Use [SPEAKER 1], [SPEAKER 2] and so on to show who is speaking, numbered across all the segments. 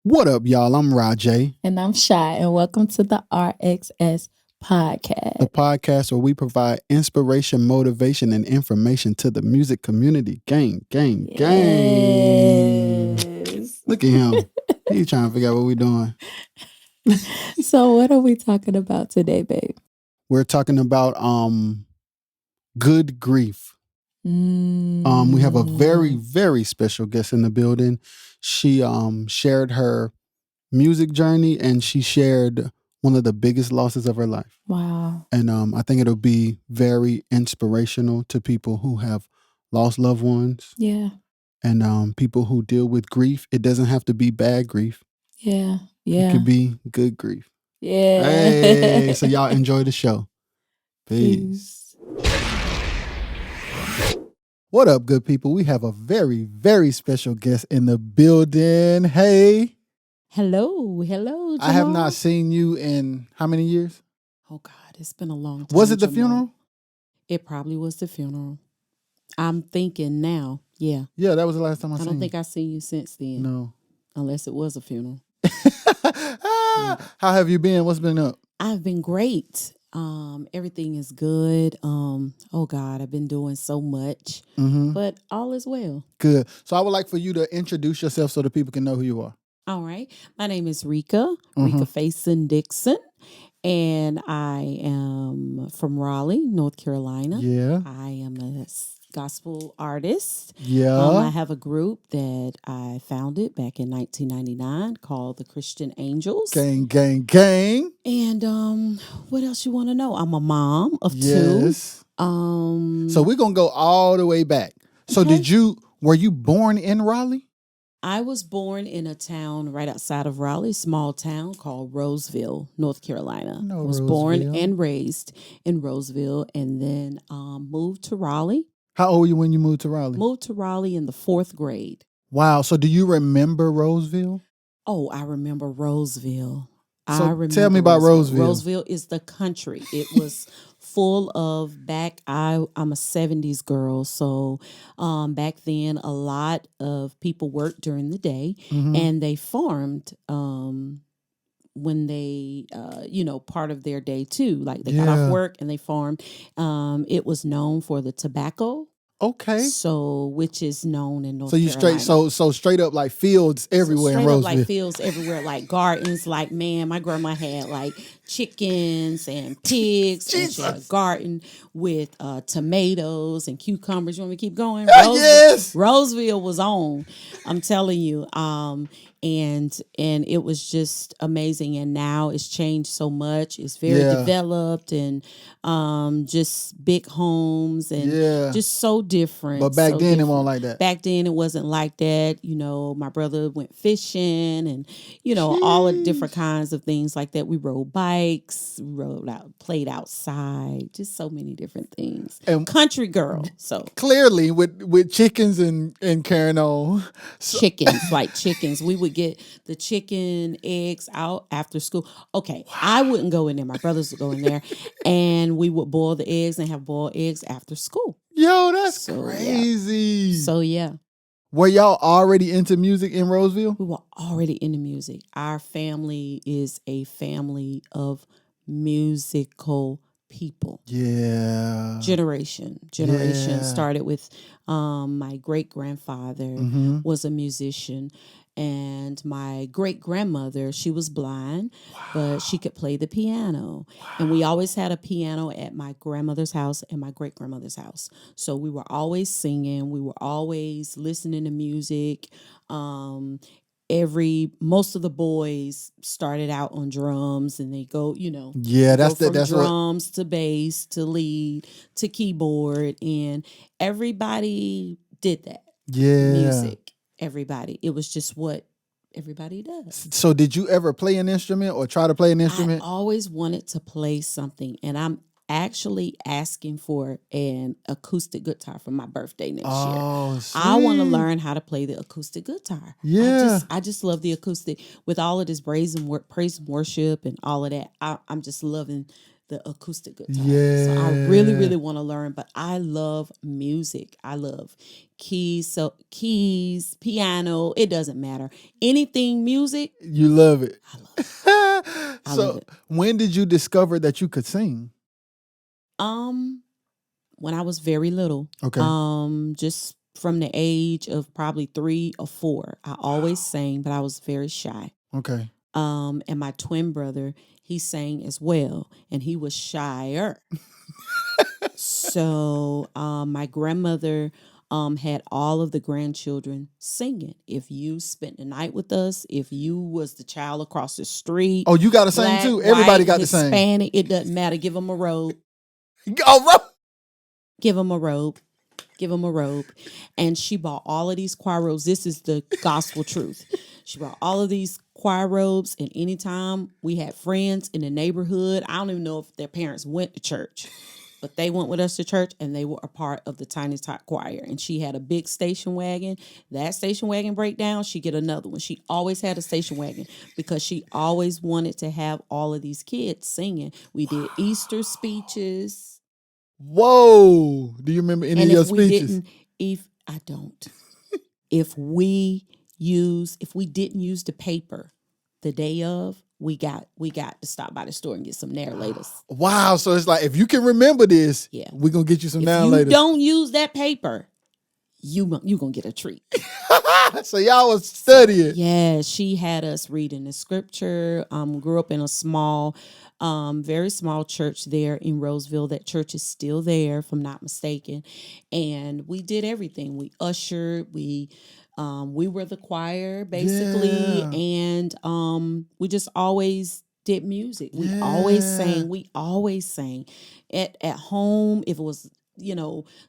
[SPEAKER 1] What up, y'all? I'm Rajay,
[SPEAKER 2] And I'm Shy, and welcome to the RXS podcast.
[SPEAKER 1] the podcast where we provide inspiration, motivation, and information to the music community. Gang.
[SPEAKER 2] Yes.
[SPEAKER 1] Look at him. He's trying to figure out what we're doing.
[SPEAKER 2] So, what are we talking about today, babe?
[SPEAKER 1] We're talking about good grief. We have a very, very special guest in the building. She shared her music journey, and she shared one of the biggest losses of her life.
[SPEAKER 2] Wow.
[SPEAKER 1] And I think it'll be very inspirational to people who have lost loved ones.
[SPEAKER 2] Yeah.
[SPEAKER 1] And people who deal with grief. It doesn't have to be bad grief.
[SPEAKER 2] Yeah.
[SPEAKER 1] It could be good grief.
[SPEAKER 2] Yeah.
[SPEAKER 1] Hey, so y'all enjoy the show. Peace. What up, good people? We have a very, very special guest in the building. Hey.
[SPEAKER 2] Hello, Jamal.
[SPEAKER 1] I have not seen you in how many years?
[SPEAKER 3] Oh, God, it's been a long time.
[SPEAKER 1] Was it the
[SPEAKER 3] Jamal.
[SPEAKER 1] funeral?
[SPEAKER 3] It probably was the funeral. I'm thinking now, yeah.
[SPEAKER 1] Yeah, that was the last time I seen you.
[SPEAKER 3] I don't think I've seen you since then.
[SPEAKER 1] No.
[SPEAKER 3] Unless it was a funeral.
[SPEAKER 1] How have you been? What's been up?
[SPEAKER 3] I've been great. Everything is good. Oh, God, I've been doing so much. But all is well.
[SPEAKER 1] Good. So I would like for you to introduce yourself so the people can know who you are.
[SPEAKER 3] All right. My name is Reka Faison Dickson. And I am from Raleigh, North Carolina.
[SPEAKER 1] Yeah.
[SPEAKER 3] I am a gospel artist.
[SPEAKER 1] Yeah.
[SPEAKER 3] I have a group that I founded back in 1999 called the Christian Angels.
[SPEAKER 1] Gang.
[SPEAKER 3] And what else you want to know? I'm a mom of
[SPEAKER 1] Yes.
[SPEAKER 3] two.
[SPEAKER 1] So we're gonna go all the way back. So
[SPEAKER 3] Okay.
[SPEAKER 1] were you born in Raleigh?
[SPEAKER 3] I was born in a town right outside of Raleigh, small town called Roseville, North Carolina.
[SPEAKER 1] No,
[SPEAKER 3] I was born
[SPEAKER 1] Roseville.
[SPEAKER 3] and raised in Roseville, and then moved to Raleigh.
[SPEAKER 1] How old were you when you moved to Raleigh?
[SPEAKER 3] Moved to Raleigh in the 4th grade.
[SPEAKER 1] Wow. So do you remember Roseville?
[SPEAKER 3] Oh, I remember Roseville.
[SPEAKER 1] So tell me about Roseville.
[SPEAKER 3] Roseville is the country. It was full of I'm a 70s girl. So back then, a lot of people worked during the day and they farmed when they, part of their day too. Like they got off work and they farmed. It was known for the tobacco.
[SPEAKER 1] Okay.
[SPEAKER 3] So, which is known in North
[SPEAKER 1] So you
[SPEAKER 3] Carolina.
[SPEAKER 1] so straight up like fields everywhere
[SPEAKER 3] straight
[SPEAKER 1] in Roseville.
[SPEAKER 3] up like fields everywhere, like gardens. Like, man, my grandma had like chickens and pigs, and she had a garden with tomatoes and cucumbers. You want me to keep going?
[SPEAKER 1] Yes.
[SPEAKER 3] Roseville was on. I'm telling you. And it was just amazing. And now it's changed so much. It's very developed and just big homes and just so different.
[SPEAKER 1] But back
[SPEAKER 3] so
[SPEAKER 1] then it
[SPEAKER 3] different.
[SPEAKER 1] wasn't like that.
[SPEAKER 3] Back then it wasn't like that. You know, my brother went fishing and, all the different kinds of things like that. We rode bikes, played outside, just so many different things. And country girl. So
[SPEAKER 1] clearly with chickens and carrying on.
[SPEAKER 3] Chickens. We would get the chicken eggs out after school. Okay, wow. I wouldn't go in there. My brothers would go in there, and we would boil the eggs and have boiled eggs after school.
[SPEAKER 1] Yo, that's crazy.
[SPEAKER 3] Yeah. So, yeah.
[SPEAKER 1] Were y'all already into music in Roseville?
[SPEAKER 3] We were already into music. Our family is a family of musical people.
[SPEAKER 1] Yeah.
[SPEAKER 3] Generation started with my great-grandfather was a musician, and my great-grandmother, she was blind, but she could play the piano. And we always had a piano at my grandmother's house and my great-grandmother's house. So we were always singing, we were always listening to music. Most of the boys started out on drums, and they go, that's drums to bass to lead to keyboard, and everybody did that.
[SPEAKER 1] Yeah,
[SPEAKER 3] music. Everybody. It was just what everybody does.
[SPEAKER 1] So, did you ever play an instrument or try to play an instrument?
[SPEAKER 3] I always wanted to play something, and I'm actually asking for an acoustic guitar for my birthday next year.
[SPEAKER 1] Sweet.
[SPEAKER 3] I want to learn how to play the acoustic guitar.
[SPEAKER 1] Yeah.
[SPEAKER 3] I just love the acoustic with all of this praise and worship and all of that. I'm just loving the acoustic guitar. So I really, really want to learn, but I love music. I love keys, piano, it doesn't matter. Anything music.
[SPEAKER 1] You love it.
[SPEAKER 3] I love it. I love it.
[SPEAKER 1] When did you discover that you could sing?
[SPEAKER 3] When I was very little.
[SPEAKER 1] Okay.
[SPEAKER 3] Just from the age of probably 3 or 4. I always sang, but I was very shy.
[SPEAKER 1] Okay.
[SPEAKER 3] And my twin brother, he sang as well, and he was shyer. So my grandmother had all of the grandchildren singing. If you spent the night with us, if you was the child across the street.
[SPEAKER 1] Oh, you got to sing too? Everybody got to sing.
[SPEAKER 3] Hispanic, it doesn't matter. Give them a robe.
[SPEAKER 1] Oh,
[SPEAKER 3] Give them a robe. Give them a robe. And she bought all of these choir robes. This is the gospel truth. She bought all of these choir robes. And anytime we had friends in the neighborhood, I don't even know if their parents went to church, but they went with us to church and they were a part of the Tiny Tot Choir. And she had a big station wagon. That station wagon break down, she get another one. She always had a station wagon because she always wanted to have all of these kids singing. We did Easter speeches.
[SPEAKER 1] Whoa. Do you remember any of your speeches?
[SPEAKER 3] I don't. If we didn't use the paper the day of, we got to stop by the store and get some Narrators.
[SPEAKER 1] Wow. So it's like, if you can remember this, we're going to get you some Narrators.
[SPEAKER 3] If you don't use that paper, you going to get a treat.
[SPEAKER 1] So y'all was studying.
[SPEAKER 3] Yeah, she had us reading the scripture. Grew up in a small, very small church there in Roseville. That church is still there, if I'm not mistaken. And we did everything. We ushered. We were the choir basically, and we just always did music. We always sang. We always sang. At home, if it was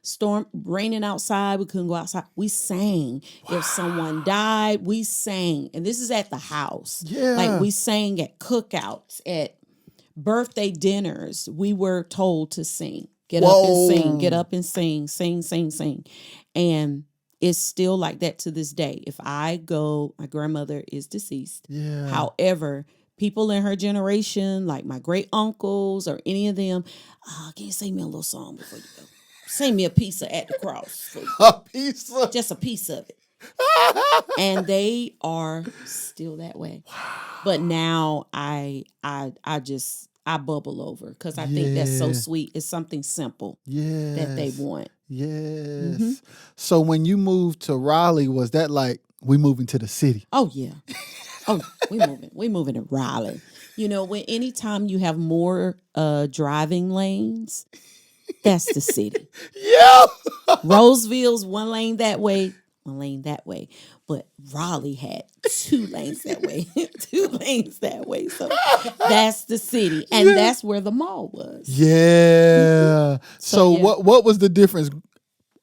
[SPEAKER 3] storm raining outside, we couldn't go outside, we sang. Wow. If someone died, we sang. And this is at the house. Like we sang at cookouts, at birthday dinners. We were told to sing. Get up and sing. Get up and sing. Sing. And it's still like that to this day. If I go, my grandmother is deceased. However, people in her generation, like my great uncles or any of them, can you sing me a little song before you go? Sing me a piece of At the Cross. Just a piece of it. And they are still that way. Wow. But now I bubble over because I think that's so sweet. It's something simple that they want.
[SPEAKER 1] Yes. Mm-hmm. So when you moved to Raleigh, was that like, we moving to the city?
[SPEAKER 3] Oh, yeah. Oh, we moving to Raleigh. Anytime you have more driving lanes, that's the city.
[SPEAKER 1] Yeah.
[SPEAKER 3] Roseville's one lane that way. But Raleigh had 2 lanes that way. 2 lanes that way. So that's the city. And that's where the mall was.
[SPEAKER 1] Yeah. So what was the difference?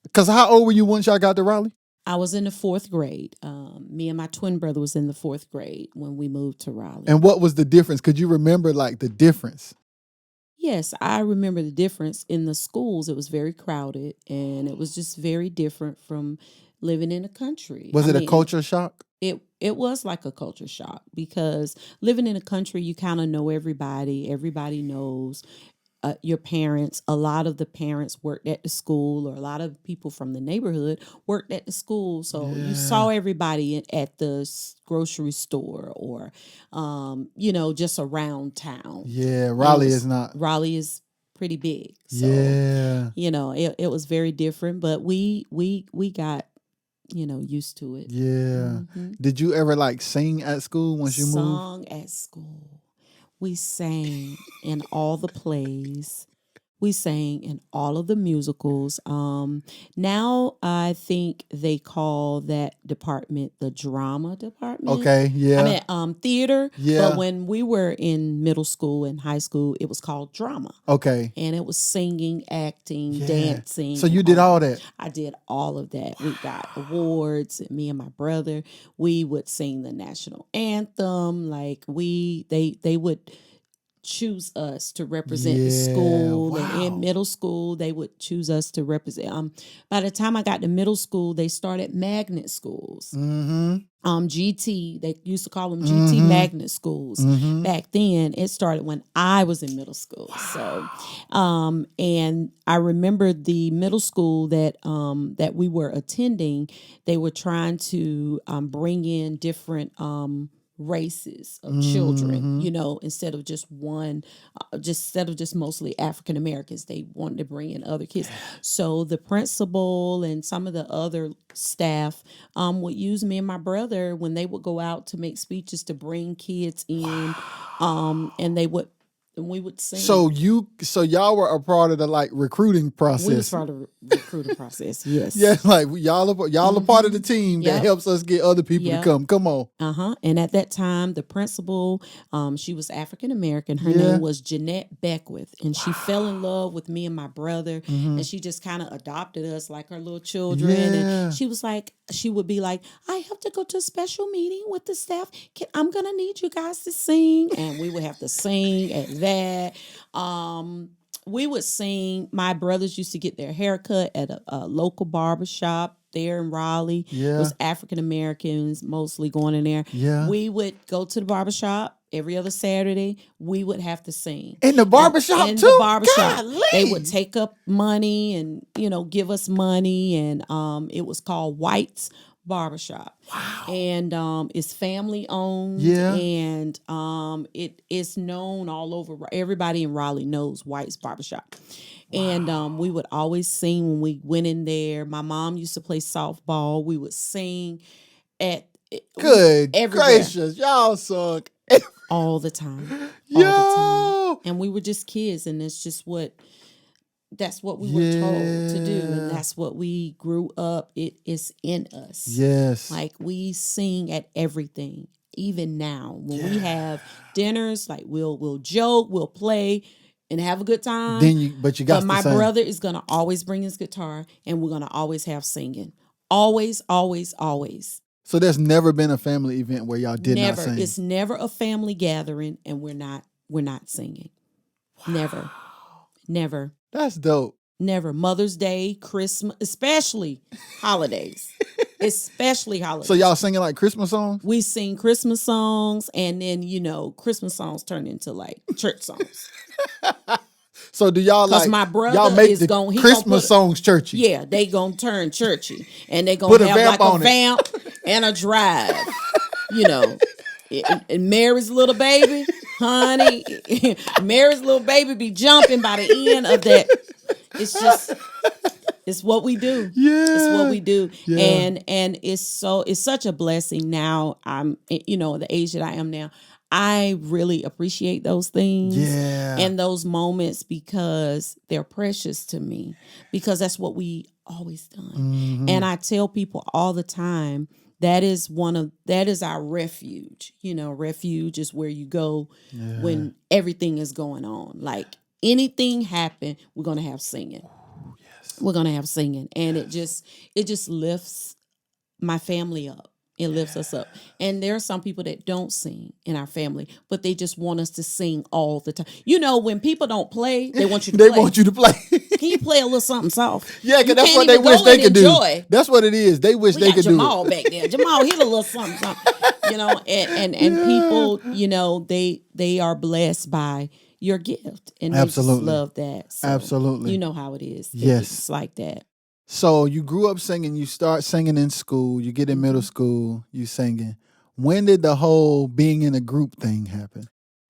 [SPEAKER 1] Because how old were you once y'all got to Raleigh?
[SPEAKER 3] I was in the 4th grade. Me and my twin brother was in the 4th grade when we moved to Raleigh.
[SPEAKER 1] And what was the difference? Could you remember like the difference?
[SPEAKER 3] Yes, I remember the difference. In the schools, it was very crowded, and it was just very different from living in the country.
[SPEAKER 1] Was it a culture shock?
[SPEAKER 3] It was like a culture shock because living in the country, you kind of know everybody. Everybody knows your parents. A lot of the parents worked at the school, or a lot of people from the neighborhood worked at the school. So you saw everybody at the grocery store or, just around town.
[SPEAKER 1] Yeah, Raleigh is not.
[SPEAKER 3] Raleigh is pretty big. So, it was very different, but we got, used to it.
[SPEAKER 1] Yeah. Mm-hmm. Did you ever like sing at school once you moved?
[SPEAKER 3] Sung at school. We sang in all the plays. We sang in all of the musicals. Now I think they call that department the drama department.
[SPEAKER 1] Okay, yeah.
[SPEAKER 3] I mean, theater. Yeah. But when we were in middle school and high school, it was called drama.
[SPEAKER 1] Okay.
[SPEAKER 3] And it was singing, acting, dancing.
[SPEAKER 1] So you did all that?
[SPEAKER 3] I did all of that. We got awards. And me and my brother, we would sing the national anthem. Like they would choose us to represent the school.
[SPEAKER 1] Wow.
[SPEAKER 3] And in middle school, they would choose us to represent. By the time I got to middle school, they started magnet schools. GT, they used to call them GT magnet schools. Back then, it started when I was in middle school. So, and I remember the middle school that that we were attending, they were trying to bring in different races of children, you know, instead of just one, instead of just mostly African Americans, they wanted to bring in other kids. So the principal and some of the other staff would use me and my brother when they would go out to make speeches to bring kids in, and we would sing.
[SPEAKER 1] So y'all were a part of the like recruiting process.
[SPEAKER 3] We was part of the recruiting process. Yes.
[SPEAKER 1] Yeah, like y'all are part of the team that helps us get other people to come. Come on.
[SPEAKER 3] And at that time, the principal, she was African American. Her name was Jeanette Beckwith, and she fell in love with me and my brother, and she just kind of adopted us like her little children. And she was like, she would be like, I have to go to a special meeting with the staff. I'm gonna need you guys to sing, and we would have to sing at that. We would sing. My brothers used to get their haircut at a local barbershop there in Raleigh. It was African Americans mostly going in there. We would go to the barbershop every other Saturday. We would have to sing.
[SPEAKER 1] In the barbershop
[SPEAKER 3] in
[SPEAKER 1] too?
[SPEAKER 3] The barbershop.
[SPEAKER 1] Golly.
[SPEAKER 3] They would take up money and, you know, give us money. And it was called White's Barbershop.
[SPEAKER 1] Wow.
[SPEAKER 3] And it's family owned. And it is known all over. Everybody in Raleigh knows White's Barbershop. And we would always sing when we went in there. My mom used to play softball. We would sing at
[SPEAKER 1] good gracious, y'all sung
[SPEAKER 3] all the time.
[SPEAKER 1] Yo.
[SPEAKER 3] All the time. And we were just kids, and it's just that's what we were told to do, and that's what we grew up. It is in us.
[SPEAKER 1] Yes.
[SPEAKER 3] Like we sing at everything. Even now, when we have dinners, like we'll joke, we'll play, and have a good time.
[SPEAKER 1] But
[SPEAKER 3] my brother is gonna always bring his guitar, and we're gonna always have singing. Always, always, always.
[SPEAKER 1] So there's never been a family event where y'all did not sing.
[SPEAKER 3] It's never a family gathering, and we're not singing. Wow. Never.
[SPEAKER 1] That's dope.
[SPEAKER 3] Never. Mother's Day, Christmas, especially holidays. Especially holidays.
[SPEAKER 1] So y'all singing like Christmas songs?
[SPEAKER 3] We sing Christmas songs, and then, you know, Christmas songs turn into like church songs.
[SPEAKER 1] So do y'all like,
[SPEAKER 3] my brother
[SPEAKER 1] y'all make
[SPEAKER 3] is
[SPEAKER 1] the Christmas songs churchy?
[SPEAKER 3] Yeah, they gonna turn churchy. And they gonna have like a vamp and a drive. You know. And Mary's little baby, honey, Mary's little baby be jumping by the end of that. It's what we do.
[SPEAKER 1] Yeah.
[SPEAKER 3] It's what we do.
[SPEAKER 1] Yeah.
[SPEAKER 3] And it's such a blessing now. I'm, you know, the age that I am now. I really appreciate those things and those moments because they're precious to me, because that's what we always done. And I tell people all the time, that is our refuge. You know, refuge is where you go when everything is going on. Like anything happen, we're going to have singing.
[SPEAKER 1] Ooh, yes.
[SPEAKER 3] We're going to have singing. And it just lifts my family up. It lifts us up. And there are some people that don't sing in our family, but they just want us to sing all the time. You know, when people don't play, they want you to play.
[SPEAKER 1] They want you to play.
[SPEAKER 3] Can you play a little something soft?
[SPEAKER 1] Yeah, because that's what they wish they could do. That's what it is. They wish they could do it.
[SPEAKER 3] Jamal back there. Jamal hit a little something, something. You know, and people, you know, they are blessed by your gift. And they just love that. So,
[SPEAKER 1] absolutely.
[SPEAKER 3] You know how it is.
[SPEAKER 1] Yes.
[SPEAKER 3] It's like that.
[SPEAKER 1] So you grew up singing, you start singing in school, you get in middle school, you singing. When did the whole being in a group thing happen?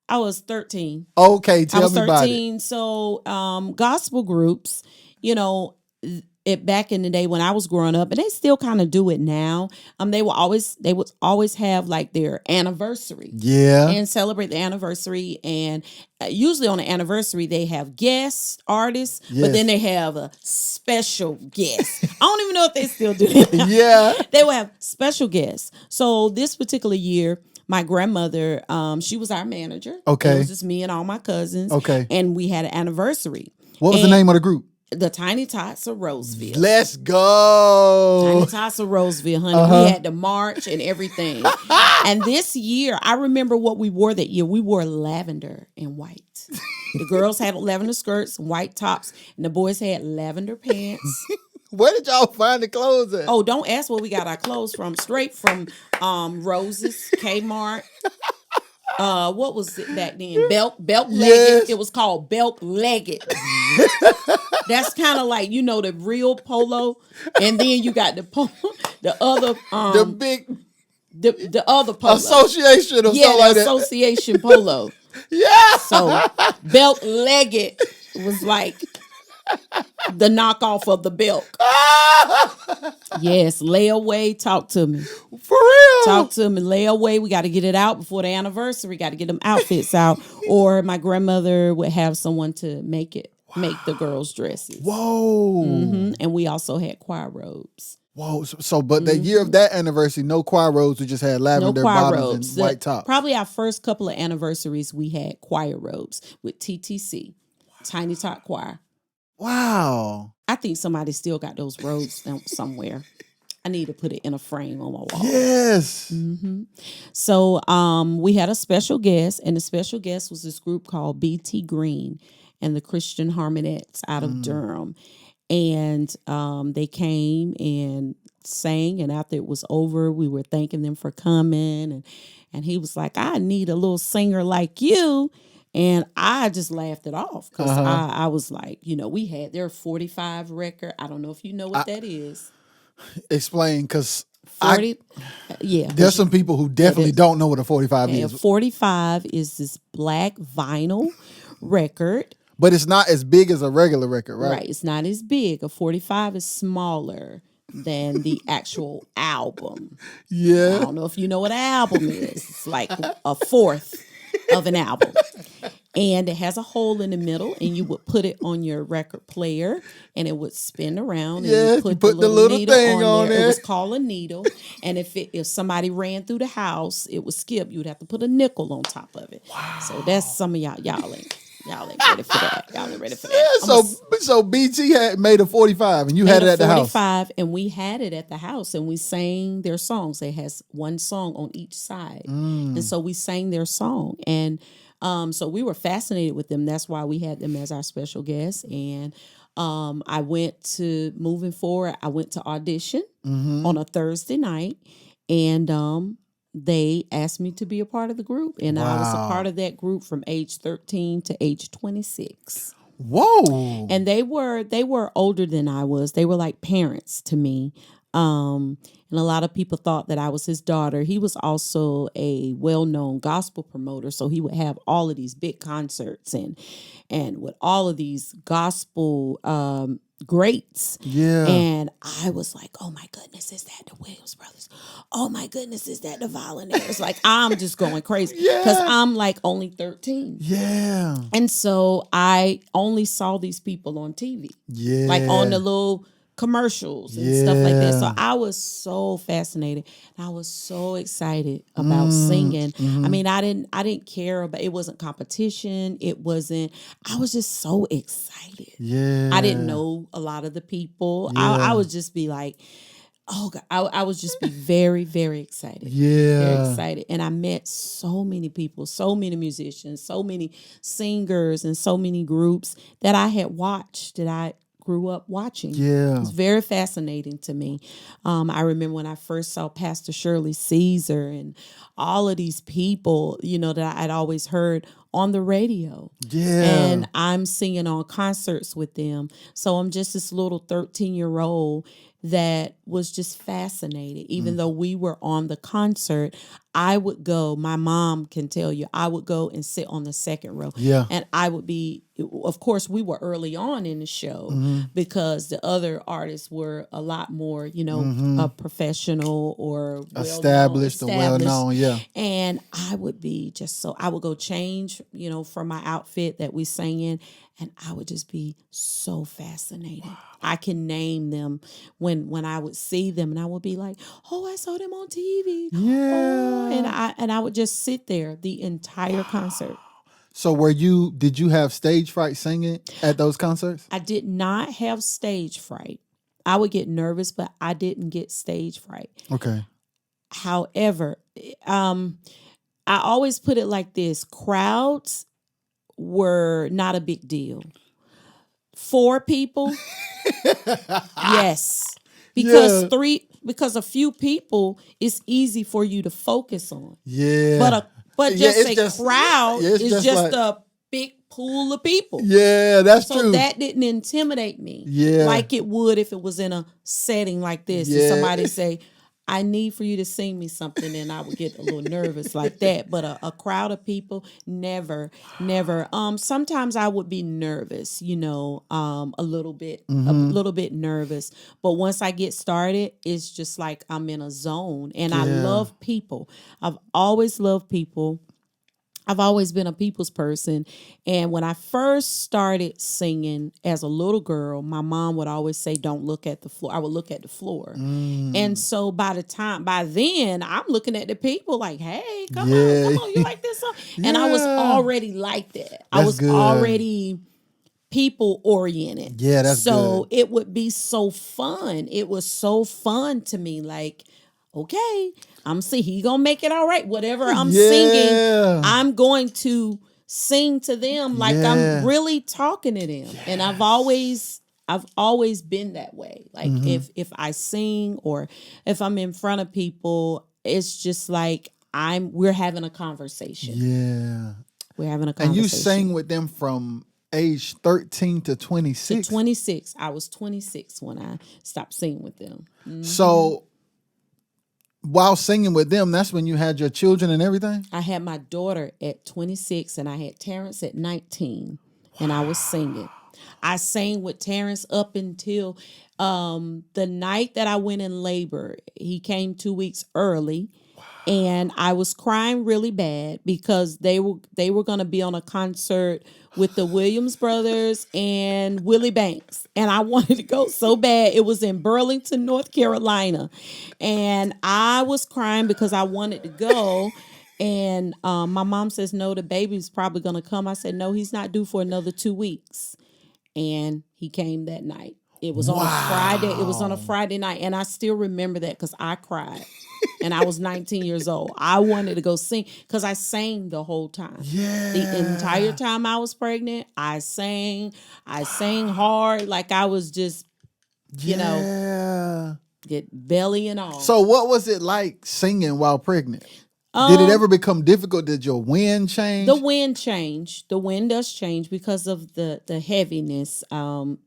[SPEAKER 3] I was 13.
[SPEAKER 1] Okay, tell me about it.
[SPEAKER 3] 13. So gospel groups, you know, back in the day when I was growing up, and they still kind of do it now. They would always have like their anniversary.
[SPEAKER 1] Yeah.
[SPEAKER 3] And celebrate the anniversary. And usually on the anniversary, they have guest artists, but then they have a special guest. I don't even know if they still do that.
[SPEAKER 1] Yeah.
[SPEAKER 3] They will have special guests. So this particular year, my grandmother, she was our manager.
[SPEAKER 1] Okay.
[SPEAKER 3] It was just me and all my cousins.
[SPEAKER 1] Okay.
[SPEAKER 3] And we had an anniversary.
[SPEAKER 1] What was the name of the group?
[SPEAKER 3] The Tiny Tots of Roseville.
[SPEAKER 1] Let's go.
[SPEAKER 3] Tiny Tots of Roseville, honey. We had to march and everything. And this year, I remember what we wore that year. We wore lavender and white. The girls had lavender skirts and white tops, and the boys had lavender pants.
[SPEAKER 1] Where did y'all find the clothes at?
[SPEAKER 3] Oh, don't ask where we got our clothes from. Straight from Rose's, Kmart. What was it back then? Belt legged.
[SPEAKER 1] Yes.
[SPEAKER 3] It was called belt legged. That's kind of like, the real polo, and then you got the other
[SPEAKER 1] the big
[SPEAKER 3] the other polo
[SPEAKER 1] association or something
[SPEAKER 3] the
[SPEAKER 1] like that.
[SPEAKER 3] association polo.
[SPEAKER 1] Yeah.
[SPEAKER 3] So belt legged was like the knockoff of the belt. Yes, layaway. Talk to me.
[SPEAKER 1] For real.
[SPEAKER 3] Talk to me. Layaway. We got to get it out before the anniversary. Got to get them outfits out. Or my grandmother would have someone to make the girls' dresses.
[SPEAKER 1] Whoa.
[SPEAKER 3] And we also had choir robes.
[SPEAKER 1] Whoa. So but the year of that anniversary, no choir robes. We just had lavender bottoms and white tops.
[SPEAKER 3] Probably our first couple of anniversaries, we had choir robes with TTC, Tiny Tot Choir.
[SPEAKER 1] Wow.
[SPEAKER 3] I think somebody still got those robes somewhere. I need to put it in a frame on my wall.
[SPEAKER 1] Yes.
[SPEAKER 3] So we had a special guest, and the special guest was this group called BT Green and the Christian Harmonettes out of Durham. And they came and sang, and after it was over, we were thanking them for coming. And he was like, I need a little singer like you. And I just laughed it off because I was like, we had their 45 record. I don't know if you know what that is.
[SPEAKER 1] Explain, because
[SPEAKER 3] 40, yeah.
[SPEAKER 1] There's some people who definitely don't know what a 45 is.
[SPEAKER 3] 45 is this black vinyl record.
[SPEAKER 1] But it's not as big as a regular record, right?
[SPEAKER 3] Right. It's not as big. A 45 is smaller than the actual album.
[SPEAKER 1] Yeah.
[SPEAKER 3] I don't know if you know what an album is. It's like a fourth of an album. And it has a hole in the middle, and you would put it on your record player, and it would spin around.
[SPEAKER 1] Yeah,
[SPEAKER 3] and
[SPEAKER 1] you put the little
[SPEAKER 3] needle
[SPEAKER 1] thing on there.
[SPEAKER 3] It was called a needle. And if somebody ran through the house, it would skip. You would have to put a nickel on top of it. Wow. So that's some of y'all ain't ready for that. Y'all ain't ready for that.
[SPEAKER 1] Yeah, so BT had made a 45, and you had it at the house.
[SPEAKER 3] 45, and we had it at the house, and we sang their songs. It has one song on each side, and so we sang their song, and so we were fascinated with them. That's why we had them as our special guests. And I went to audition on a Thursday night, and they asked me to be a part of the group. And I was a part of that group from age 13 to age 26.
[SPEAKER 1] Whoa.
[SPEAKER 3] And they were older than I was. They were like parents to me. And a lot of people thought that I was his daughter. He was also a well-known gospel promoter, so he would have all of these big concerts and with all of these gospel greats.
[SPEAKER 1] Yeah.
[SPEAKER 3] And I was like, oh my goodness, is that the Williams brothers? Oh my goodness, is that the Volunteers? Like, I'm just going crazy because I'm like only 13.
[SPEAKER 1] Yeah.
[SPEAKER 3] And so I only saw these people on TV.
[SPEAKER 1] Yeah.
[SPEAKER 3] Like on the little commercials and stuff like that. So I was so fascinated. I was so excited about singing. I mean, I didn't care about it. Wasn't competition. I was just so excited.
[SPEAKER 1] Yeah.
[SPEAKER 3] I didn't know a lot of the people.
[SPEAKER 1] Yeah.
[SPEAKER 3] I would just be like, oh God, I would just be very, very excited.
[SPEAKER 1] Yeah.
[SPEAKER 3] Very excited. And I met so many people, so many musicians, so many singers, and so many groups that I had watched, that I grew up watching.
[SPEAKER 1] Yeah.
[SPEAKER 3] It was very fascinating to me. I remember when I first saw Pastor Shirley Caesar and all of these people, that I'd always heard on the radio.
[SPEAKER 1] Yeah.
[SPEAKER 3] And I'm singing on concerts with them. So I'm just this little 13-year-old that was just fascinated. Even though we were on the concert, I would go, my mom can tell you, I would go and sit on the second row.
[SPEAKER 1] Yeah.
[SPEAKER 3] And I would be, of course, we were early on in the show because the other artists were a lot more, professional or
[SPEAKER 1] established or well-known, yeah.
[SPEAKER 3] And I would be I would go change, from my outfit that we sang in, and I would just be so fascinated. Wow. I can name them when I would see them, and I would be like, "Oh, I saw them on TV."
[SPEAKER 1] Yeah.
[SPEAKER 3] Oh, and I would just sit there the entire concert.
[SPEAKER 1] So did you have stage fright singing at those concerts?
[SPEAKER 3] I did not have stage fright. I would get nervous, but I didn't get stage fright.
[SPEAKER 1] Okay.
[SPEAKER 3] However, I always put it like this: crowds were not a big deal. 4 people, yes, because
[SPEAKER 1] Yeah.
[SPEAKER 3] because a few people, it's easy for you to focus on.
[SPEAKER 1] Yeah.
[SPEAKER 3] But
[SPEAKER 1] Yeah,
[SPEAKER 3] just
[SPEAKER 1] it's
[SPEAKER 3] a
[SPEAKER 1] just-
[SPEAKER 3] crowd
[SPEAKER 1] yeah, it's
[SPEAKER 3] is
[SPEAKER 1] just
[SPEAKER 3] just
[SPEAKER 1] like-
[SPEAKER 3] a big pool of people.
[SPEAKER 1] Yeah, that's
[SPEAKER 3] So
[SPEAKER 1] true.
[SPEAKER 3] that didn't intimidate me
[SPEAKER 1] Yeah.
[SPEAKER 3] like it would if it was in a setting like this.
[SPEAKER 1] Yeah.
[SPEAKER 3] And somebody say, I need for you to sing me something, and I would get a little nervous like that. But a crowd of people, never. Sometimes I would be nervous, a little bit nervous. But once I get started, it's just like I'm in a zone. And I love people. I've always loved people. I've always been a people's person. And when I first started singing as a little girl, my mom would always say, don't look at the floor. I would look at the floor. And so by then, I'm looking at the people like, hey, come on, you like this song? And I was already like that. I was
[SPEAKER 1] good.
[SPEAKER 3] already people oriented.
[SPEAKER 1] Yeah, that's
[SPEAKER 3] so
[SPEAKER 1] good.
[SPEAKER 3] it would be so fun. It was so fun to me. Like, okay, he gonna make it all right. Whatever I'm singing, I'm going to sing to them like I'm really talking to them. And I've always been that way. Like if I sing or if I'm in front of people, it's just like we're having a conversation.
[SPEAKER 1] Yeah.
[SPEAKER 3] We're having a conversation.
[SPEAKER 1] And you sang with them from age 13 to 26?
[SPEAKER 3] To 26. I was 26 when I stopped singing with them. Mm-hmm.
[SPEAKER 1] So while singing with them, that's when you had your children and everything?
[SPEAKER 3] I had my daughter at 26 and I had Terrence at 19 and I was singing. I sang with Terrence up until the night that I went in labor. He came 2 weeks early. And I was crying really bad because they were going to be on a concert with the Williams brothers and Willie Banks. And I wanted to go so bad. It was in Burlington, North Carolina. And I was crying because I wanted to go. And my mom says, no, the baby's probably going to come. I said, no, he's not due for another 2 weeks. And he came that night. It was on a Friday. It was on a Friday night. And I still remember that because I cried. And I was 19 years old. I wanted to go sing because I sang the whole time.
[SPEAKER 1] Yeah.
[SPEAKER 3] The entire time I was pregnant, I sang. I sang hard like I was just, get belly and all.
[SPEAKER 1] So what was it like singing while pregnant? Did it ever become difficult? Did your wind change?
[SPEAKER 3] The wind changed. The wind does change because of the heaviness,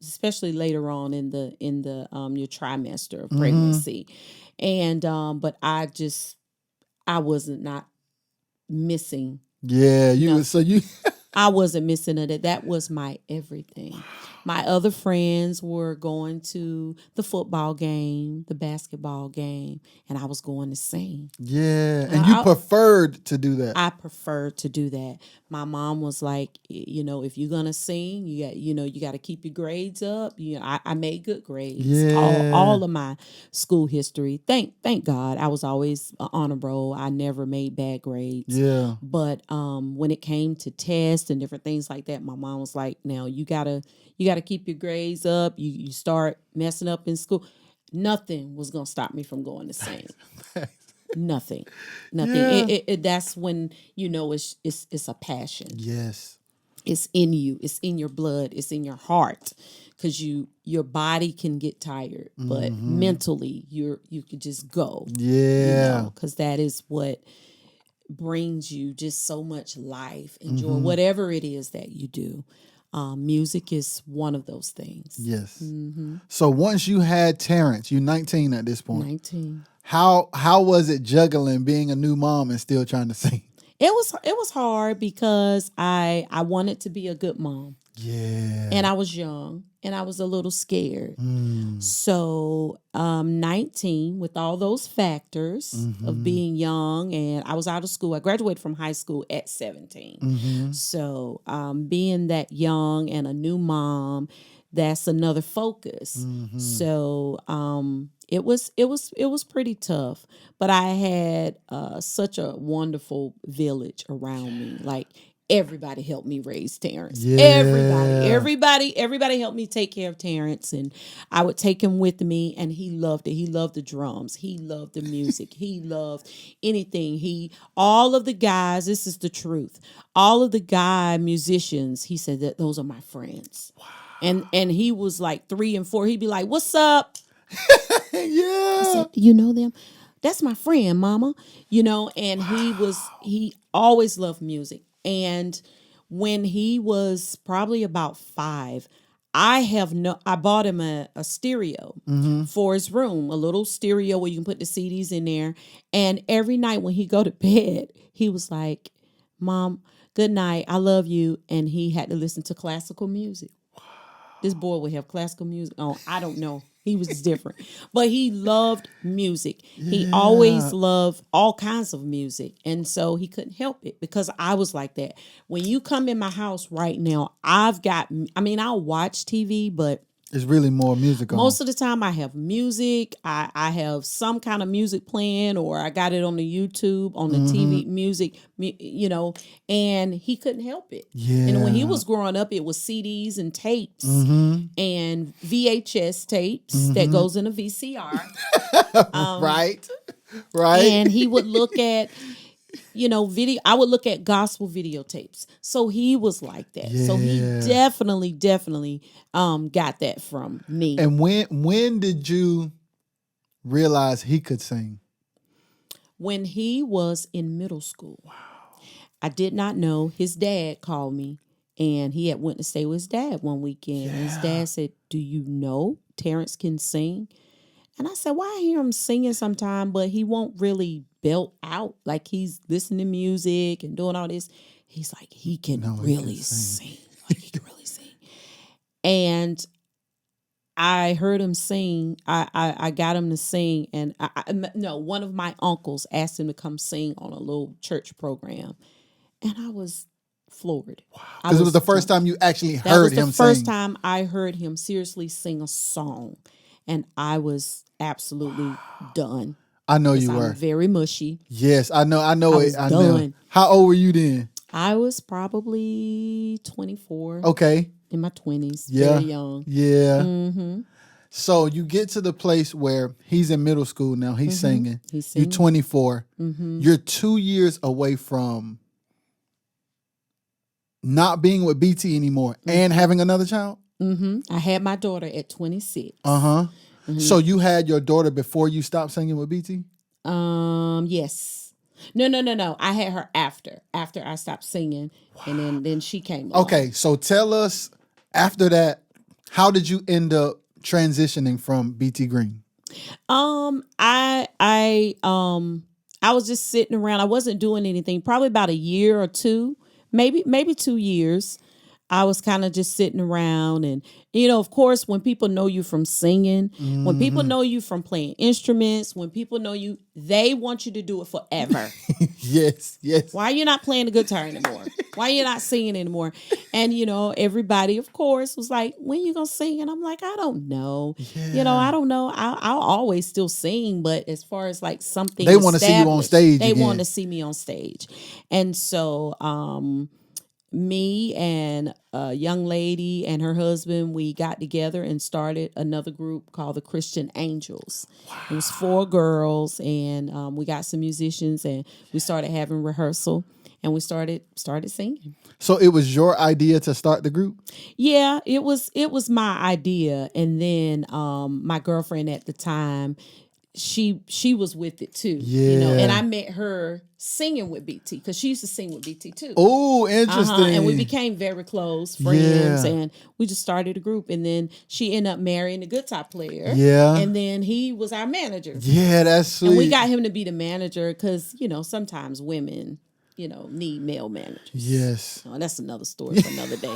[SPEAKER 3] especially later on in the your trimester of pregnancy. And but I wasn't not missing.
[SPEAKER 1] Yeah,
[SPEAKER 3] I wasn't missing it. That was my everything. My other friends were going to the football game, the basketball game, and I was going to sing.
[SPEAKER 1] Yeah, and you preferred to do that.
[SPEAKER 3] I preferred to do that. My mom was like, if you're gonna sing, you got to keep your grades up. I made good grades.
[SPEAKER 1] Yeah.
[SPEAKER 3] All of my school history. Thank God, I was always an honor roll. I never made bad grades.
[SPEAKER 1] Yeah.
[SPEAKER 3] But when it came to tests and different things like that, my mom was like, now you gotta keep your grades up. You start messing up in school. Nothing was gonna stop me from going to sing. Nothing.
[SPEAKER 1] Yeah.
[SPEAKER 3] That's when it's a passion.
[SPEAKER 1] Yes.
[SPEAKER 3] It's in you. It's in your blood. It's in your heart. Because your body can get tired, but mentally you could just go.
[SPEAKER 1] Yeah.
[SPEAKER 3] Because that is what brings you just so much life and joy. Whatever it is that you do. Music is one of those things.
[SPEAKER 1] Yes. So once you had Terrence, you're 19 at this point.
[SPEAKER 3] 19.
[SPEAKER 1] How was it juggling being a new mom and still trying to sing?
[SPEAKER 3] It was hard because I wanted to be a good mom.
[SPEAKER 1] Yeah.
[SPEAKER 3] And I was young and I was a little scared. So 19 with all those factors of being young, and I was out of school. I graduated from high school at 17. So being that young and a new mom, that's another focus. So it was pretty tough, but I had such a wonderful village around me. Like everybody helped me raise Terrence.
[SPEAKER 1] Yeah.
[SPEAKER 3] Everybody helped me take care of Terrence, and I would take him with me, and he loved it. He loved the drums. He loved the music. He loved anything. All of the guys, this is the truth. All of the guy musicians, he said that those are my friends. Wow. And he was like 3 and 4. He'd be like, "What's up?"
[SPEAKER 1] Yeah.
[SPEAKER 3] I said, "Do you know them?" "That's my friend, mama." And he always loved music. And when he was probably about 5, I bought him a stereo for his room, a little stereo where you can put the CDs in there. And every night when he go to bed, he was like, "Mom, good night. I love you." And he had to listen to classical music. This boy would have classical music on. I don't know. He was different. But he loved music. Yeah. He always loved all kinds of music. And so he couldn't help it because I was like that. When you come in my house right now, I'll watch TV, but
[SPEAKER 1] it's really more music on.
[SPEAKER 3] Most of the time I have music. I have some kind of music playing, or I got it on the YouTube, on the TV, music, and he couldn't help it.
[SPEAKER 1] Yeah.
[SPEAKER 3] And when he was growing up, it was CDs and tapes and VHS tapes that goes in a VCR.
[SPEAKER 1] Right.
[SPEAKER 3] And he would look at video. I would look at gospel videotapes. So he was like that. Yeah. So he definitely got that from me.
[SPEAKER 1] And when did you realize he could sing?
[SPEAKER 3] When he was in middle school. Wow. I did not know. His dad called me, and he had went to stay with his dad one weekend. Yeah. And his dad said, "Do you know Terrence can sing?" And I said, "Well, I hear him singing sometime, but he won't really belt out like he's listening to music and doing all this." He's like, he can really sing. Like, he can really sing. And I heard him sing. I got him to sing. And one of my uncles asked him to come sing on a little church program. And I was floored. Wow.
[SPEAKER 1] Because it was the first time you actually heard him sing. That was
[SPEAKER 3] the first time I heard him seriously sing a song. And I was absolutely done.
[SPEAKER 1] I know you were.
[SPEAKER 3] I'm very mushy.
[SPEAKER 1] Yes, I know. I
[SPEAKER 3] was
[SPEAKER 1] done.
[SPEAKER 3] Know.
[SPEAKER 1] How old were you then?
[SPEAKER 3] I was probably 24.
[SPEAKER 1] Okay.
[SPEAKER 3] In my 20s.
[SPEAKER 1] Yeah.
[SPEAKER 3] Very young.
[SPEAKER 1] Yeah.
[SPEAKER 3] Mm-hmm.
[SPEAKER 1] So you get to the place where he's in middle school now. He's singing.
[SPEAKER 3] He's singing.
[SPEAKER 1] You're 24. Mm-hmm. You're 2 years away from not being with BT anymore and having another child.
[SPEAKER 3] Mm-hmm. I had my daughter at 26.
[SPEAKER 1] Mm-hmm. So you had your daughter before you stopped singing with BT?
[SPEAKER 3] Yes. No. I had her after I stopped singing, and then she came along.
[SPEAKER 1] Okay, so tell us after that, how did you end up transitioning from BT Green?
[SPEAKER 3] I was just sitting around. I wasn't doing anything. Probably about a year or two, maybe 2 years. I was kind of just sitting around, and of course, when people know you from singing, when people know you from playing instruments, when people know you, they want you to do it forever.
[SPEAKER 1] Yes.
[SPEAKER 3] Why are you not playing the guitar anymore? Why are you not singing anymore? And everybody, of course, was like, "When you gonna sing?" And I'm like, "I don't know.
[SPEAKER 1] Yeah.
[SPEAKER 3] I don't know. I'll always still sing, but as far as like something,
[SPEAKER 1] they want to see you on stage.
[SPEAKER 3] They want to see me on stage, and so me and a young lady and her husband, we got together and started another group called the Christian Angels. Wow. It was 4 girls, and we got some musicians, and we started having rehearsal, and we started singing. So
[SPEAKER 1] it was your idea to start the group?
[SPEAKER 3] Yeah, it was my idea, and then my girlfriend at the time, she was with it too.
[SPEAKER 1] Yeah.
[SPEAKER 3] And I met her singing with BT because she used to sing with BT too.
[SPEAKER 1] Oh, interesting.
[SPEAKER 3] And we became very close friends, and we just started a group. And then she ended up marrying a guitar player.
[SPEAKER 1] Yeah.
[SPEAKER 3] And then he was our manager.
[SPEAKER 1] Yeah, that's sweet.
[SPEAKER 3] And we got him to be the manager because, sometimes women, need male managers.
[SPEAKER 1] Yes.
[SPEAKER 3] Oh, that's another story for another day.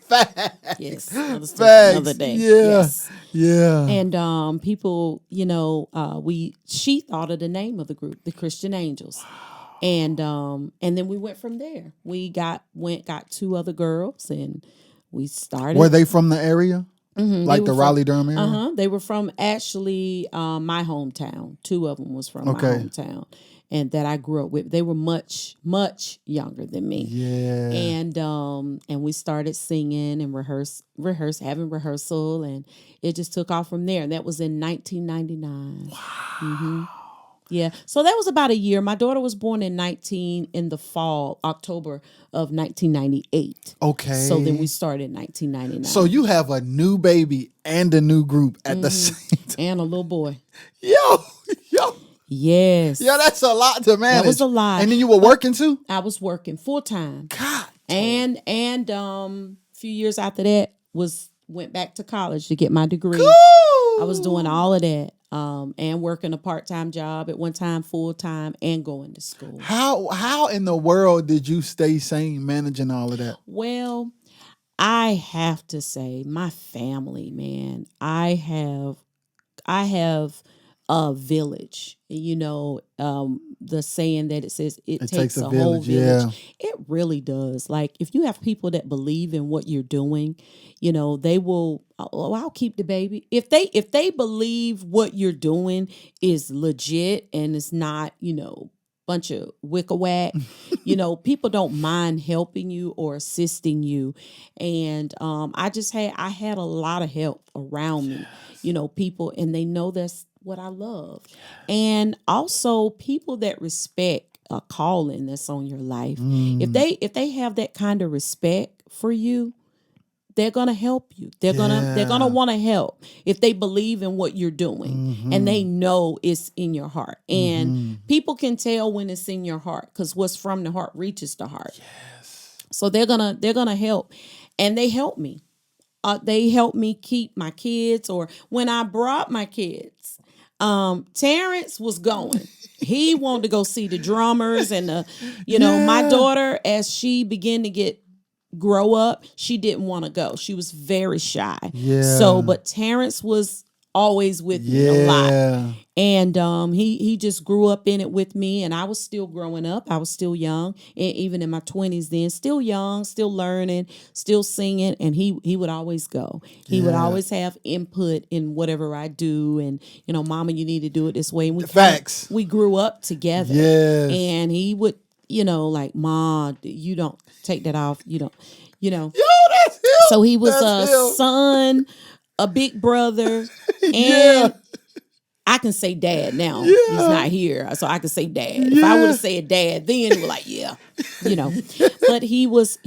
[SPEAKER 1] Facts.
[SPEAKER 3] Yes. Another story for another day.
[SPEAKER 1] Yeah.
[SPEAKER 3] Yes.
[SPEAKER 1] Yeah.
[SPEAKER 3] And people, she thought of the name of the group, the Christian Angels. And then we went from there. We got 2 other girls, and we started.
[SPEAKER 1] Were they from the area?
[SPEAKER 3] Mm-hmm.
[SPEAKER 1] Like the Raleigh-Durham area?
[SPEAKER 3] They were from actually my hometown. 2 of them was from my hometown. and that I grew up with. They were much, much younger than me.
[SPEAKER 1] Yeah.
[SPEAKER 3] And we started singing and having rehearsal, and it just took off from there. And that was in 1999. Wow. Mm-hmm. Yeah. So that was about a year. My daughter was born in the fall, October of 1998.
[SPEAKER 1] Okay.
[SPEAKER 3] So then we started in 1999.
[SPEAKER 1] So you have a new baby and a new group at the same time.
[SPEAKER 3] And a little boy.
[SPEAKER 1] Yo.
[SPEAKER 3] Yes.
[SPEAKER 1] Yo, that's a lot to manage.
[SPEAKER 3] That was a lot.
[SPEAKER 1] And then you were working too?
[SPEAKER 3] I was working full time.
[SPEAKER 1] God.
[SPEAKER 3] And a few years after that went back to college to get my degree.
[SPEAKER 1] Cool.
[SPEAKER 3] I was doing all of that. And working a part-time job at one time, full-time, and going to school.
[SPEAKER 1] How in the world did you stay sane managing all of that?
[SPEAKER 3] Well, I have to say, my family, man, I have a village. You know, the saying that it says it takes a whole village.
[SPEAKER 1] Yeah.
[SPEAKER 3] It really does. Like, if you have people that believe in what you're doing, you know, they will. Oh, I'll keep the baby. If they believe what you're doing is legit and it's not, you know, bunch of whack, you know, people don't mind helping you or assisting you. And I had a lot of help around me, you know, people, and they know that's what I love. And also people that respect a calling that's on your life. If they have that kind of respect for you, they're gonna help you. They're gonna want to help if they believe in what you're doing and they know it's in your heart. And people can tell when it's in your heart because what's from the heart reaches the heart.
[SPEAKER 1] Yes.
[SPEAKER 3] So they're gonna help, and they help me. They helped me keep my kids, or when I brought my kids, Terrence was going. He wanted to go see the drummers and my daughter, as she began to grow up, she didn't want to go. She was very shy.
[SPEAKER 1] Yeah.
[SPEAKER 3] So, but Terrence was always with me a lot. And he just grew up in it with me, and I was still growing up. I was still young, and even in my 20s then, still young, still learning, still singing, and he would always go. He would always have input in whatever I do, and, you know, Mama, you need to do it this way. And we grew up together.
[SPEAKER 1] Yes.
[SPEAKER 3] And he would, you know, like, Ma, you don't take that off. You don't, you know.
[SPEAKER 1] Yo, that's him.
[SPEAKER 3] So he was a son, a big brother, and
[SPEAKER 1] Yeah.
[SPEAKER 3] I can say dad now.
[SPEAKER 1] Yeah.
[SPEAKER 3] He's not here, so I can say dad. If I would have said dad, then it was like, yeah, you know. But he was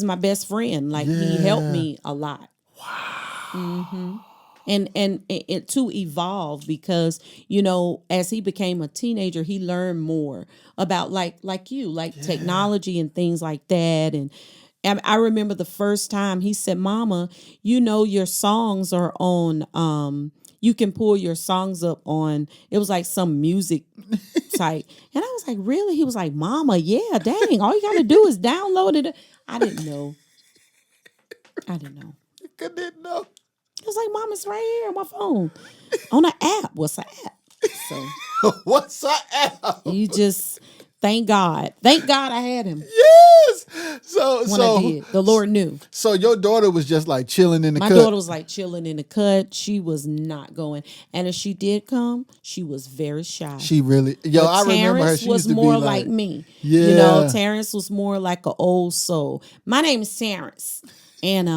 [SPEAKER 3] my best friend. Like, he helped me a lot. Wow. And it to evolve, because, you know, as he became a teenager, he learned more about like technology and things like that. And I remember the first time he said, Mama, you know, your songs are on, you can pull your songs up on, it was like some music site. And I was like, really? He was like, Mama, yeah, dang, all you got to do is download it. I didn't know.
[SPEAKER 1] You didn't know.
[SPEAKER 3] I was like, Mom, it's right here on my phone. On an app. What's an app? So
[SPEAKER 1] what's an app?
[SPEAKER 3] You just thank God. Thank God I had him.
[SPEAKER 1] Yes.
[SPEAKER 3] When I did. The Lord knew.
[SPEAKER 1] So your daughter was just like chilling in the cut.
[SPEAKER 3] My daughter was like chilling in the cut. She was not going. And if she did come, she was very shy.
[SPEAKER 1] She really, but
[SPEAKER 3] I remember her. She was more like me.
[SPEAKER 1] Yeah.
[SPEAKER 3] You know, Terrence was more like an old soul. My name is Terrence. And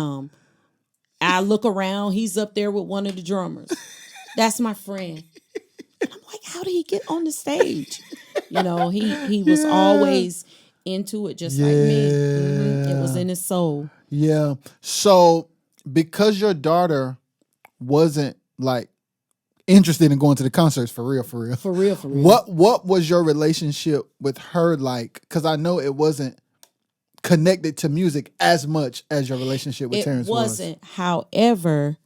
[SPEAKER 3] I look around, he's up there with one of the drummers. That's my friend. And I'm like, how did he get on the stage? You know, he was always into it just like me. It was in his soul.
[SPEAKER 1] Yeah. So because your daughter wasn't like interested in going to the concerts for real. What was your relationship with her like? Because I know it wasn't connected to music as much as your relationship with Terrence was.
[SPEAKER 3] It wasn't. However,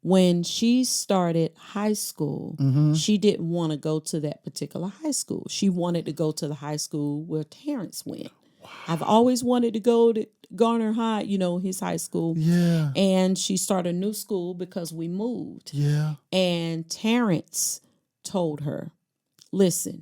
[SPEAKER 3] when she started high school, she didn't want to go to that particular high school. She wanted to go to the high school where Terrence went. Wow. I've always wanted to go to Garner High, you know, his high school.
[SPEAKER 1] Yeah.
[SPEAKER 3] And she started a new school because we moved.
[SPEAKER 1] Yeah. And
[SPEAKER 3] Terrence told her, listen,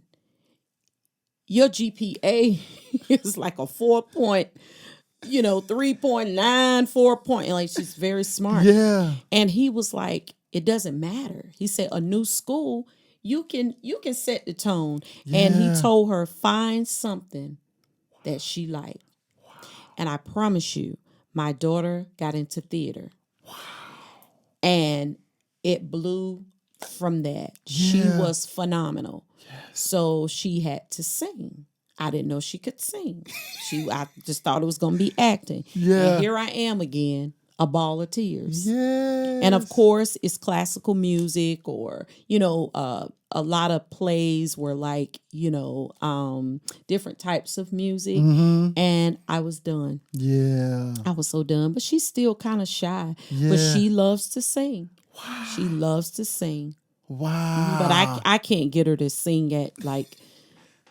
[SPEAKER 3] your GPA is like a 3.9, 4 point. Like, she's very smart.
[SPEAKER 1] Yeah.
[SPEAKER 3] And he was like, it doesn't matter. He said, a new school, you can set the tone. And he told her, find something that she liked. And I promise you, my daughter got into theater. And it blew from that. She was phenomenal. So she had to sing. I didn't know she could sing. I just thought it was going to be acting. And here I am again, a ball of tears. And of course, it's classical music, or, a lot of plays were like, different types of music. And I was done. I was so done. But she's still kind of shy. But she loves to sing. She loves to sing. But I can't get her to sing at, like,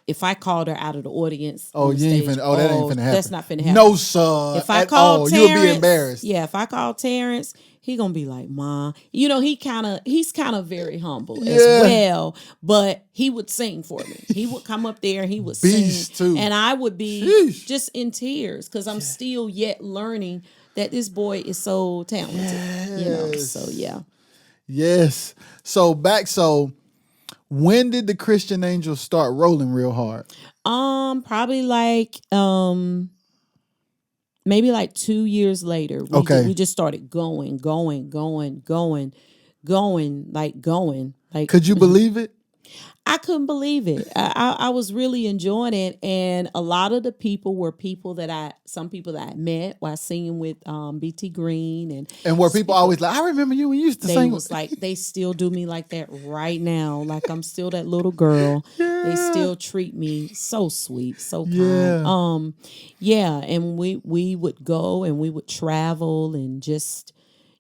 [SPEAKER 3] if I called her out of the audience,
[SPEAKER 1] that ain't finna happen.
[SPEAKER 3] That's not finna happen.
[SPEAKER 1] No, sir.
[SPEAKER 3] If I call Terrence,
[SPEAKER 1] you'll be embarrassed.
[SPEAKER 3] Yeah, if I call Terrence, he gonna be like, "Ma," he's kind of very humble as well. But he would sing for me. He would come up there and he would sing,
[SPEAKER 1] too.
[SPEAKER 3] and I would be just in tears because I'm still yet learning that this boy is so talented. So yeah.
[SPEAKER 1] Yes. So when did the Christian Angels start rolling real hard?
[SPEAKER 3] Probably like maybe like 2 years later. We just started going. Like,
[SPEAKER 1] could you believe it?
[SPEAKER 3] I couldn't believe it. I was really enjoying it, and a lot of the people were some people that I met while singing with BT Green, and
[SPEAKER 1] were people always like, I remember you when you used to sing.
[SPEAKER 3] They was like, they still do me like that right now. Like I'm still that little girl. They still treat me so sweet, so kind. And we would go and we would travel and just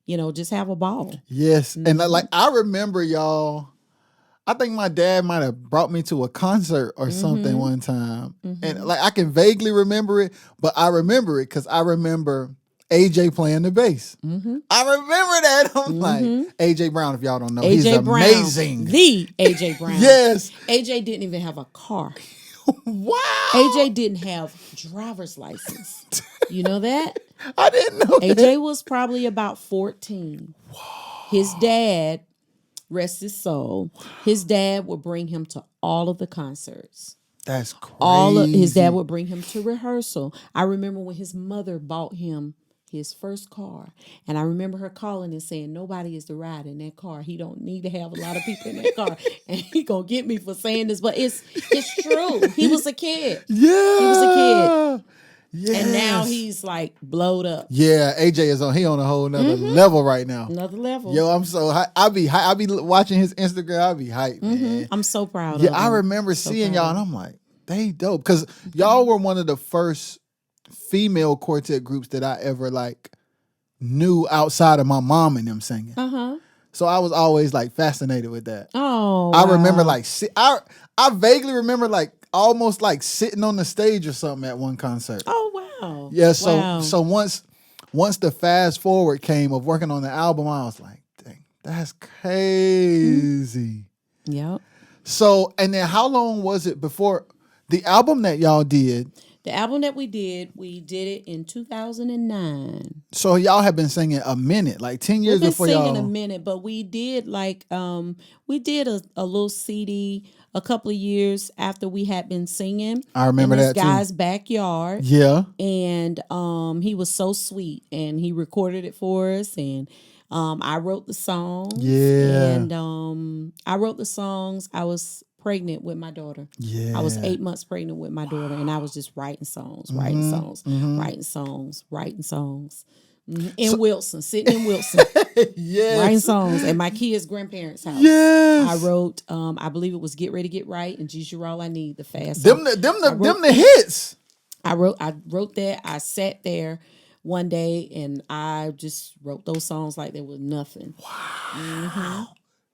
[SPEAKER 3] have a ball.
[SPEAKER 1] Yes, and like I remember y'all. I think my dad might have brought me to a concert or something one time. And like I can vaguely remember it, but I remember it because I remember AJ playing the bass. I remember that. I'm like, AJ Brown, if y'all don't know, he's amazing.
[SPEAKER 3] The AJ Brown.
[SPEAKER 1] Yes.
[SPEAKER 3] AJ didn't even have a car.
[SPEAKER 1] Wow.
[SPEAKER 3] AJ didn't have driver's license. You know that?
[SPEAKER 1] I didn't know
[SPEAKER 3] AJ
[SPEAKER 1] that.
[SPEAKER 3] was probably about 14. His dad, rest his soul, his dad would bring him to all of the concerts.
[SPEAKER 1] That's crazy.
[SPEAKER 3] His dad would bring him to rehearsal. I remember when his mother bought him his first car, and I remember her calling and saying, "Nobody is to ride in that car. He don't need to have a lot of people in that car." And he gonna get me for saying this, but it's true. He was a kid.
[SPEAKER 1] Yeah,
[SPEAKER 3] he was a kid.
[SPEAKER 1] Yes.
[SPEAKER 3] And now he's like blowed up.
[SPEAKER 1] Yeah, AJ is on a whole nother level right now.
[SPEAKER 3] Another level.
[SPEAKER 1] Yo, I'm so hyped. I be watching his Instagram. I be hyped, man.
[SPEAKER 3] I'm so proud of him.
[SPEAKER 1] Yeah, I remember seeing y'all and I'm like, they dope. Because y'all were one of the first female quartet groups that I ever like knew outside of my mom and them singing. So I was always like fascinated with that.
[SPEAKER 3] Oh,
[SPEAKER 1] I remember like I vaguely remember like almost like sitting on the stage or something at one concert.
[SPEAKER 3] Oh wow.
[SPEAKER 1] Yeah, so once the fast forward came of working on the album, I was like, dang, that's crazy.
[SPEAKER 3] Yep.
[SPEAKER 1] So, and then how long was it before the album that y'all did?
[SPEAKER 3] The album that we did it in 2009.
[SPEAKER 1] So y'all have been singing a minute, like 10 years before y'all.
[SPEAKER 3] We've been singing a minute, but we did like we did a little CD a couple of years after we had been singing.
[SPEAKER 1] I remember
[SPEAKER 3] in this
[SPEAKER 1] that too.
[SPEAKER 3] guy's backyard.
[SPEAKER 1] Yeah.
[SPEAKER 3] And he was so sweet, and he recorded it for us, and I wrote the songs.
[SPEAKER 1] Yeah.
[SPEAKER 3] And I wrote the songs. I was pregnant with my daughter.
[SPEAKER 1] Yeah.
[SPEAKER 3] I was 8 months pregnant with my daughter, and I was just writing songs. In Wilson, sitting in Wilson.
[SPEAKER 1] Yes.
[SPEAKER 3] Writing songs at my kids' grandparents' house.
[SPEAKER 1] Yes.
[SPEAKER 3] I wrote, I believe it was Get Ready, Get Right, and Jesus, You're All I Need, the fast
[SPEAKER 1] Them the hits.
[SPEAKER 3] I wrote that. I sat there one day and I just wrote those songs like there was nothing.
[SPEAKER 1] Wow.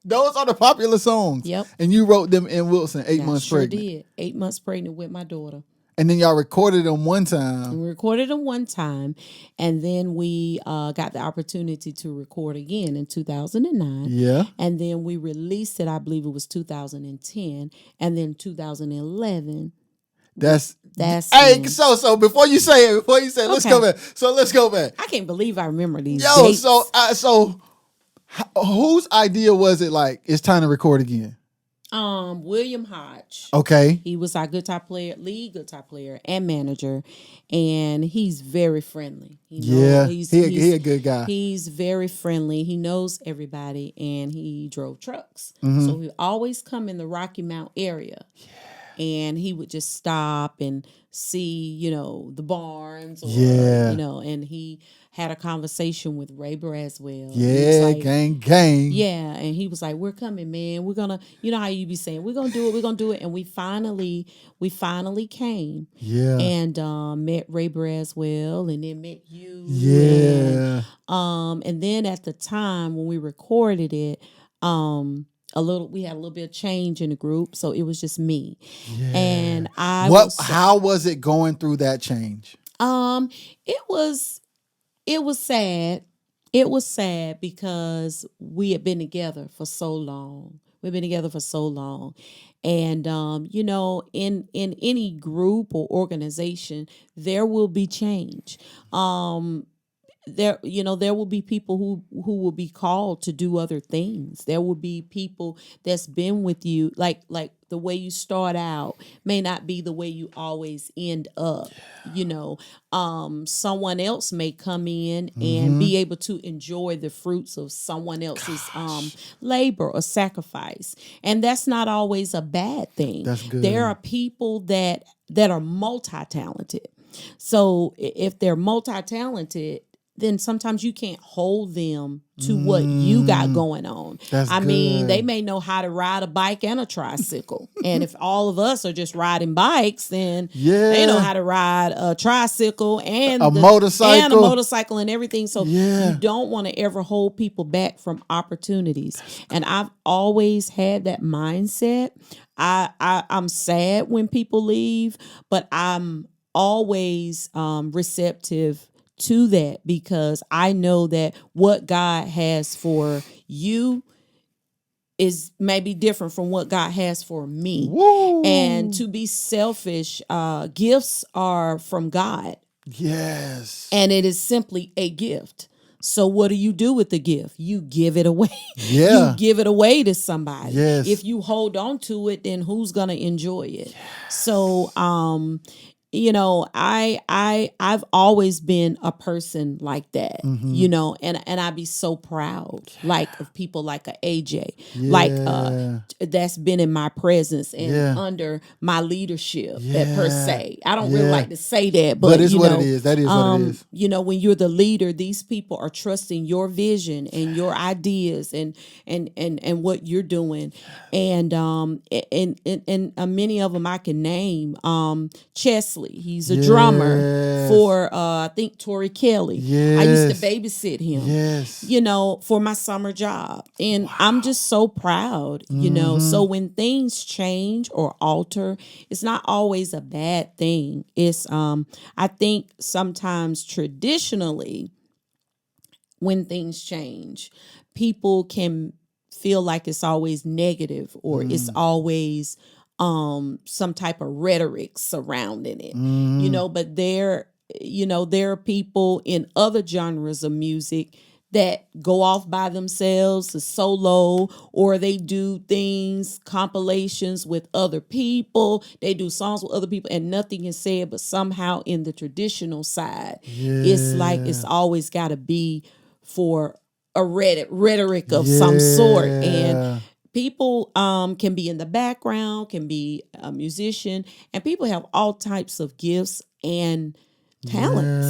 [SPEAKER 1] Those are the popular songs.
[SPEAKER 3] Yep.
[SPEAKER 1] And you wrote them in Wilson, 8 months
[SPEAKER 3] sure
[SPEAKER 1] pregnant.
[SPEAKER 3] Did. 8 months pregnant with my daughter.
[SPEAKER 1] And then y'all recorded them one time.
[SPEAKER 3] And we recorded them one time, and then we got the opportunity to record again in 2009.
[SPEAKER 1] Yeah.
[SPEAKER 3] And then we released it, I believe it was 2010, and then 2011. That's
[SPEAKER 1] hey. So before you say it, let's go back. So let's go back.
[SPEAKER 3] I can't believe I remember these.
[SPEAKER 1] Yo,
[SPEAKER 3] dates.
[SPEAKER 1] so whose idea was it? Like it's time to record again.
[SPEAKER 3] William Hodge.
[SPEAKER 1] Okay.
[SPEAKER 3] He was our lead guitar player and manager, and he's very friendly.
[SPEAKER 1] He a good guy.
[SPEAKER 3] He's very friendly. He knows everybody, and he drove trucks.
[SPEAKER 1] Mm-hmm.
[SPEAKER 3] So he always come in the Rocky Mount area. And he would just stop and see, the barns, or, and he had a conversation with Ray Braswell.
[SPEAKER 1] Yeah, gang.
[SPEAKER 3] Yeah, and he was like, "We're coming, man. We're gonna, how you be saying, we're gonna do it, and we finally came.
[SPEAKER 1] Yeah,
[SPEAKER 3] and met Ray Braswell, and then met you.
[SPEAKER 1] Yeah,
[SPEAKER 3] and then at the time when we recorded it, we had a little bit of change in the group, so it was just me.
[SPEAKER 1] Yeah.
[SPEAKER 3] And
[SPEAKER 1] how was it going through that change?
[SPEAKER 3] It was sad. It was sad because we had been together for so long. And in any group or organization, there will be change. There will be people who will be called to do other things. There will be people that's been with you, like the way you start out may not be the way you always end up. Someone else may come in and be able to enjoy the fruits of someone else's labor or sacrifice, and that's not always a bad thing.
[SPEAKER 1] That's good.
[SPEAKER 3] There are people that are multi-talented. So if they're multi-talented, then sometimes you can't hold them to what you got going on.
[SPEAKER 1] I
[SPEAKER 3] mean, they may know how to ride a bike and a tricycle. And if all of us are just riding bikes, then they know how to ride a tricycle and
[SPEAKER 1] a motorcycle
[SPEAKER 3] and everything. So you don't want to ever hold people back from opportunities. And I've always had that mindset. I'm sad when people leave, but I'm always receptive to that, because I know that what God has for you is maybe different from what God has for me.
[SPEAKER 1] Woo.
[SPEAKER 3] And to be selfish, gifts are from God.
[SPEAKER 1] Yes.
[SPEAKER 3] And it is simply a gift. So what do you do with the gift? You give it away.
[SPEAKER 1] Yeah.
[SPEAKER 3] You give it away to somebody.
[SPEAKER 1] Yes.
[SPEAKER 3] If you hold on to it, then who's going to enjoy it? Yes. So, I've always been a person like that, and I'd be so proud, of people like a AJ, that's been in my presence and under my leadership, per se. I don't really like to say that, but
[SPEAKER 1] it's what it is. That is what it is.
[SPEAKER 3] When you're the leader, these people are trusting your vision and your ideas and what you're doing, and many of them I can name. Chesley. He's a drummer for I think Tori Kelly. I used to babysit him. For my summer job. And I'm just so proud, So when things change or alter, it's not always a bad thing. It's I think sometimes traditionally when things change, people can feel like it's always negative or it's always some type of rhetoric surrounding it, but there are people in other genres of music that go off by themselves, a solo, or they do compilations with other people. They do songs with other people and nothing is said, but somehow in the traditional side, it's like it's always got to be for a rhetoric of some sort. And people can be in the background, can be a musician, and people have all types of gifts and talents,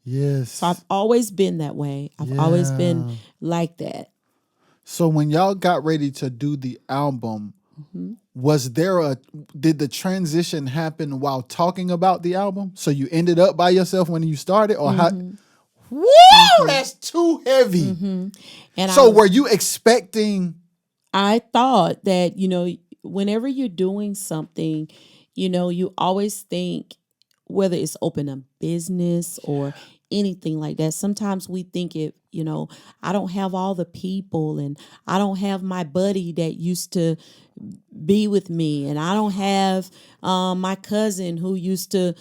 [SPEAKER 1] Yes.
[SPEAKER 3] So I've always been that way. I've always been like that.
[SPEAKER 1] So when y'all got ready to do the album, did the transition happen while talking about the album? So you ended up by yourself when you started, or how? Woo! That's too heavy.
[SPEAKER 3] And
[SPEAKER 1] were you expecting?
[SPEAKER 3] I thought that, whenever you're doing something, you always think, whether it's open a business or anything like that, sometimes we think I don't have all the people, and I don't have my buddy that used to be with me, and I don't have my cousin who used to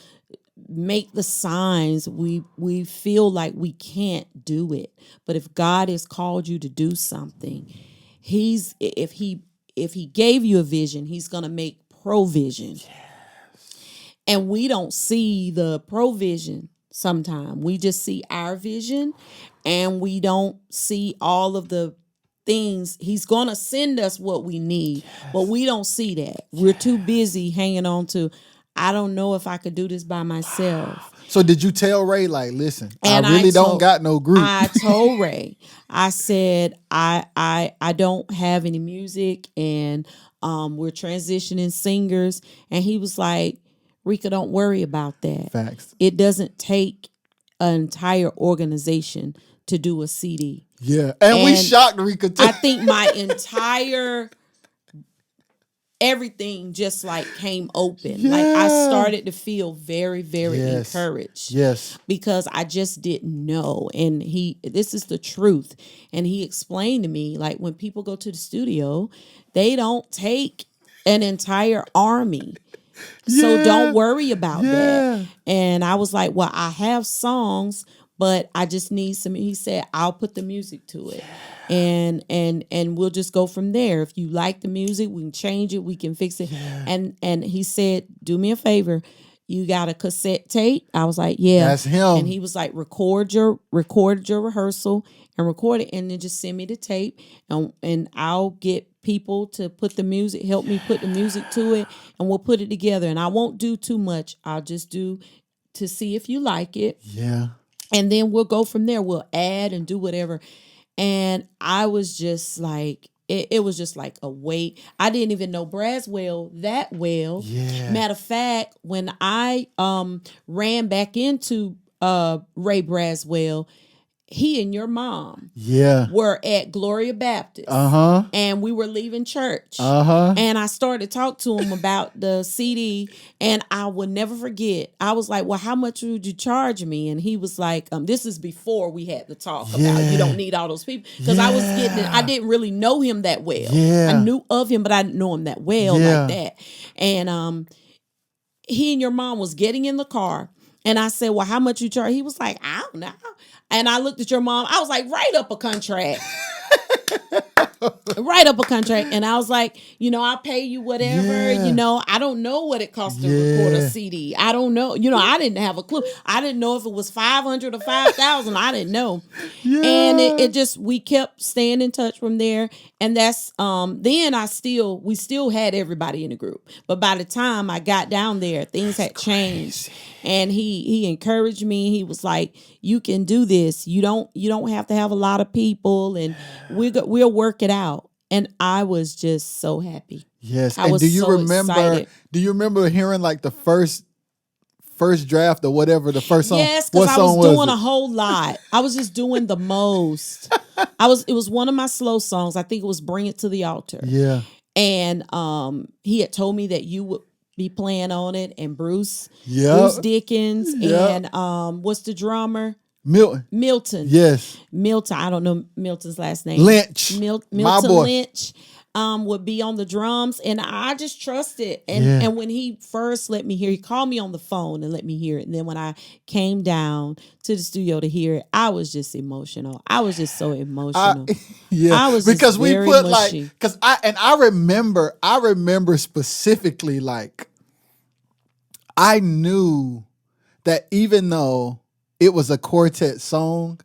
[SPEAKER 3] make the signs. We feel like we can't do it. But if God has called you to do something, if he if he gave you a vision, he's going to make provision. Yes. And we don't see the provision sometimes. We just see our vision, and we don't see all of the things. He's going to send us what we need, but we don't see that. We're too busy hanging on to, I don't know if I could do this by myself.
[SPEAKER 1] So did you tell Ray, like, listen, and I really don't got no group?
[SPEAKER 3] I told Ray, I said, I don't have any music, and we're transitioning singers. And he was like, Reka, don't worry about that.
[SPEAKER 1] Facts.
[SPEAKER 3] It doesn't take an entire organization to do a CD.
[SPEAKER 1] Yeah. And we shocked Reka too.
[SPEAKER 3] I think my entire everything just like came open.
[SPEAKER 1] Yeah.
[SPEAKER 3] Like I started to feel very, very encouraged.
[SPEAKER 1] Yes.
[SPEAKER 3] Because I just didn't know. And this is the truth. And he explained to me, like, when people go to the studio, they don't take an entire army. So don't worry about that. And I was like, well, I have songs, but I just need some. He said, I'll put the music to it. And we'll just go from there. If you like the music, we can change it, we can fix it. And he said, do me a favor. You got a cassette tape? I was like, yeah.
[SPEAKER 1] That's him.
[SPEAKER 3] And he was like, record your rehearsal and record it, and then just send me the tape, and I'll get people to put the music, help me put the music to it, and we'll put it together. And I won't do too much. I'll just do to see if you like it.
[SPEAKER 1] Yeah.
[SPEAKER 3] And then we'll go from there. We'll add and do whatever. And I was just like, it was just like a weight. I didn't even know Braswell that well.
[SPEAKER 1] Yeah.
[SPEAKER 3] Matter of fact, when I ran back into Ray Braswell, he and your mom were at Gloria Baptist. And we were leaving church. And I started to talk to him about the CD, and I would never forget. I was like, well, how much would you charge me? And he was like, this is before we had the talk about you don't need all those people. Because I didn't really know him that well. I knew of him, but I didn't know him that well like that. And he and your mom was getting in the car. And I said, well, how much you charge? He was like, I don't know. And I looked at your mom. I was like, write up a contract. Write up a contract. And I was like, I'll pay you whatever. I don't know what it costs to record a CD. I don't know. I didn't have a clue. I didn't know if it was 500 or 5,000. I didn't know. And it just, we kept staying in touch from there. And that's, then we still had everybody in the group. But by the time I got down there, things had changed. And he encouraged me. He was like, you can do this. You don't have to have a lot of people, and we'll work it out. And I was just so happy.
[SPEAKER 1] Yes. And do you remember hearing like the first draft or whatever, the first song?
[SPEAKER 3] Yes, because I was doing a whole lot. I was just doing the most. It was one of my slow songs. I think it was Bring It to the Altar.
[SPEAKER 1] Yeah.
[SPEAKER 3] And he had told me that you would be playing on it, and Bruce Dickens, and what's the drummer? Milton.
[SPEAKER 1] Yes.
[SPEAKER 3] Milton. I don't know Milton's last name.
[SPEAKER 1] Lynch.
[SPEAKER 3] Milton Lynch would be on the drums, and I just trusted. And when he first let me hear, he called me on the phone and let me hear it. And then when I came down to the studio to hear it, I was just emotional. I was just so emotional. I was
[SPEAKER 1] because we put
[SPEAKER 3] mushy.
[SPEAKER 1] like, because I remember specifically, like, I knew that even though it was a quartet song,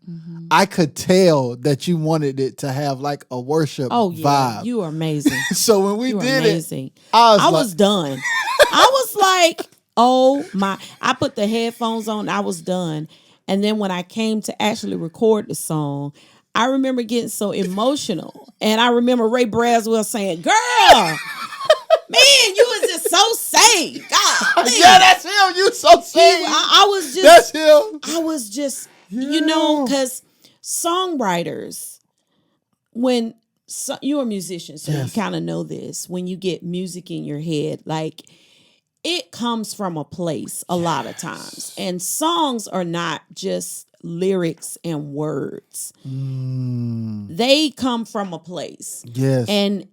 [SPEAKER 1] I could tell that you wanted it to have like a worship vibe.
[SPEAKER 3] You are amazing.
[SPEAKER 1] So when we did it,
[SPEAKER 3] I was done. I was like, oh my, I put the headphones on, I was done. And then when I came to actually record the song, I remember getting so emotional. And I remember Ray Braswell saying, girl, man, you was just so saved. God,
[SPEAKER 1] yeah, that's him. You so saved.
[SPEAKER 3] I was just.
[SPEAKER 1] That's him.
[SPEAKER 3] I was just, because songwriters, when you're a musician, so you kind of know this. When you get music in your head, like, it comes from a place a lot of times. And songs are not just lyrics and words. They come from a place.
[SPEAKER 1] Yes.
[SPEAKER 3] And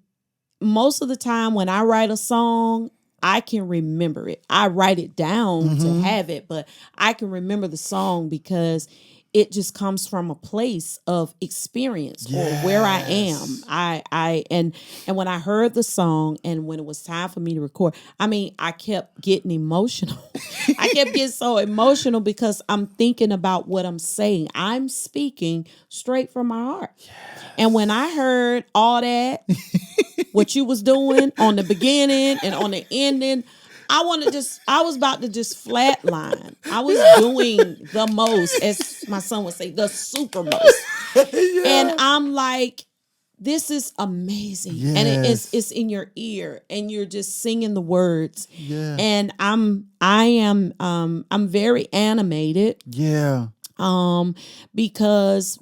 [SPEAKER 3] most of the time when I write a song, I can remember it. I write it down to have it, but I can remember the song because it just comes from a place of experience or where I am. And when I heard the song and when it was time for me to record, I mean, I kept getting emotional. I kept getting so emotional because I'm thinking about what I'm saying. I'm speaking straight from my heart. And when I heard all that, what you was doing on the beginning and on the ending, I was about to just flatline. I was doing the most, as my son would say, the super most. And I'm like, this is amazing. And it's in your ear and you're just singing the words. And I'm very animated. Because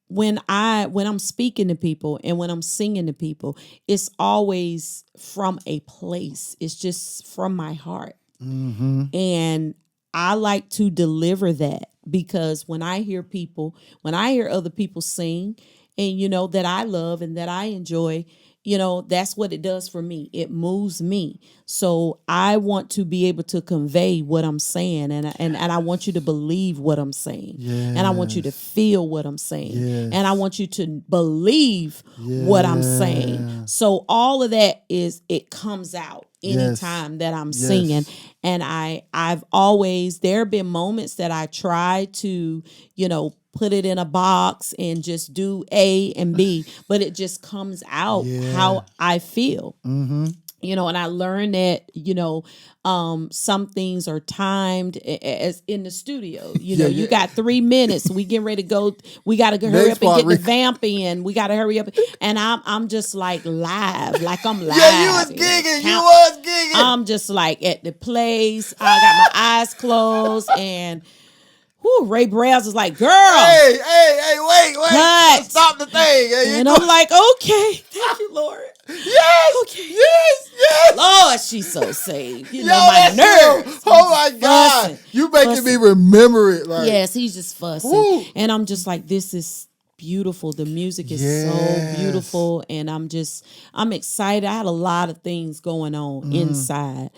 [SPEAKER 3] when I'm speaking to people and when I'm singing to people, it's always from a place. It's just from my heart. And I like to deliver that because when I hear other people sing and that I love and that I enjoy, that's what it does for me. It moves me. So I want to be able to convey what I'm saying and I want you to believe what I'm saying. And I want you to feel what I'm saying. And I want you to believe what I'm saying. So all of that it comes out anytime that I'm singing. And there have been moments that I try to, put it in a box and just do A and B, but it just comes out how I feel. And I learned that, some things are timed as in the studio. You got 3 minutes. We getting ready to go. We got to hurry up and get the vamp in. We got to hurry up. And I'm just like live, like I'm live.
[SPEAKER 1] Yeah, you was gigging.
[SPEAKER 3] I'm just like at the place. I got my eyes closed and Ray Browns is like, girl.
[SPEAKER 1] Hey, wait.
[SPEAKER 3] Cut.
[SPEAKER 1] Stop the thing.
[SPEAKER 3] And I'm like, okay. Thank you, Lord.
[SPEAKER 1] Yes.
[SPEAKER 3] Okay.
[SPEAKER 1] Yes.
[SPEAKER 3] Lord, she's so saved. My nerves.
[SPEAKER 1] Oh my God.
[SPEAKER 3] Fussing.
[SPEAKER 1] You making me remember it. Like,
[SPEAKER 3] yes, he's just fussing.
[SPEAKER 1] Woo.
[SPEAKER 3] And I'm just like, this is beautiful. The music is so beautiful. And I'm excited. I had a lot of things going on inside.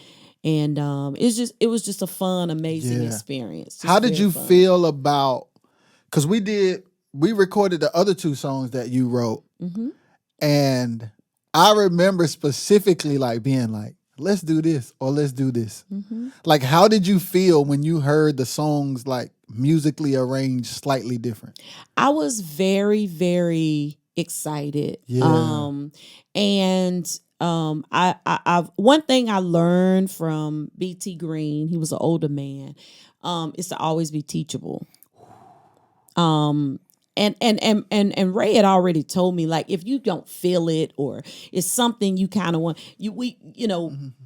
[SPEAKER 3] And it was just a fun, amazing experience.
[SPEAKER 1] How did you feel about, because we recorded the other 2 songs that you wrote. And I remember specifically like being like, let's do this or let's do this. Like, how did you feel when you heard the songs like musically arranged slightly different?
[SPEAKER 3] I was very, very excited. I one thing I learned from BT Green, he was an older man, is to always be teachable. And Ray had already told me, like, if you don't feel it or it's something you kind of want,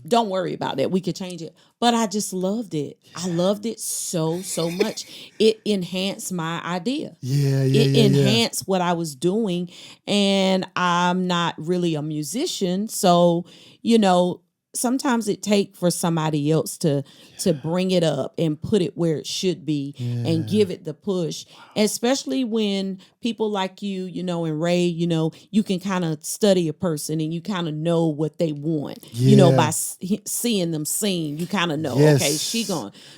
[SPEAKER 3] don't worry about that. We could change it. But I just loved it. I loved it so much. It enhanced my idea. It enhanced what I was doing. And I'm not really a musician. So, sometimes it takes for somebody else to bring it up and put it where it should be and give it the push, especially when people like you, and Ray, you can kind of study a person and you kind of know what they want, by seeing them sing. You kind of know, okay,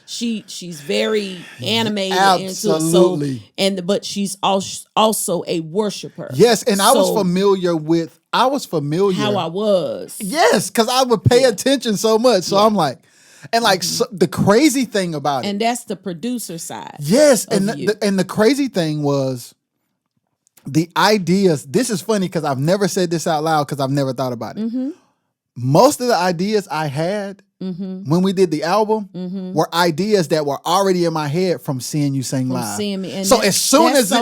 [SPEAKER 3] she's very animated.
[SPEAKER 1] Absolutely.
[SPEAKER 3] Into it. But she's also a worshiper.
[SPEAKER 1] Yes, and I was familiar
[SPEAKER 3] how I was.
[SPEAKER 1] Yes, because I would pay attention so much. So I'm like, and like so the crazy thing about it.
[SPEAKER 3] And that's the producer side.
[SPEAKER 1] Yes, and the crazy thing was the ideas. This is funny because I've never said this out loud because I've never thought about it. Most of the ideas I had when we did the album were ideas that were already in my head from seeing you sing live.
[SPEAKER 3] Seeing me. And
[SPEAKER 1] so as soon as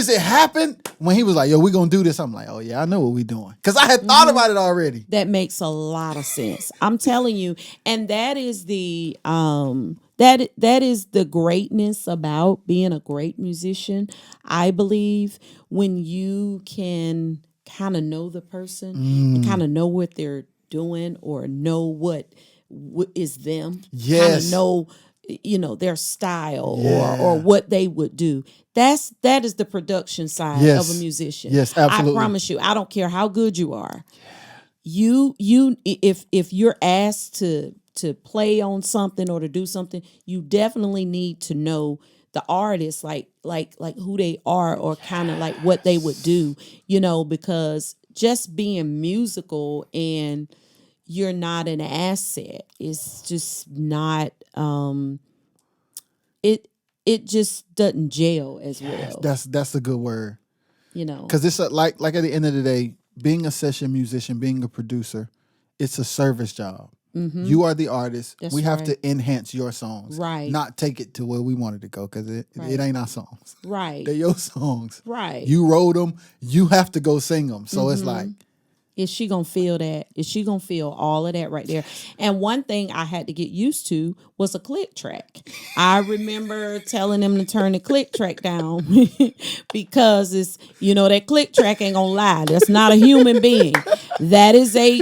[SPEAKER 1] it happened, when he was like, yo, we gonna do this, I'm like, oh yeah, I know what we doing. Because I had thought about it already.
[SPEAKER 3] That makes a lot of sense. I'm telling you. And that is the that is the greatness about being a great musician. I believe when you can kind of know the person and kind of know what they're doing or know what is them. Kind of know, their style or what they would do. That is the production side of a musician.
[SPEAKER 1] Yes, absolutely.
[SPEAKER 3] I promise you, I don't care how good you are. You if you're asked to play on something or to do something, you definitely need to know the artists, like who they are, or kind of like what they would do, because just being musical and you're not an asset, it's just not it just doesn't gel as well.
[SPEAKER 1] That's a good word.
[SPEAKER 3] You know,
[SPEAKER 1] because it's like at the end of the day, being a session musician, being a producer, it's a service job.
[SPEAKER 3] Mm-hmm.
[SPEAKER 1] You are the artist.
[SPEAKER 3] That's
[SPEAKER 1] we have
[SPEAKER 3] right.
[SPEAKER 1] to enhance your songs,
[SPEAKER 3] Right.
[SPEAKER 1] not take it to where we wanted to go, because it ain't our songs.
[SPEAKER 3] Right.
[SPEAKER 1] They're your songs.
[SPEAKER 3] Right.
[SPEAKER 1] You wrote them. You have to go sing them. So it's
[SPEAKER 3] Mm-hmm.
[SPEAKER 1] like,
[SPEAKER 3] is she gonna feel that? Is she gonna feel all of that right there? And one thing I had to get used to was a click track. I remember telling them to turn the click track down because it's that click track ain't gonna lie. That's not a human being. That is a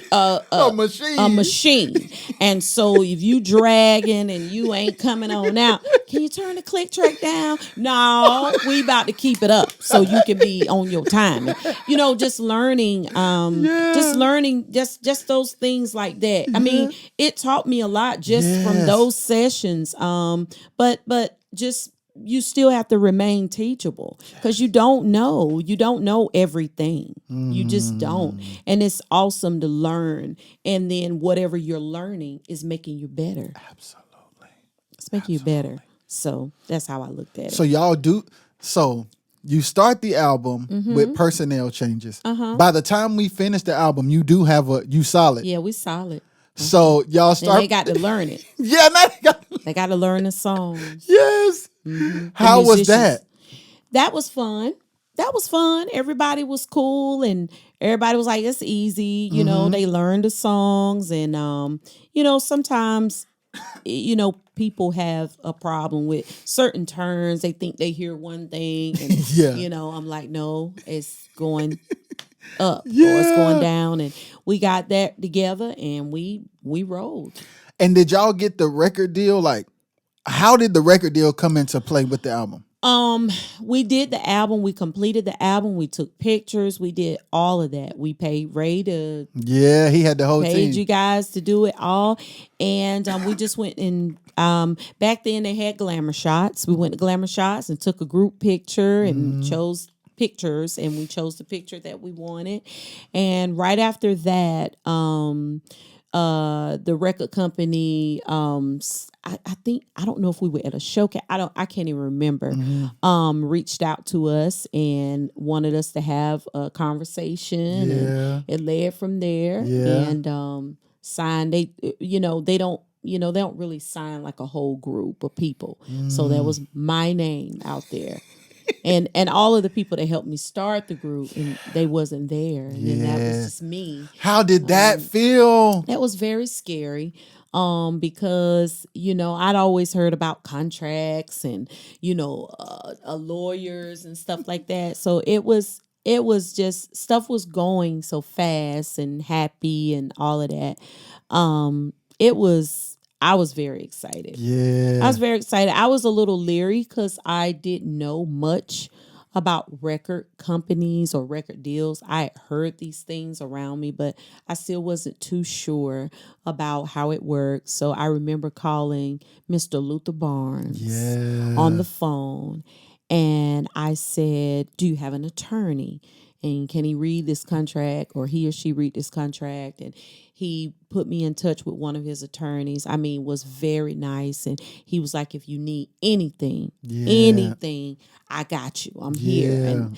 [SPEAKER 1] machine.
[SPEAKER 3] A machine. And so if you dragging and you ain't coming on out, can you turn the click track down? No, we about to keep it up so you can be on your time. Just learning. Just learning just those things like that. I mean, it taught me a lot just from those sessions. But just you still have to remain teachable because you don't know everything. You just don't. And it's awesome to learn. And then whatever you're learning is making you better.
[SPEAKER 1] Absolutely.
[SPEAKER 3] It's making you better. So that's how I looked at it.
[SPEAKER 1] So y'all do so. You start the album with personnel changes. By the time we finish the album, you do have you solid.
[SPEAKER 3] Yeah, we solid.
[SPEAKER 1] So y'all start.
[SPEAKER 3] And they got to learn it.
[SPEAKER 1] Yeah,
[SPEAKER 3] they got to learn the songs.
[SPEAKER 1] Yes. How was that?
[SPEAKER 3] That was fun. Everybody was cool, and everybody was like, "It's easy." They learned the songs, and sometimes people have a problem with certain turns. They think they hear one thing, and I'm like, no, it's going up or it's going down, and we got that together, and we rolled.
[SPEAKER 1] And did y'all get the record deal? Like, how did the record deal come into play with the album?
[SPEAKER 3] We did the album. We completed the album. We took pictures. We did all of that. We paid Ray to.
[SPEAKER 1] Yeah, he had the whole team.
[SPEAKER 3] Paid you guys to do it all, and we just went and back then they had glamour shots. We went to glamour shots and took a group picture and chose pictures, and we chose the picture that we wanted. And right after that, the record company, I think, I don't know if we were at a showcase. I can't even remember. Reached out to us and wanted us to have a conversation.
[SPEAKER 1] Yeah.
[SPEAKER 3] And it led from there.
[SPEAKER 1] Yeah.
[SPEAKER 3] And signed. They don't really sign like a whole group of people. So that was my name out there. and all of the people that helped me start the group, and they wasn't there. And then that was just me.
[SPEAKER 1] How did that feel?
[SPEAKER 3] That was very scary. Because I'd always heard about contracts and lawyers and stuff like that. So it was just stuff was going so fast and happy and all of that. I was very excited.
[SPEAKER 1] Yeah,
[SPEAKER 3] I was very excited. I was a little leery because I didn't know much about record companies or record deals. I had heard these things around me, but I still wasn't too sure about how it worked. So I remember calling Mr. Luther Barnes on the phone, and I said, "Do you have an attorney? And can he read this contract, or he or she read this contract?" And he put me in touch with one of his attorneys. I mean, was very nice. And he was like, "If you need anything, I got you. I'm here." And,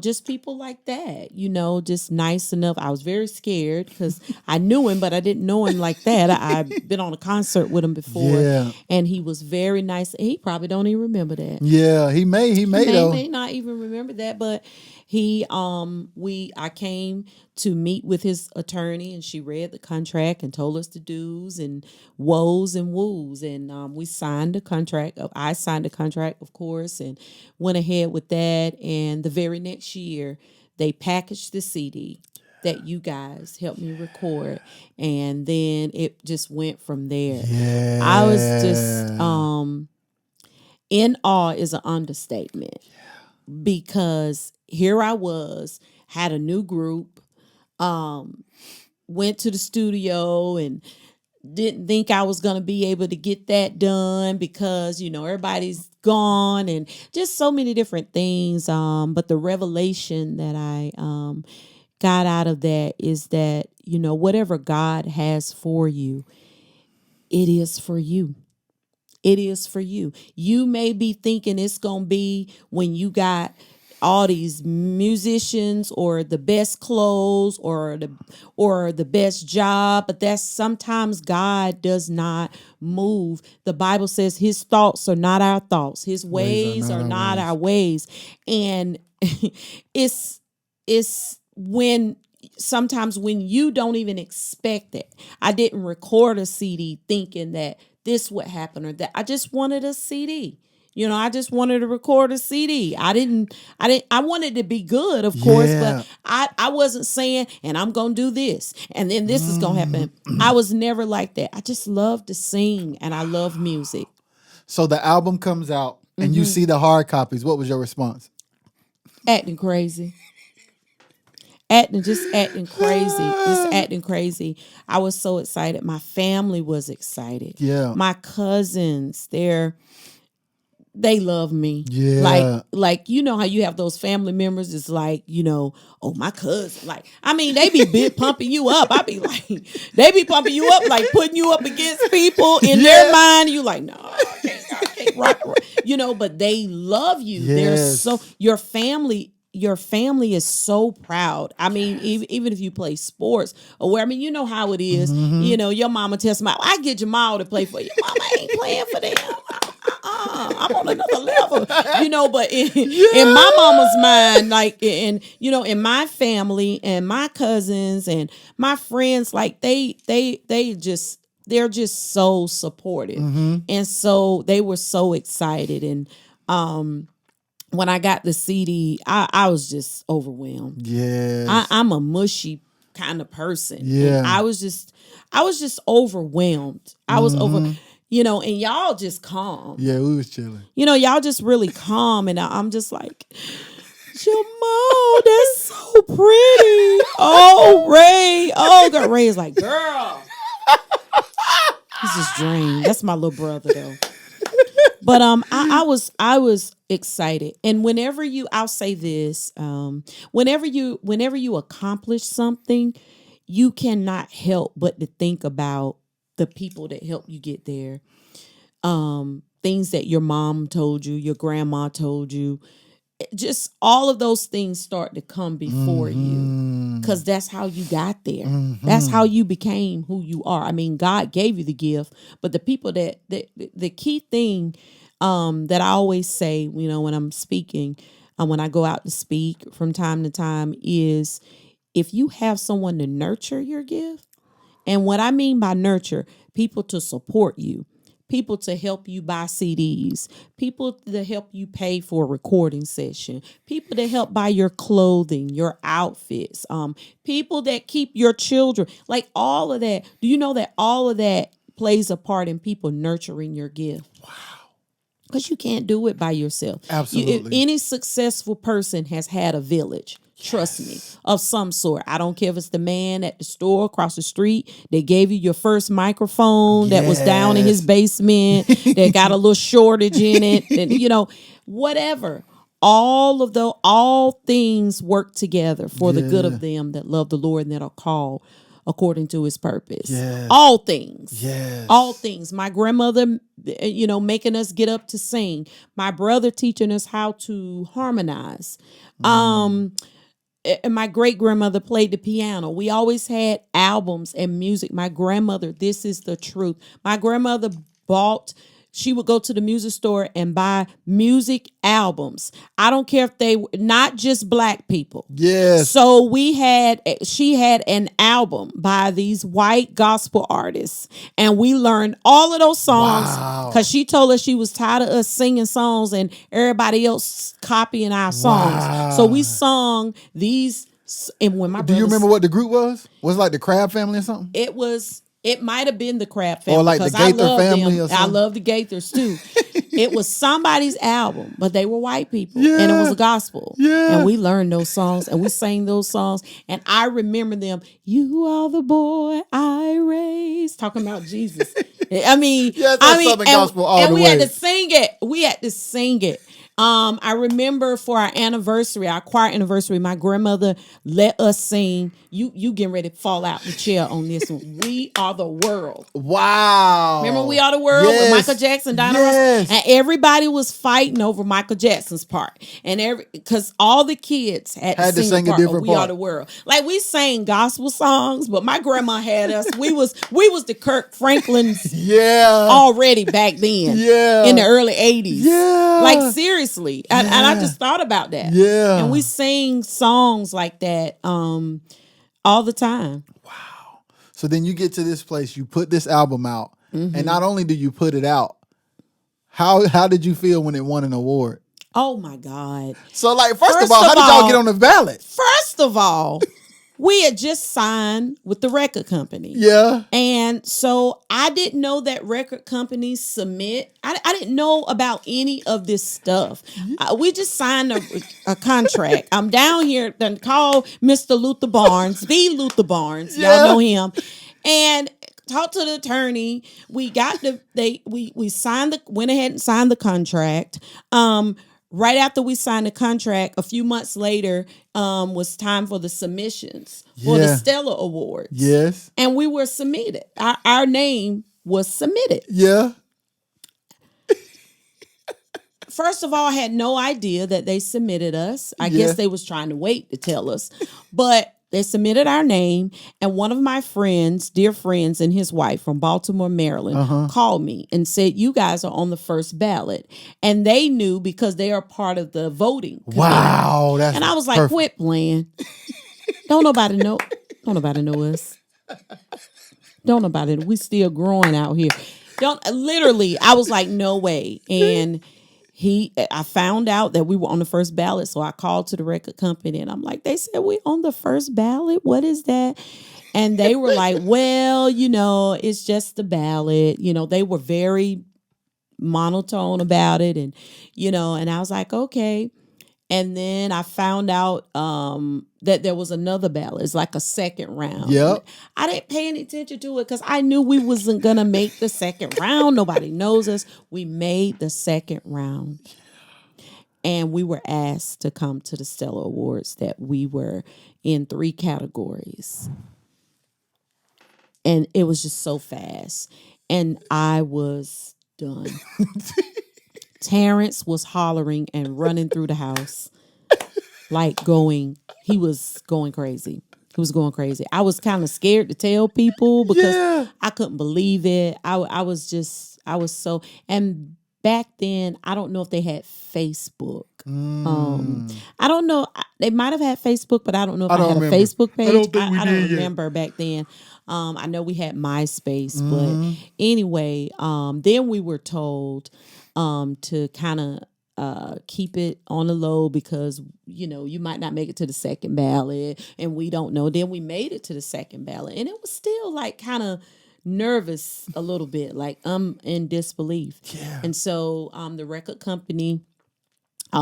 [SPEAKER 3] just people like that, just nice enough. I was very scared because I knew him, but I didn't know him like that. I've been on a concert with him before, and he was very nice. He probably don't even remember that.
[SPEAKER 1] Yeah, he may
[SPEAKER 3] not even remember that, but I came to meet with his attorney, and she read the contract and told us the do's and woes and woos, and we signed the contract. I signed the contract, of course, and went ahead with that. And the very next year, they packaged the CD that you guys helped me record, and then it just went from there.
[SPEAKER 1] Yeah.
[SPEAKER 3] I was just in awe is an understatement, because here I was, had a new group, went to the studio, and didn't think I was going to be able to get that done because, everybody's gone and just so many different things. But the revelation that I got out of that is that, whatever God has for you, it is for you. It is for you. You may be thinking it's going to be when you got all these musicians or the best clothes or the best job, but that's sometimes God does not move. The Bible says his thoughts are not our thoughts. His ways are not our ways. And it's when sometimes when you don't even expect it. I didn't record a CD thinking that this would happen or that. I just wanted a CD. I just wanted to record a CD. I wanted to be good, of course, but I wasn't saying, and I'm going to do this, and then this is going to happen. I was never like that. I just love to sing, and I love music.
[SPEAKER 1] So the album comes out, and you see the hard copies. What was your response?
[SPEAKER 3] Acting crazy. Acting crazy. I was so excited. My family was excited.
[SPEAKER 1] Yeah.
[SPEAKER 3] My cousins, they love me.
[SPEAKER 1] Yeah.
[SPEAKER 3] Like how you have those family members. It's like, oh, my cousin. Like, I mean, they be pumping you up. I be like, they be pumping you up, like putting you up against people in their mind. You like, no, I can't rock. But they love you.
[SPEAKER 1] Yes.
[SPEAKER 3] They're so, your family is so proud. I mean, even if you play sports or where, you know how it is. Your mama tells me, I get Jamal to play for you. Mama ain't playing for them. I'm on another level, but in my mama's mind, like, in my family and my cousins and my friends, like they're just so supportive. And so they were so excited. And, when I got the CD, I was just overwhelmed.
[SPEAKER 1] Yes.
[SPEAKER 3] I'm a mushy kind of person.
[SPEAKER 1] Yeah.
[SPEAKER 3] And I was just overwhelmed. I was and y'all just calm.
[SPEAKER 1] Yeah, we was chilling.
[SPEAKER 3] Y'all just really calm. And I'm just like, Jamal, that's so pretty. Oh, Ray. Oh, God. Ray is like, girl. This is Dream. That's my little brother, though. But I was excited, and I'll say this, whenever you accomplish something, you cannot help but to think about the people that helped you get there, things that your mom told you, your grandma told you, just all of those things start to come before you, because that's how you got there. That's how you became who you are. I mean, God gave you the gift, but the people that the key thing that I always say, when I'm speaking, when I go out to speak from time to time, is if you have someone to nurture your gift, and what I mean by nurture, people to support you, people to help you buy CDs, people to help you pay for a recording session, people to help buy your clothing, your outfits, people that keep your children, like all of that. Do you know that all of that plays a part in people nurturing your gift? Wow. Because you can't do it by yourself.
[SPEAKER 1] Absolutely.
[SPEAKER 3] Any successful person has had a village. Trust me, of some sort. I don't care if it's the man at the store across the street that gave you your first microphone that was down in his basement, that got a little shortage in it, and whatever. All things work together for the good of them that love the Lord and that are called according to his purpose.
[SPEAKER 1] Yes.
[SPEAKER 3] All things.
[SPEAKER 1] Yes.
[SPEAKER 3] All things. My grandmother, making us get up to sing. My brother teaching us how to harmonize. And my great grandmother played the piano. We always had albums and music. My grandmother, this is the truth. My grandmother she would go to the music store and buy music albums. I don't care if they were not just black people.
[SPEAKER 1] Yes.
[SPEAKER 3] So she had an album by these white gospel artists, and we learned all of those songs because she told us she was tired of us singing songs and everybody else copying our songs.
[SPEAKER 1] Wow.
[SPEAKER 3] So we sung these. And when
[SPEAKER 1] Do you remember what the group was? Was it like the Crab Family or something?
[SPEAKER 3] It might have been the Crab Family.
[SPEAKER 1] Or like the Gaither family or something?
[SPEAKER 3] I love the Gaithers too. It was somebody's album, but they were white people,
[SPEAKER 1] Yeah.
[SPEAKER 3] and it was a gospel.
[SPEAKER 1] Yeah.
[SPEAKER 3] And we learned those songs, and we sang those songs, and I remember them. You are the boy I raised, talking about Jesus. I mean,
[SPEAKER 1] Yes, that's Southern gospel all
[SPEAKER 3] and
[SPEAKER 1] the
[SPEAKER 3] we
[SPEAKER 1] way.
[SPEAKER 3] had to sing it. We had to sing it. I remember for our anniversary, our choir anniversary, my grandmother let us sing. You getting ready to fall out the chair on this one. We Are the World.
[SPEAKER 1] Wow.
[SPEAKER 3] Remember We Are the World with Michael Jackson, Donna Ross? And everybody was fighting over Michael Jackson's part. And because all the kids had to sing a different part. We Are the World. Like, we sang gospel songs, but my grandma had us. We was the Kirk Franklins already back then. In the early 80s.
[SPEAKER 1] Yeah.
[SPEAKER 3] Like, seriously. And I just thought about that.
[SPEAKER 1] Yeah.
[SPEAKER 3] And we sing songs like that all the time.
[SPEAKER 1] Wow. So then you get to this place, you put this album out, and not only do you put it out, how did you feel when it won an award?
[SPEAKER 3] Oh my God.
[SPEAKER 1] So, like, first of all, how did y'all get on the ballot?
[SPEAKER 3] First of all, we had just signed with the record company.
[SPEAKER 1] Yeah.
[SPEAKER 3] And so I didn't know that record companies submit. I didn't know about any of this stuff. We just signed a contract. I'm down here, then call Mr. Luther Barnes, the Luther Barnes. Y'all know him. And talked to the attorney. We got we signed went ahead and signed the contract. Right after we signed the contract, a few months later, was time for the submissions for the Stellar Awards.
[SPEAKER 1] Yes.
[SPEAKER 3] And we were submitted. Our name was submitted.
[SPEAKER 1] Yeah.
[SPEAKER 3] First of all, I had no idea that they submitted us. I guess they was trying to wait to tell us. But they submitted our name, and one of my friends, dear friends, and his wife from Baltimore, Maryland, called me and said, you guys are on the first ballot. And they knew because they are part of the voting committee.
[SPEAKER 1] Wow.
[SPEAKER 3] And I was like, quit playing. Don't nobody know us. Don't nobody. We still growing out here. Literally, I was like, no way. And I found out that we were on the first ballot, so I called to the record company and I'm like, they said we on the first ballot. What is that? And they were like, well, it's just the ballot. They were very monotone about it, and and I was like, okay. And then I found out that there was another ballot. It's like a second round.
[SPEAKER 1] Yep.
[SPEAKER 3] I didn't pay any attention to it because I knew we wasn't going to make the second round. Nobody knows us. We made the second round. And we were asked to come to the Stellar Awards, that we were in 3 categories. And it was just so fast. And I was done. Terrence was hollering and running through the house, like he was going crazy. He was going crazy. I was kind of scared to tell people because I couldn't believe it. I was so, and back then, I don't know if they had Facebook. I don't know. They might have had Facebook, but I don't know if I had a Facebook page. I don't remember back then. I know we had MySpace, but anyway, then we were told to kind of keep it on the low because, you might not make it to the second ballot, and we don't know. Then we made it to the second ballot, and it was still like kind of nervous a little bit, like I'm in disbelief.
[SPEAKER 1] Yeah.
[SPEAKER 3] And so the record company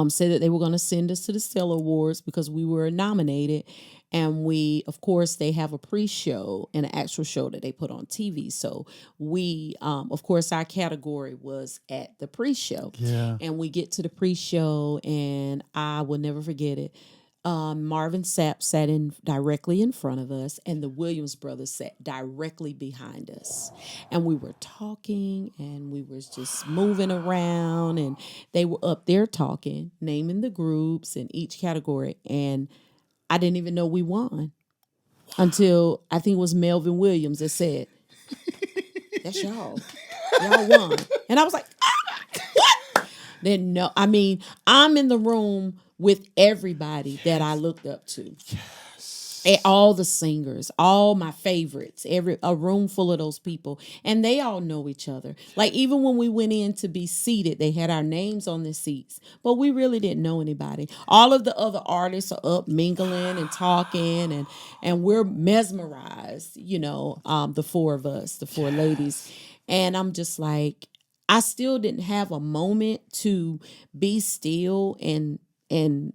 [SPEAKER 3] said that they were going to send us to the Stellar Awards because we were nominated. And of course, they have a pre-show and an actual show that they put on TV. So we, of course, our category was at the pre-show.
[SPEAKER 1] Yeah.
[SPEAKER 3] And we get to the pre-show, and I will never forget it. Marvin Sapp sat directly in front of us, and the Williams brothers sat directly behind us. And we were talking, and we were just moving around, and they were up there talking, naming the groups in each category. And I didn't even know we won until I think it was Melvin Williams that said, that's y'all. Y'all won. And I was like, what? Then no, I mean, I'm in the room with everybody that I looked up to. And all the singers, all my favorites, a room full of those people. And they all know each other. Like, even when we went in to be seated, they had our names on the seats. But we really didn't know anybody. All of the other artists are up mingling and talking. And we're mesmerized, the 4 of us, the 4 ladies. And I'm just like, I still didn't have a moment to be still and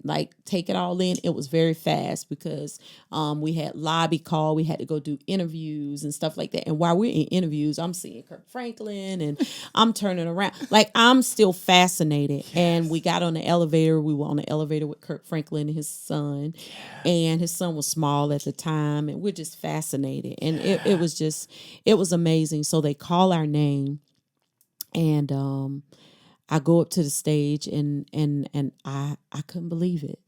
[SPEAKER 3] like take it all in. It was very fast because we had lobby call. We had to go do interviews and stuff like that. And while we're in interviews, I'm seeing Kirk Franklin and I'm turning around. Like, I'm still fascinated. Yes. And we got on the elevator. We were on the elevator with Kirk Franklin and his son. Yes. And his son was small at the time. And we're just fascinated. And it was amazing. So they call our name. And I go up to the stage and I couldn't believe it.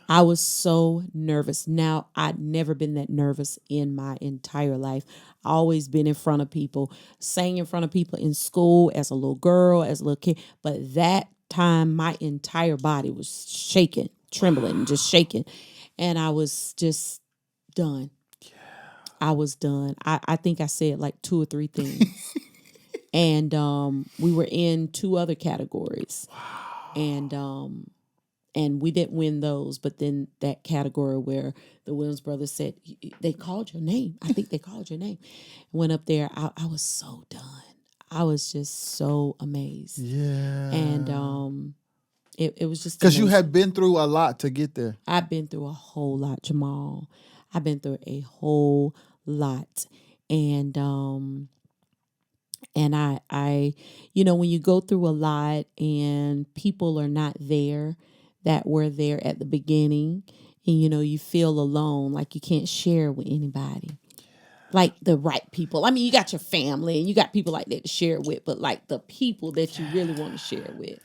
[SPEAKER 3] I was so nervous. Now, I'd never been that nervous in my entire life. I always been in front of people, sang in front of people in school as a little girl, as a little kid. But that time, my entire body was shaking, trembling, just shaking. And I was just done. Yeah. I was done. I think I said like 2 or 3 things. And we were in 2 other categories. Wow. And we didn't win those. But then that category where the Williams brothers said, they called your name. I think they called your name. Went up there. I was so done. I was just so amazed. Yeah. And it was just
[SPEAKER 1] because you had been through a lot to get there.
[SPEAKER 3] I've been through a whole lot, Jamal. I've been through a whole lot. And I, when you go through a lot and people are not there that were there at the beginning, and, you feel alone, like you can't share with anybody, like the right people. I mean, you got your family and you got people like that to share with, but like the people that you really want to share with.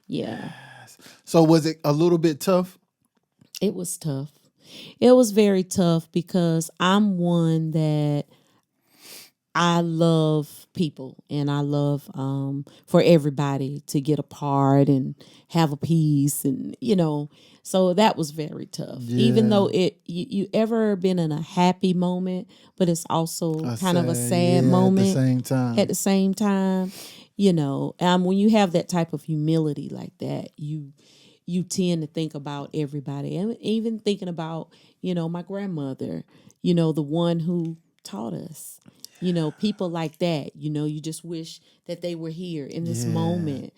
[SPEAKER 3] Yeah.
[SPEAKER 1] Yes. So was it a little bit tough?
[SPEAKER 3] It was tough. It was very tough because I'm one that I love people and I love for everybody to get a part and have a piece and, so that was very tough. Yeah. Even though you ever been in a happy moment, but it's also kind of a sad moment
[SPEAKER 1] at the
[SPEAKER 3] same time, when you have that type of humility like that, you tend to think about everybody and even thinking about, my grandmother, the one who taught us. People like that, you just wish that they were here in this moment,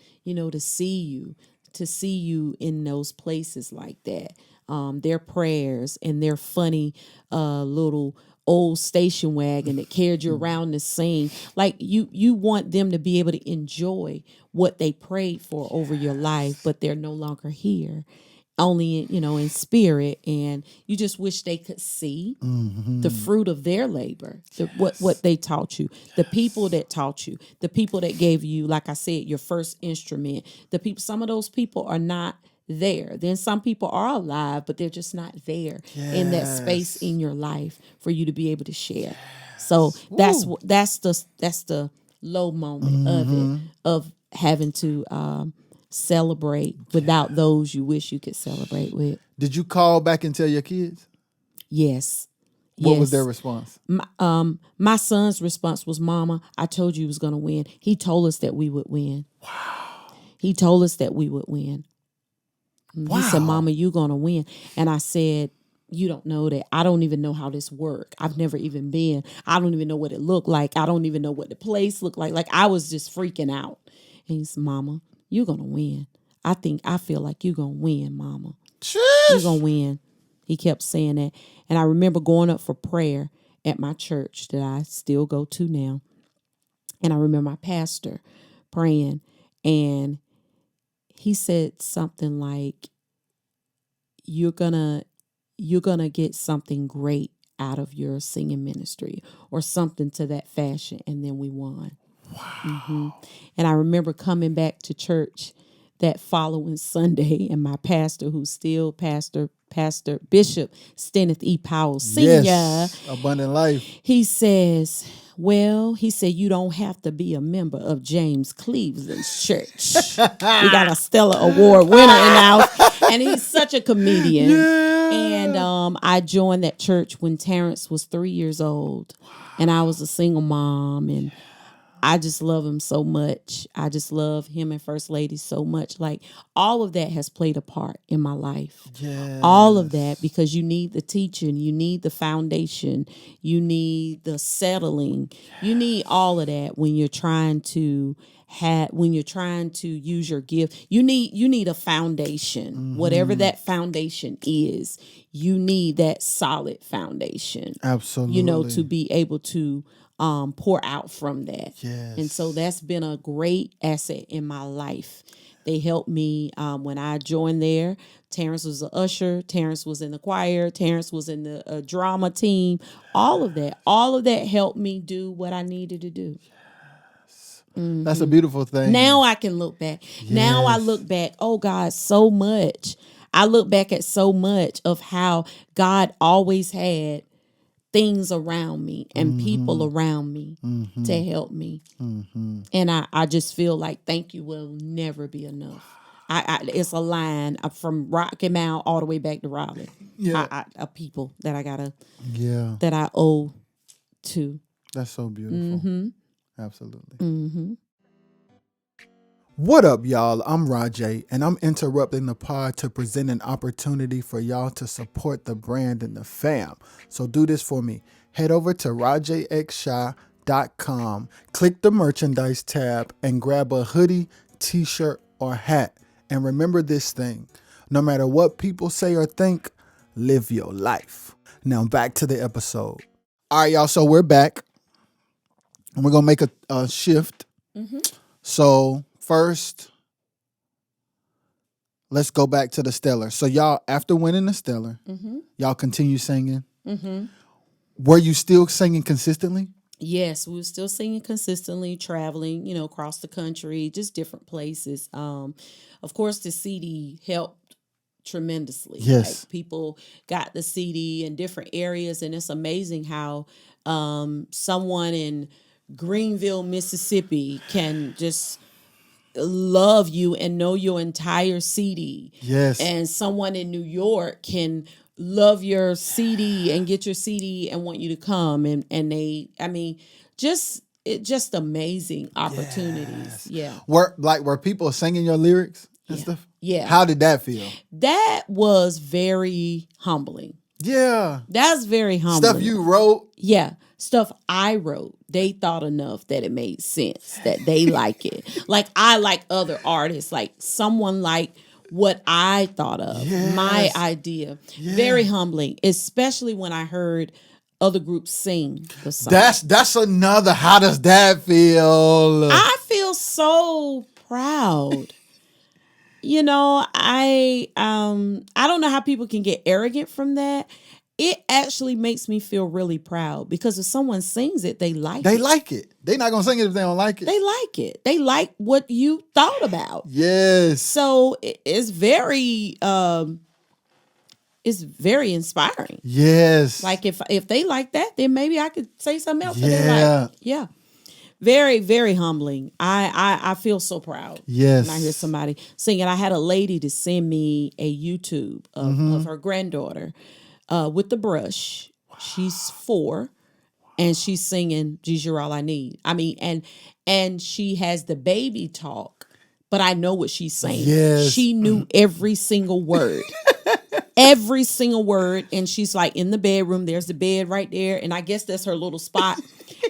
[SPEAKER 3] to see you in those places like that. Their prayers and their funny little old station wagon that carried you around the scene. Like you want them to be able to enjoy what they prayed for over your life, but they're no longer here. Only, in spirit, and you just wish they could see the fruit of their labor, what they taught you, the people that taught you, the people that gave you, like I said, your first instrument. Some of those people are not there. Then some people are alive, but they're just not there in that space in your life for you to be able to share. So that's the low moment of it, of having to celebrate without those you wish you could celebrate with.
[SPEAKER 1] Did you call back and tell your kids?
[SPEAKER 3] Yes.
[SPEAKER 1] What was their response?
[SPEAKER 3] My son's response was, "Mama, I told you he was going to win." He told us that we would win.
[SPEAKER 1] Wow.
[SPEAKER 3] He told us that we would win. Wow. He said, "Mama, you're going to win." And I said, "You don't know that. I don't even know how this works. I've never even been. I don't even know what it looked like. I don't even know what the place looked like." Like, I was just freaking out. And he said, "Mama, you're going to win. I feel like you're going to win, Mama. You're going to win." He kept saying that. And I remember going up for prayer at my church that I still go to now. And I remember my pastor praying. And he said something like, you're gonna get something great out of your singing ministry, or something to that fashion. And then we won. Wow. Mm-hmm. And I remember coming back to church that following Sunday, and my pastor, who's still Pastor Bishop Stenneth E. Powell Sr.,
[SPEAKER 1] Abundant Life,
[SPEAKER 3] he says, you don't have to be a member of James Cleveland's church. We got a Stellar Award winner in the house, and he's such a comedian. Yeah. And I joined that church when Terrence was 3 years old, and I was a single mom, and I just love him so much. I just love him and First Lady so much. Like, all of that has played a part in my life.
[SPEAKER 1] Yes.
[SPEAKER 3] All of that, because you need the teaching, you need the foundation, you need the settling, you need all of that when you're trying to use your gift. You need a foundation. Whatever that foundation is, you need that solid foundation.
[SPEAKER 1] Absolutely.
[SPEAKER 3] To be able to pour out from that.
[SPEAKER 1] Yes.
[SPEAKER 3] And so that's been a great asset in my life. They helped me when I joined there. Terrence was an usher. Terrence was in the choir. Terrence was in the drama team. All of that helped me do what I needed to do.
[SPEAKER 1] That's a beautiful thing.
[SPEAKER 3] Now I can look back.
[SPEAKER 1] Yes.
[SPEAKER 3] Now I look back. Oh God, so much. I look back at so much of how God always had things around me and people around me to help me. And I just feel like thank you will never be enough. It's a line from Rocky Mount all the way back to Raleigh.
[SPEAKER 1] Yeah.
[SPEAKER 3] People that I gotta,
[SPEAKER 1] Yeah.
[SPEAKER 3] that I owe to.
[SPEAKER 1] That's so beautiful. Absolutely. What up, y'all? I'm Rajay, and I'm interrupting the pod to present an opportunity for y'all to support the brand and the fam. So do this for me. Head over to rajxsha.com, click the merchandise tab, and grab a hoodie, t-shirt, or hat. And remember this thing: no matter what people say or think, live your life. Now back to the episode. All right, y'all, so we're back, and we're going to make a shift. So first, let's go back to the Stellar. So y'all, after winning the Stellar, y'all continue singing. Were you still singing consistently?
[SPEAKER 3] Yes, we were still singing consistently, traveling, across the country, just different places. Of course, the CD helped tremendously.
[SPEAKER 1] Yes.
[SPEAKER 3] Like, people got the CD in different areas, and it's amazing how someone in Greenville, Mississippi can just love you and know your entire CD.
[SPEAKER 1] Yes.
[SPEAKER 3] And someone in New York can love your CD and get your CD and want you to come. And they, just amazing opportunities.
[SPEAKER 1] Yes.
[SPEAKER 3] Yeah.
[SPEAKER 1] Were people singing your lyrics and stuff?
[SPEAKER 3] Yeah.
[SPEAKER 1] How did that feel?
[SPEAKER 3] That was very humbling.
[SPEAKER 1] Yeah.
[SPEAKER 3] That's very humbling.
[SPEAKER 1] Stuff you wrote?
[SPEAKER 3] Yeah. Stuff I wrote. They thought enough that it made sense, that they like it. Like, I like other artists, like someone like what I thought of, my idea. Yeah. Very humbling, especially when I heard other groups sing the song.
[SPEAKER 1] That's another. How does that feel?
[SPEAKER 3] I feel so proud. I don't know how people can get arrogant from that. It actually makes me feel really proud, because if someone sings it, they like it. They
[SPEAKER 1] like it. They're not going to sing it if they don't like it.
[SPEAKER 3] They like it. They like what you thought about.
[SPEAKER 1] Yes.
[SPEAKER 3] So it's very inspiring.
[SPEAKER 1] Yes.
[SPEAKER 3] Like, if they like that, then maybe I could say something else that they like. Yeah. Very, very humbling. I feel so proud.
[SPEAKER 1] Yes.
[SPEAKER 3] When I hear somebody singing. I had a lady to send me a YouTube of her granddaughter with the brush. Wow. She's 4, and she's singing "Geez, You're All I Need." And she has the baby talk, but I know what she's saying.
[SPEAKER 1] Yes.
[SPEAKER 3] She knew every single word. Every single word. And she's like in the bedroom. There's the bed right there. And I guess that's her little spot.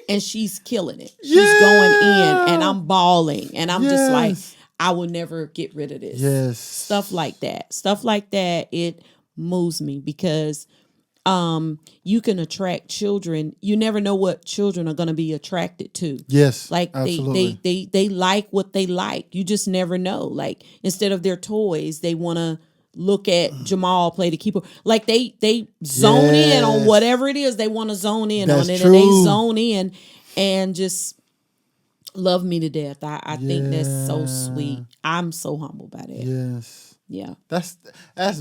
[SPEAKER 3] And she's killing it. She's going in, and I'm bawling. And I'm just like, I will never get rid of this.
[SPEAKER 1] Yes.
[SPEAKER 3] Stuff like that. It moves me, because you can attract children. You never know what children are going to be attracted to.
[SPEAKER 1] Yes.
[SPEAKER 3] Like,
[SPEAKER 1] absolutely.
[SPEAKER 3] they like what they like. You just never know. Like, instead of their toys, they want to look at Jamal play the keyboard. Like, they zone in on whatever it is they want to zone in on it.
[SPEAKER 1] True.
[SPEAKER 3] And they zone in and just love me to death. I think that's so sweet. I'm so humbled by that.
[SPEAKER 1] Yes.
[SPEAKER 3] Yeah.
[SPEAKER 1] That's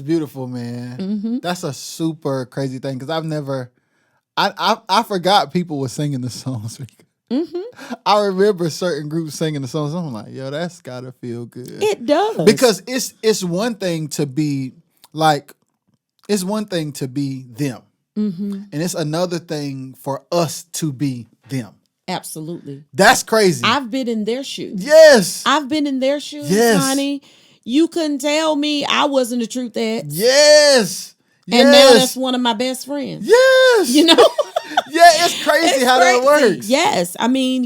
[SPEAKER 1] beautiful, man. That's a super crazy thing, because I forgot people were singing the songs. I remember certain groups singing the songs. I'm like, yo, that's gotta feel good.
[SPEAKER 3] It does.
[SPEAKER 1] Because it's one thing to be like, it's one thing to be them. And it's another thing for us to be them.
[SPEAKER 3] Absolutely.
[SPEAKER 1] That's crazy.
[SPEAKER 3] I've been in their shoes.
[SPEAKER 1] Yes.
[SPEAKER 3] I've been in their shoes, honey. You couldn't tell me I wasn't a truth ex.
[SPEAKER 1] Yes.
[SPEAKER 3] And now that's one of my best friends.
[SPEAKER 1] Yes.
[SPEAKER 3] You know?
[SPEAKER 1] Yeah, it's crazy how that works.
[SPEAKER 3] Yes. I mean,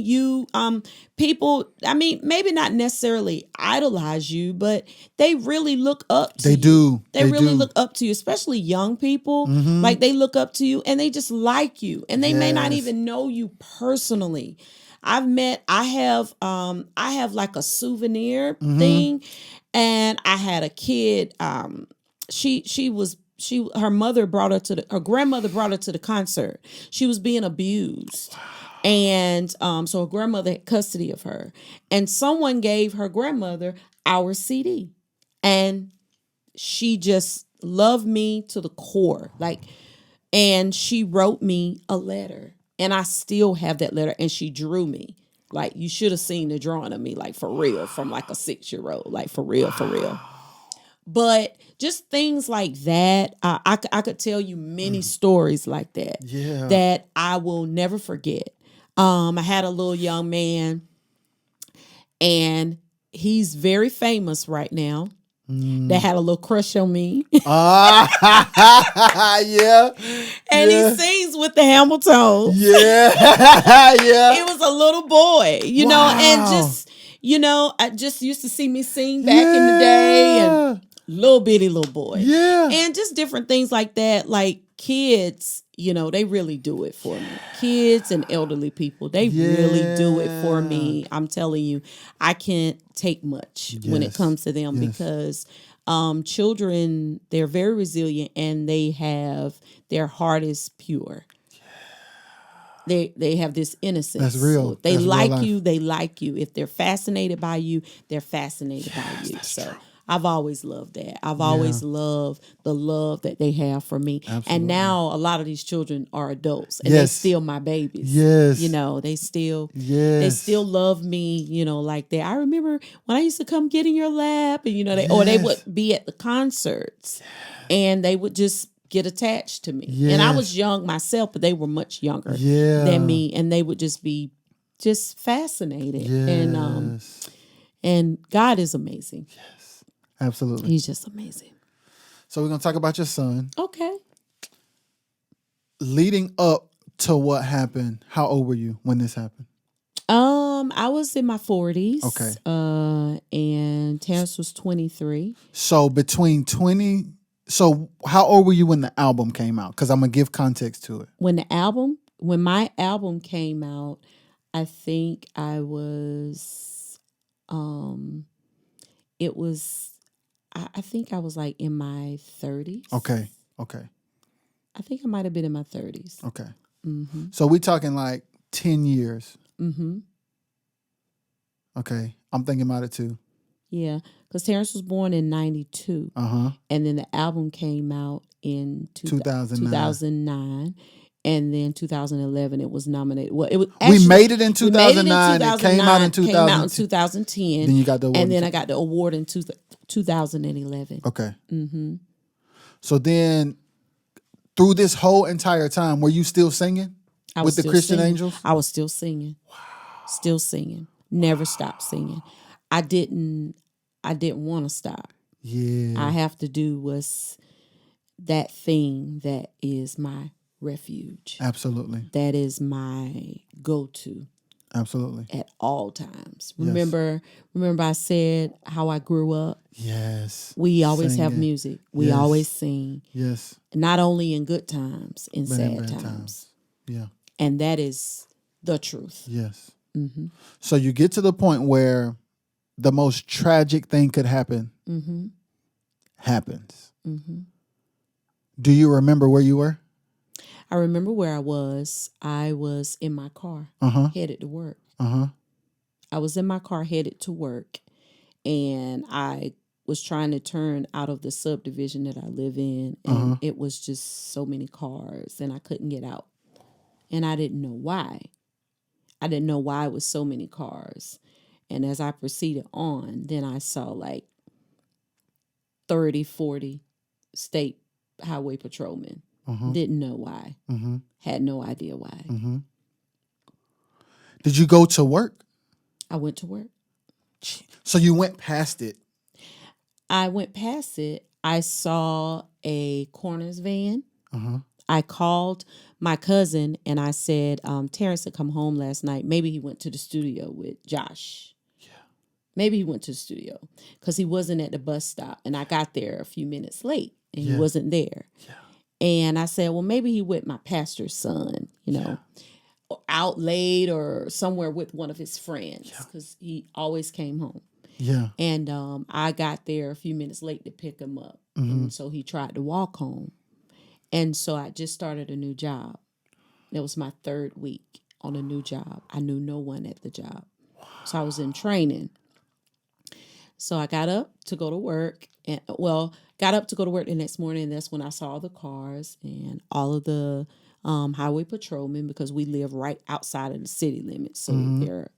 [SPEAKER 3] people, I mean, maybe not necessarily idolize you, but they really look up to you.
[SPEAKER 1] They do.
[SPEAKER 3] They really look up to you, especially young people. Like they look up to you and they just like you. And they may not even know you personally. I have like a souvenir thing, and I had a kid. Her grandmother brought her to the concert. She was being abused. And so her grandmother had custody of her. And someone gave her grandmother our CD. And she just loved me to the core. And she wrote me a letter. And I still have that letter. And she drew me. Like, you should have seen the drawing of me, like, for real, from like a 6-year-old. Like, for real, for real. But just things like that, I could tell you many stories like that that I will never forget. I had a little young man, and he's very famous right now. That had a little crush on me.
[SPEAKER 1] Yeah.
[SPEAKER 3] And he sings with the Hamiltons.
[SPEAKER 1] Yeah. Yeah.
[SPEAKER 3] It was a little boy, you know, and just, I just used to see me sing back in the day, and little bitty little boy.
[SPEAKER 1] Yeah.
[SPEAKER 3] And just different things like that. Like kids, they really do it for me. Kids and elderly people, they really do it for me. I'm telling you, I can't take much when it comes to them because children, they're very resilient and their heart is pure. They have this innocence.
[SPEAKER 1] That's real.
[SPEAKER 3] So if they
[SPEAKER 1] That's
[SPEAKER 3] like you, they like you. If they're fascinated by you, they're fascinated by you. So true. I've always loved that. I've always loved the love that they have for me. Absolutely. And now a lot of these children are adults and they're still my babies.
[SPEAKER 1] Yes.
[SPEAKER 3] They still love me, like that. I remember when I used to come get in your lap and, they would be at the concerts and they would just get attached to me. Yes. And I was young myself, but they were much younger than me. And they would just be fascinated. Yes. And God is amazing. Yes.
[SPEAKER 1] Absolutely.
[SPEAKER 3] He's just amazing.
[SPEAKER 1] So we're going to talk about your son.
[SPEAKER 3] Okay.
[SPEAKER 1] Leading up to what happened, how old were you when this happened?
[SPEAKER 3] I was in my 40s.
[SPEAKER 1] Okay.
[SPEAKER 3] And Terrence was 23.
[SPEAKER 1] So how old were you when the album came out? Because I'm going to give context to it.
[SPEAKER 3] When my album came out, I think I was, I think I was like in my 30s.
[SPEAKER 1] Okay.
[SPEAKER 3] I think I might have been in my 30s.
[SPEAKER 1] Okay.
[SPEAKER 3] Mm-hmm.
[SPEAKER 1] So we're talking like 10 years.
[SPEAKER 3] Mm-hmm.
[SPEAKER 1] Okay. I'm thinking about it too.
[SPEAKER 3] Yeah. Because Terrence was born in 92.
[SPEAKER 1] Uh-huh.
[SPEAKER 3] And then the album came out in 2009. And then 2011, it was nominated. Well, it was actually,
[SPEAKER 1] we made it in 2009. It came out in
[SPEAKER 3] 2010.
[SPEAKER 1] Then you got the award.
[SPEAKER 3] And then I got the award in 2011.
[SPEAKER 1] Okay.
[SPEAKER 3] Mm-hmm.
[SPEAKER 1] So then, through this whole entire time, were you still singing with the Christian Angels?
[SPEAKER 3] I was still singing. Wow. Still singing. Never stopped singing. I didn't want to stop.
[SPEAKER 1] Yeah.
[SPEAKER 3] I have to do was that thing that is my refuge.
[SPEAKER 1] Absolutely.
[SPEAKER 3] That is my go-to.
[SPEAKER 1] Absolutely.
[SPEAKER 3] At all times. Remember I said how I grew up?
[SPEAKER 1] Yes.
[SPEAKER 3] We always have music. We always sing.
[SPEAKER 1] Yes.
[SPEAKER 3] Not only in good times, in
[SPEAKER 1] but
[SPEAKER 3] sad
[SPEAKER 1] in bad
[SPEAKER 3] times.
[SPEAKER 1] Yeah.
[SPEAKER 3] And that is the truth.
[SPEAKER 1] Yes.
[SPEAKER 3] Mm-hmm.
[SPEAKER 1] So you get to the point where the most tragic thing could happen happens.
[SPEAKER 3] Mm-hmm.
[SPEAKER 1] Do you remember where you were?
[SPEAKER 3] I remember where I was. I was in my car, headed to work. I was in my car headed to work, and I was trying to turn out of the subdivision that I live in, and it was just so many cars, and I couldn't get out. And I didn't know why. I didn't know why it was so many cars. And as I proceeded on, then I saw like 30, 40 state highway patrolmen. Didn't know why. Had no idea why.
[SPEAKER 1] Did you go to work?
[SPEAKER 3] I went to work.
[SPEAKER 1] So you went past it.
[SPEAKER 3] I went past it. I saw a coroner's van. I called my cousin and I said, Terrence had come home last night. Maybe he went to the studio with Josh. Yeah. Maybe he went to the studio because he wasn't at the bus stop. And I got there a few minutes late and he wasn't there. Yeah. And I said, well, maybe he with my pastor's son, out late or somewhere with one of his friends because he always came home.
[SPEAKER 1] Yeah.
[SPEAKER 3] And I got there a few minutes late to pick him up. And so he tried to walk home. And so I just started a new job. It was my 3rd week on a new job. I knew no one at the job. Wow. So I was in training. So I got up to go to work and the next morning. And that's when I saw the cars and all of the highway patrolmen because we live right outside of the city limits. So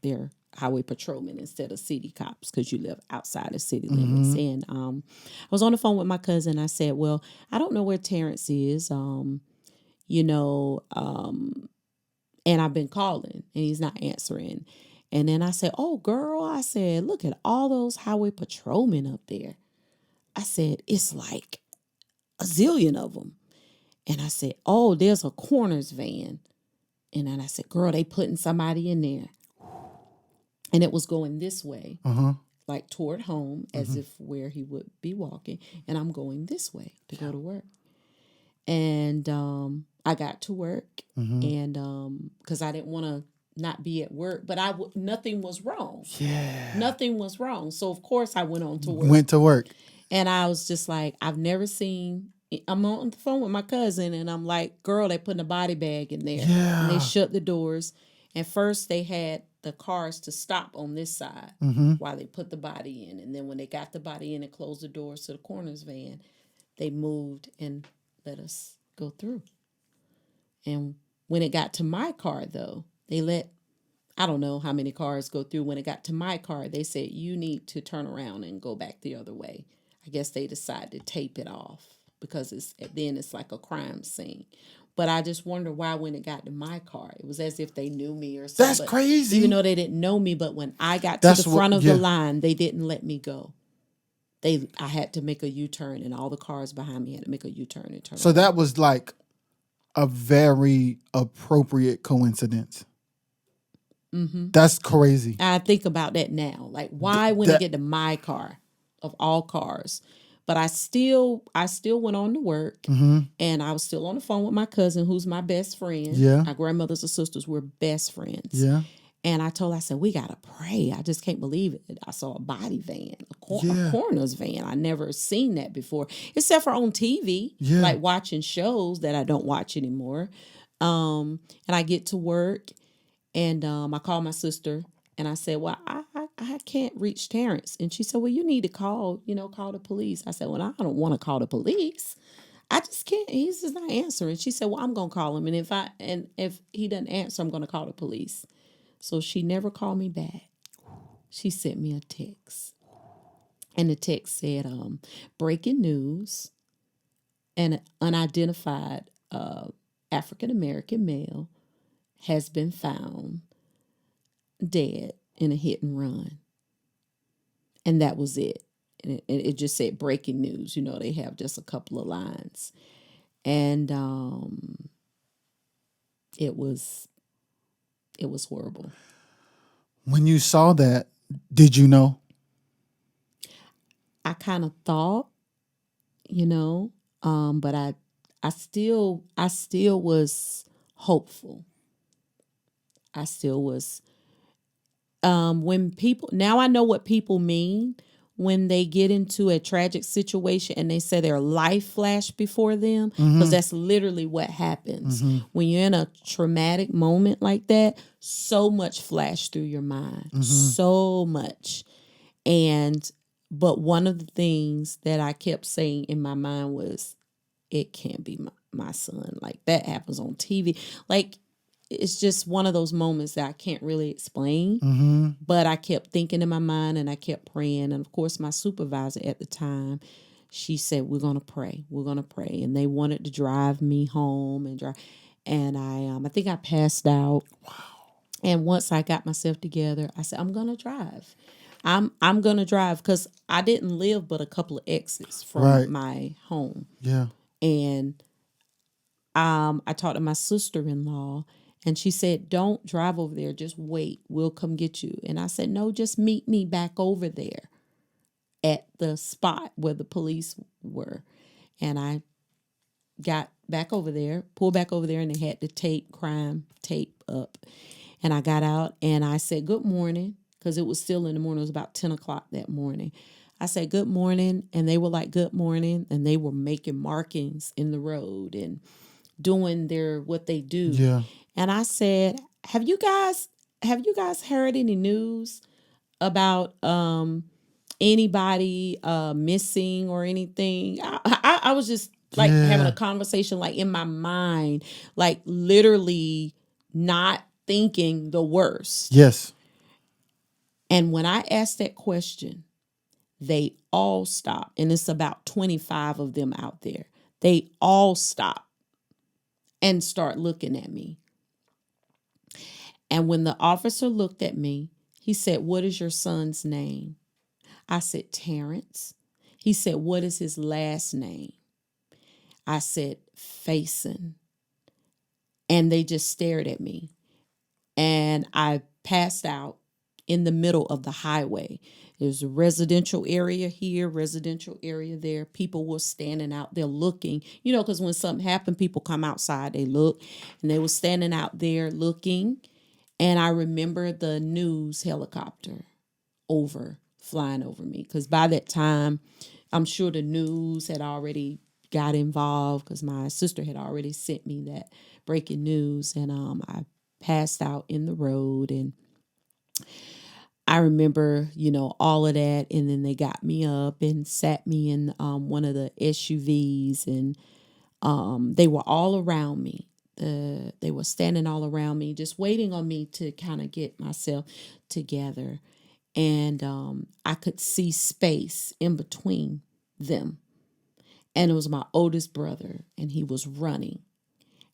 [SPEAKER 3] they're highway patrolmen instead of city cops because you live outside of city limits. And I was on the phone with my cousin. I said, well, I don't know where Terrence is, and I've been calling and he's not answering. And then I said, oh, girl, I said, look at all those highway patrolmen up there. I said, it's like a zillion of them. And I said, oh, there's a coroner's van. And then I said, girl, they putting somebody in there. And it was going this way, like toward home, as if where he would be walking. And I'm going this way to go to work. And I got to work, and because I didn't want to not be at work, but nothing was wrong.
[SPEAKER 1] Yeah.
[SPEAKER 3] Nothing was wrong. So, of course, I went on to work.
[SPEAKER 1] Went to work.
[SPEAKER 3] And I was just like, I'm on the phone with my cousin, and I'm like, girl, they putting a body bag in there.
[SPEAKER 1] Yeah.
[SPEAKER 3] And they shut the doors. And first they had the cars to stop on this side while they put the body in. And then when they got the body in and closed the doors to the coroner's van, they moved and let us go through. And when it got to my car, though, they let, I don't know how many cars go through. When it got to my car, they said, you need to turn around and go back the other way. I guess they decided to tape it off because it's like a crime scene. But I just wonder why when it got to my car, it was as if they knew me or something.
[SPEAKER 1] That's crazy.
[SPEAKER 3] Even though they didn't know me, but when I got to the front of the line, they didn't let me go. I had to make a U-turn, and all the cars behind me had to make a U-turn and turn.
[SPEAKER 1] So that was like a very appropriate coincidence. That's crazy.
[SPEAKER 3] I think about that now. Like, why when it get to my car, of all cars? But I still went on to work, and I was still on the phone with my cousin, who's my best friend.
[SPEAKER 1] Yeah.
[SPEAKER 3] My grandmothers and sisters were best friends.
[SPEAKER 1] Yeah.
[SPEAKER 3] And I said, we got to pray. I just can't believe it. I saw a body van, a coroner's van. I never seen that before, except for on TV, like watching shows that I don't watch anymore. And I get to work, and I call my sister, and I said, well, I can't reach Terrence. And she said, well, you need to call the police. I said, well, I don't want to call the police. I just can't. He's just not answering. She said, well, I'm going to call him. And if he doesn't answer, I'm going to call the police. So she never called me back. She sent me a text. And the text said, breaking news, an unidentified African-American male has been found dead in a hit and run. And that was it. And it just said breaking news. They have just a couple of lines. And it was horrible.
[SPEAKER 1] When you saw that, did you know?
[SPEAKER 3] I kind of thought, but I still was hopeful. I still was. When people, now I know what people mean when they get into a tragic situation and they say their life flashed before them, because that's literally what happens. When you're in a traumatic moment like that, so much flashed through your mind, so much. But one of the things that I kept saying in my mind was, it can't be my son. Like, that happens on TV. Like, it's just one of those moments that I can't really explain. But I kept thinking in my mind, and I kept praying. And of course, my supervisor at the time, she said, we're going to pray. We're going to pray. And they wanted to drive me home and I think I passed out.
[SPEAKER 1] Wow.
[SPEAKER 3] And once I got myself together, I said, I'm going to drive. I'm going to drive because I didn't live but a couple of exits from
[SPEAKER 1] Right.
[SPEAKER 3] my home.
[SPEAKER 1] Yeah.
[SPEAKER 3] And I talked to my sister-in-law, and she said, don't drive over there. Just wait. We'll come get you. And I said, no, just meet me back over there at the spot where the police were. And I got back over there, pulled back over there, and they had the crime tape up. And I got out and I said, good morning, because it was still in the morning. It was about 10 o'clock that morning. I said, good morning. And they were like, good morning. And they were making markings in the road and doing what they do.
[SPEAKER 1] Yeah.
[SPEAKER 3] And I said, have you guys heard any news about anybody missing or anything? I was just like having a conversation like in my mind, like literally not thinking the worst.
[SPEAKER 1] Yes.
[SPEAKER 3] And when I asked that question, they all stopped. And it's about 25 of them out there. They all stopped and start looking at me. And when the officer looked at me, he said, what is your son's name? I said, Terrence. He said, what is his last name? I said, Faison. And they just stared at me. And I passed out in the middle of the highway. There's a residential area here, residential area there. People were standing out there looking, because when something happened, people come outside, they look, and they were standing out there looking. And I remember the news helicopter flying over me, because by that time, I'm sure the news had already got involved, because my sister had already sent me that breaking news. And I passed out in the road, and I remember, all of that. And then they got me up and sat me in one of the SUVs, and they were all around me. They were standing all around me, just waiting on me to kind of get myself together. And I could see space in between them. And it was my oldest brother, and he was running.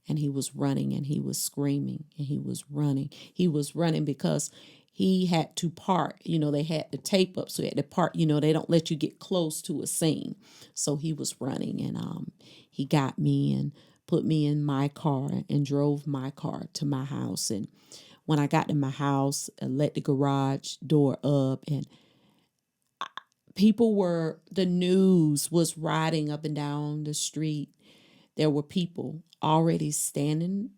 [SPEAKER 3] And he was running, and he was screaming, and he was running. He was running because he had to park. They had the tape up, so he had to park. They don't let you get close to a scene. So he was running, and he got me and put me in my car and drove my car to my house. And when I got to my house, I let the garage door up, and the news was riding up and down the street. There were people already standing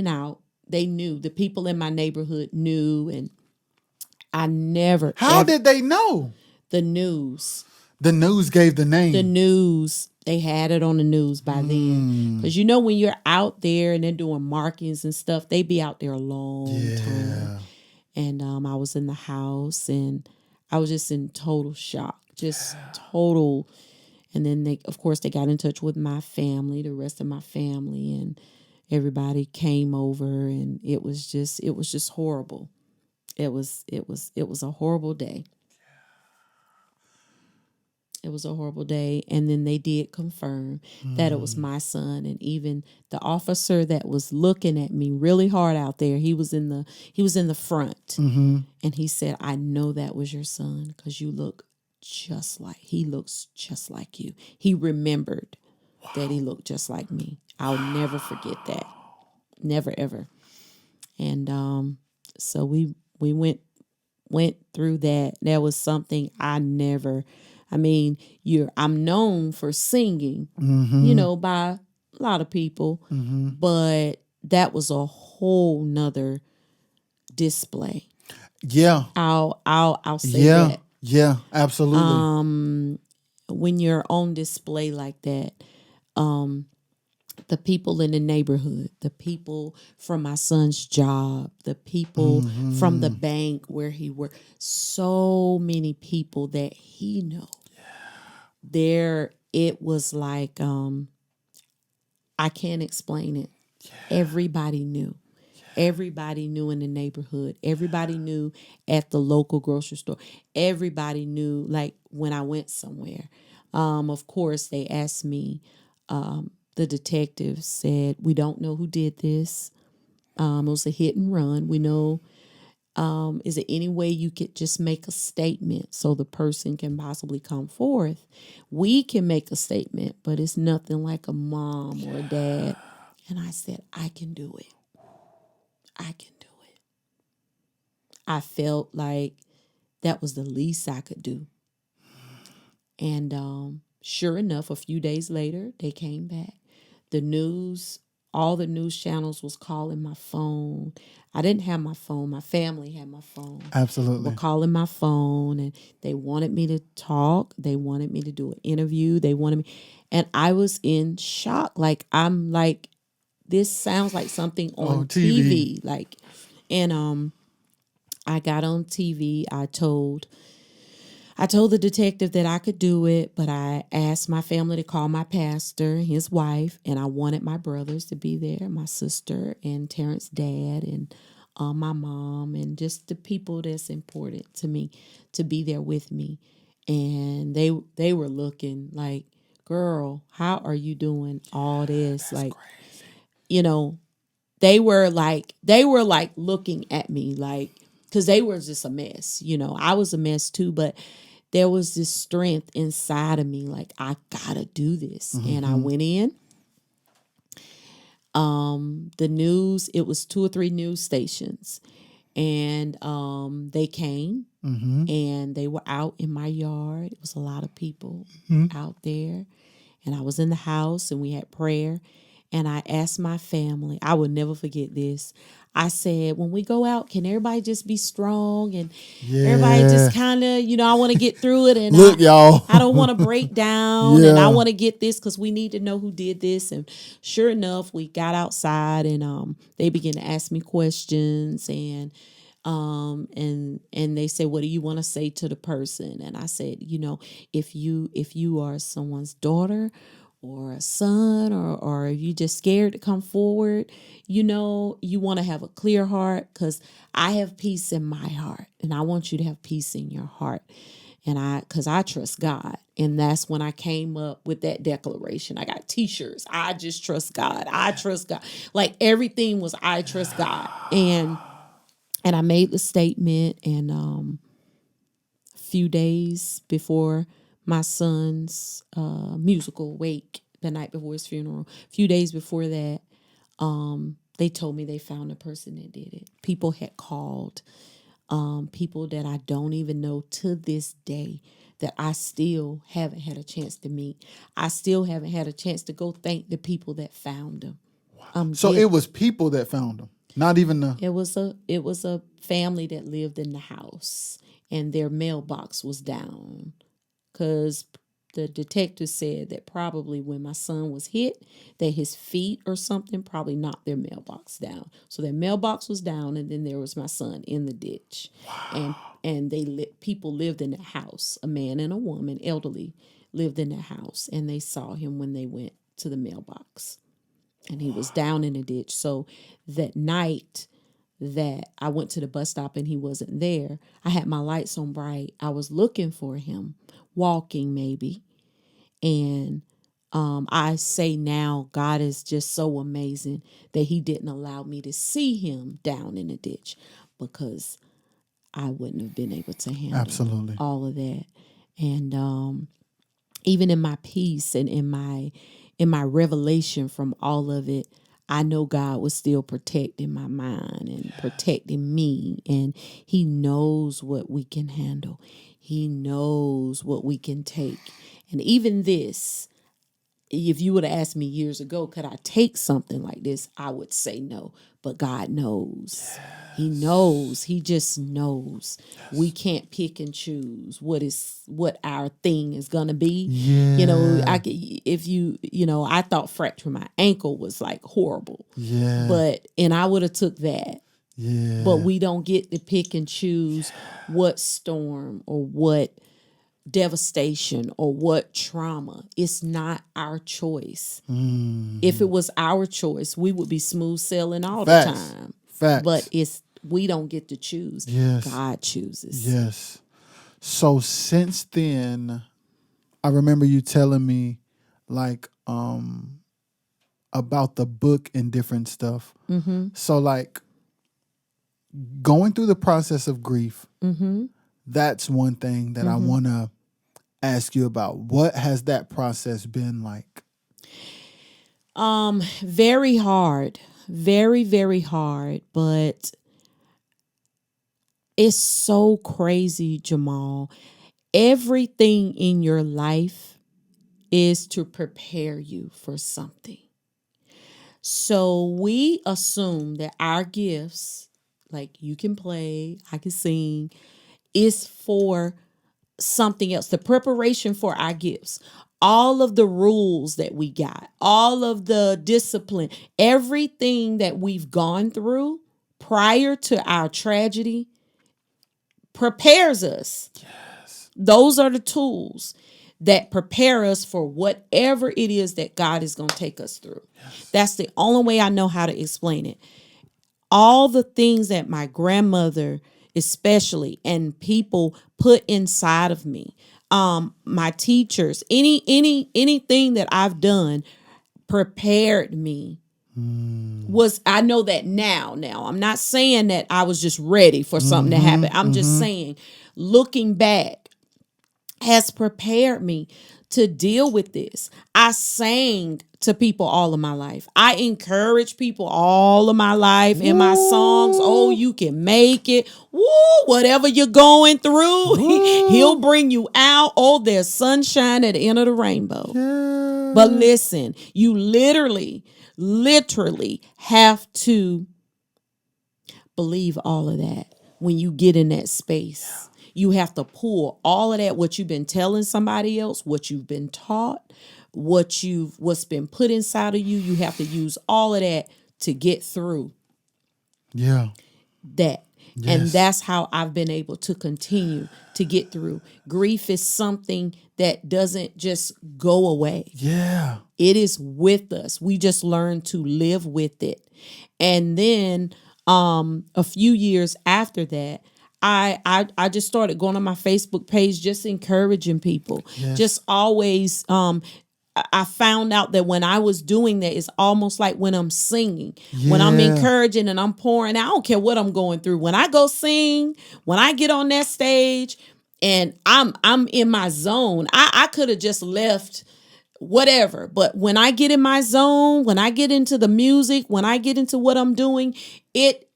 [SPEAKER 3] out. They knew. The people in my neighborhood knew, and I never.
[SPEAKER 1] How did they know?
[SPEAKER 3] The news.
[SPEAKER 1] The news gave the name.
[SPEAKER 3] The news. They had it on the news by then. Because when you're out there and they're doing markings and stuff, they be out there a long time. And I was in the house, and I was just in total shock. Just total. And then they got in touch with my family, the rest of my family, and everybody came over, and it was just horrible. It was a horrible day. It was a horrible day. And then they did confirm that it was my son. And even the officer that was looking at me really hard out there, he was in the front. And he said, I know that was your son, because he looks just like you. He remembered that he looked just like me. I'll never forget that. Never, ever. And so we went through that. That was something I'm known for singing, by a lot of people, but that was a whole nother display.
[SPEAKER 1] Yeah.
[SPEAKER 3] I'll say that.
[SPEAKER 1] Yeah, absolutely.
[SPEAKER 3] When you're on display like that, the people in the neighborhood, the people from my son's job, the people from the bank where he worked, so many people that he knew. There, it was like, I can't explain it. Everybody knew. Everybody knew in the neighborhood. Everybody knew at the local grocery store. Everybody knew, like, when I went somewhere. Of course, they asked me, the detective said, we don't know who did this. It was a hit and run. We know, is there any way you could just make a statement so the person can possibly come forth? We can make a statement, but it's nothing like a mom or a dad. And I said, I can do it. I can do it. I felt like that was the least I could do. And sure enough, a few days later, they came back. The news, all the news channels was calling my phone. I didn't have my phone. My family had my phone.
[SPEAKER 1] Absolutely.
[SPEAKER 3] Were calling my phone, and they wanted me to talk. They wanted me to do an interview. They wanted me. And I was in shock. Like, I'm like, this sounds like something on TV. Like, and I got on TV. I told the detective that I could do it, but I asked my family to call my pastor, his wife, and I wanted my brothers to be there, my sister and Terrence's dad, and my mom, and just the people that's important to me to be there with me. And they were looking like, girl, how are you doing all this?
[SPEAKER 1] That's
[SPEAKER 3] like,
[SPEAKER 1] crazy.
[SPEAKER 3] You know, they were like looking at me like, because they were just a mess. I was a mess too, but there was this strength inside of me, like, I gotta do this. And I went in. The news, it was 2 or 3 news stations, and they came, and they were out in my yard. It was a lot of people out there, and I was in the house, and we had prayer. And I asked my family, I will never forget this. I said, when we go out, can everybody just be strong, and everybody just kind of, I want to get through it. And
[SPEAKER 1] look, y'all,
[SPEAKER 3] I don't want to break down, and I want to get this because we need to know who did this. And sure enough, we got outside, and they began to ask me questions, and they said, what do you want to say to the person? And I said, if you are someone's daughter or a son, or if you just scared to come forward, you want to have a clear heart, because I have peace in my heart, and I want you to have peace in your heart. And because I trust God. And that's when I came up with that declaration. I got t-shirts. I just trust God. I trust God. Like, everything was, I trust God. And I made the statement, and a few days before my son's musical wake, the night before his funeral, a few days before that, they told me they found the person that did it. People had called, people that I don't even know to this day, that I still haven't had a chance to meet. I still haven't had a chance to go thank the people that found him.
[SPEAKER 1] So it was people that found him, not even the.
[SPEAKER 3] It was a family that lived in the house, and their mailbox was down, because the detective said that probably when my son was hit, that his feet or something probably knocked their mailbox down. So their mailbox was down, and then there was my son in the ditch. Wow. And people lived in the house. A man and a woman, elderly, lived in the house, and they saw him when they went to the mailbox. And he was down in the ditch. So that night that I went to the bus stop and he wasn't there, I had my lights on bright. I was looking for him, walking maybe. And I say now, God is just so amazing that he didn't allow me to see him down in the ditch, because I wouldn't have been able to handle all of that. And even in my peace and in my revelation from all of it, I know God was still protecting my mind and protecting me. And he knows what we can handle. He knows what we can take. And even this, if you would have asked me years ago, could I take something like this? I would say no. But God knows. Yes. He knows. He just knows. Yes. We can't pick and choose what our thing is gonna be.
[SPEAKER 1] Yeah.
[SPEAKER 3] I thought fracturing my ankle was like horrible.
[SPEAKER 1] Yeah.
[SPEAKER 3] And I would have took that.
[SPEAKER 1] Yeah.
[SPEAKER 3] But we don't get to pick and choose what storm or what devastation or what trauma. It's not our choice. If it was our choice, we would be smooth sailing all the time.
[SPEAKER 1] Facts.
[SPEAKER 3] But we don't get to choose.
[SPEAKER 1] Yes.
[SPEAKER 3] God chooses.
[SPEAKER 1] Yes. So since then, I remember you telling me, like, about the book and different stuff.
[SPEAKER 3] Mm-hmm.
[SPEAKER 1] So like going through the process of grief,
[SPEAKER 3] Mm-hmm.
[SPEAKER 1] that's one thing that I want to ask you about. What has that process been like?
[SPEAKER 3] Very hard. Very, very hard. But it's so crazy, Jamal. Everything in your life is to prepare you for something. So we assume that our gifts, like you can play, I can sing, is for something else. The preparation for our gifts, all of the rules that we got, all of the discipline, everything that we've gone through prior to our tragedy prepares us.
[SPEAKER 1] Yes.
[SPEAKER 3] Those are the tools that prepare us for whatever it is that God is going to take us through. Yes. That's the only way I know how to explain it. All the things that my grandmother especially and people put inside of me, my teachers, anything that I've done prepared me. I know that now I'm not saying that I was just ready for something to happen. I'm just saying, looking back, has prepared me to deal with this. I sang to people all of my life. I encourage people all of my life in my songs. Oh, you can make it. Woo, whatever you're going through, he'll bring you out. Oh, there's sunshine at the end of the rainbow.
[SPEAKER 1] Yeah.
[SPEAKER 3] But listen, you literally have to believe all of that when you get in that space. You have to pull all of that, what you've been telling somebody else, what you've been taught, what's been put inside of you. You have to use all of that to get through that. Yes. And that's how I've been able to continue to get through. Grief is something that doesn't just go away.
[SPEAKER 1] Yeah.
[SPEAKER 3] It is with us. We just learn to live with it. And then a few years after that, I just started going on my Facebook page, just encouraging people. Yes. Just always, I found out that when I was doing that, it's almost like when I'm singing, when I'm encouraging and I'm pouring out, I don't care what I'm going through. When I go sing, when I get on that stage and I'm in my zone, I could have just left whatever. But when I get in my zone, when I get into the music, when I get into what I'm doing, it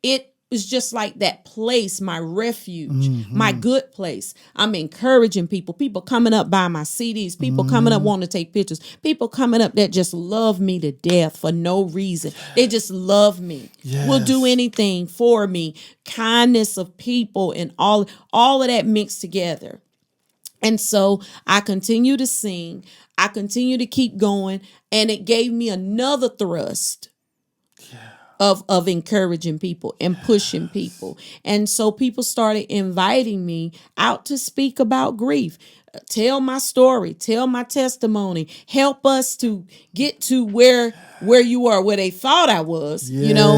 [SPEAKER 3] is just like that place, my refuge, my good place. I'm encouraging people coming up by my CDs, people coming up wanting to take pictures, people coming up that just love me to death for no reason. They just love me. Yes. Will do anything for me. Kindness of people and all of that mixed together. And so I continue to sing. I continue to keep going. And it gave me another thrust of encouraging people and pushing people. And so people started inviting me out to speak about grief. Tell my story, tell my testimony, help us to get to where you are, where they thought I was, you know.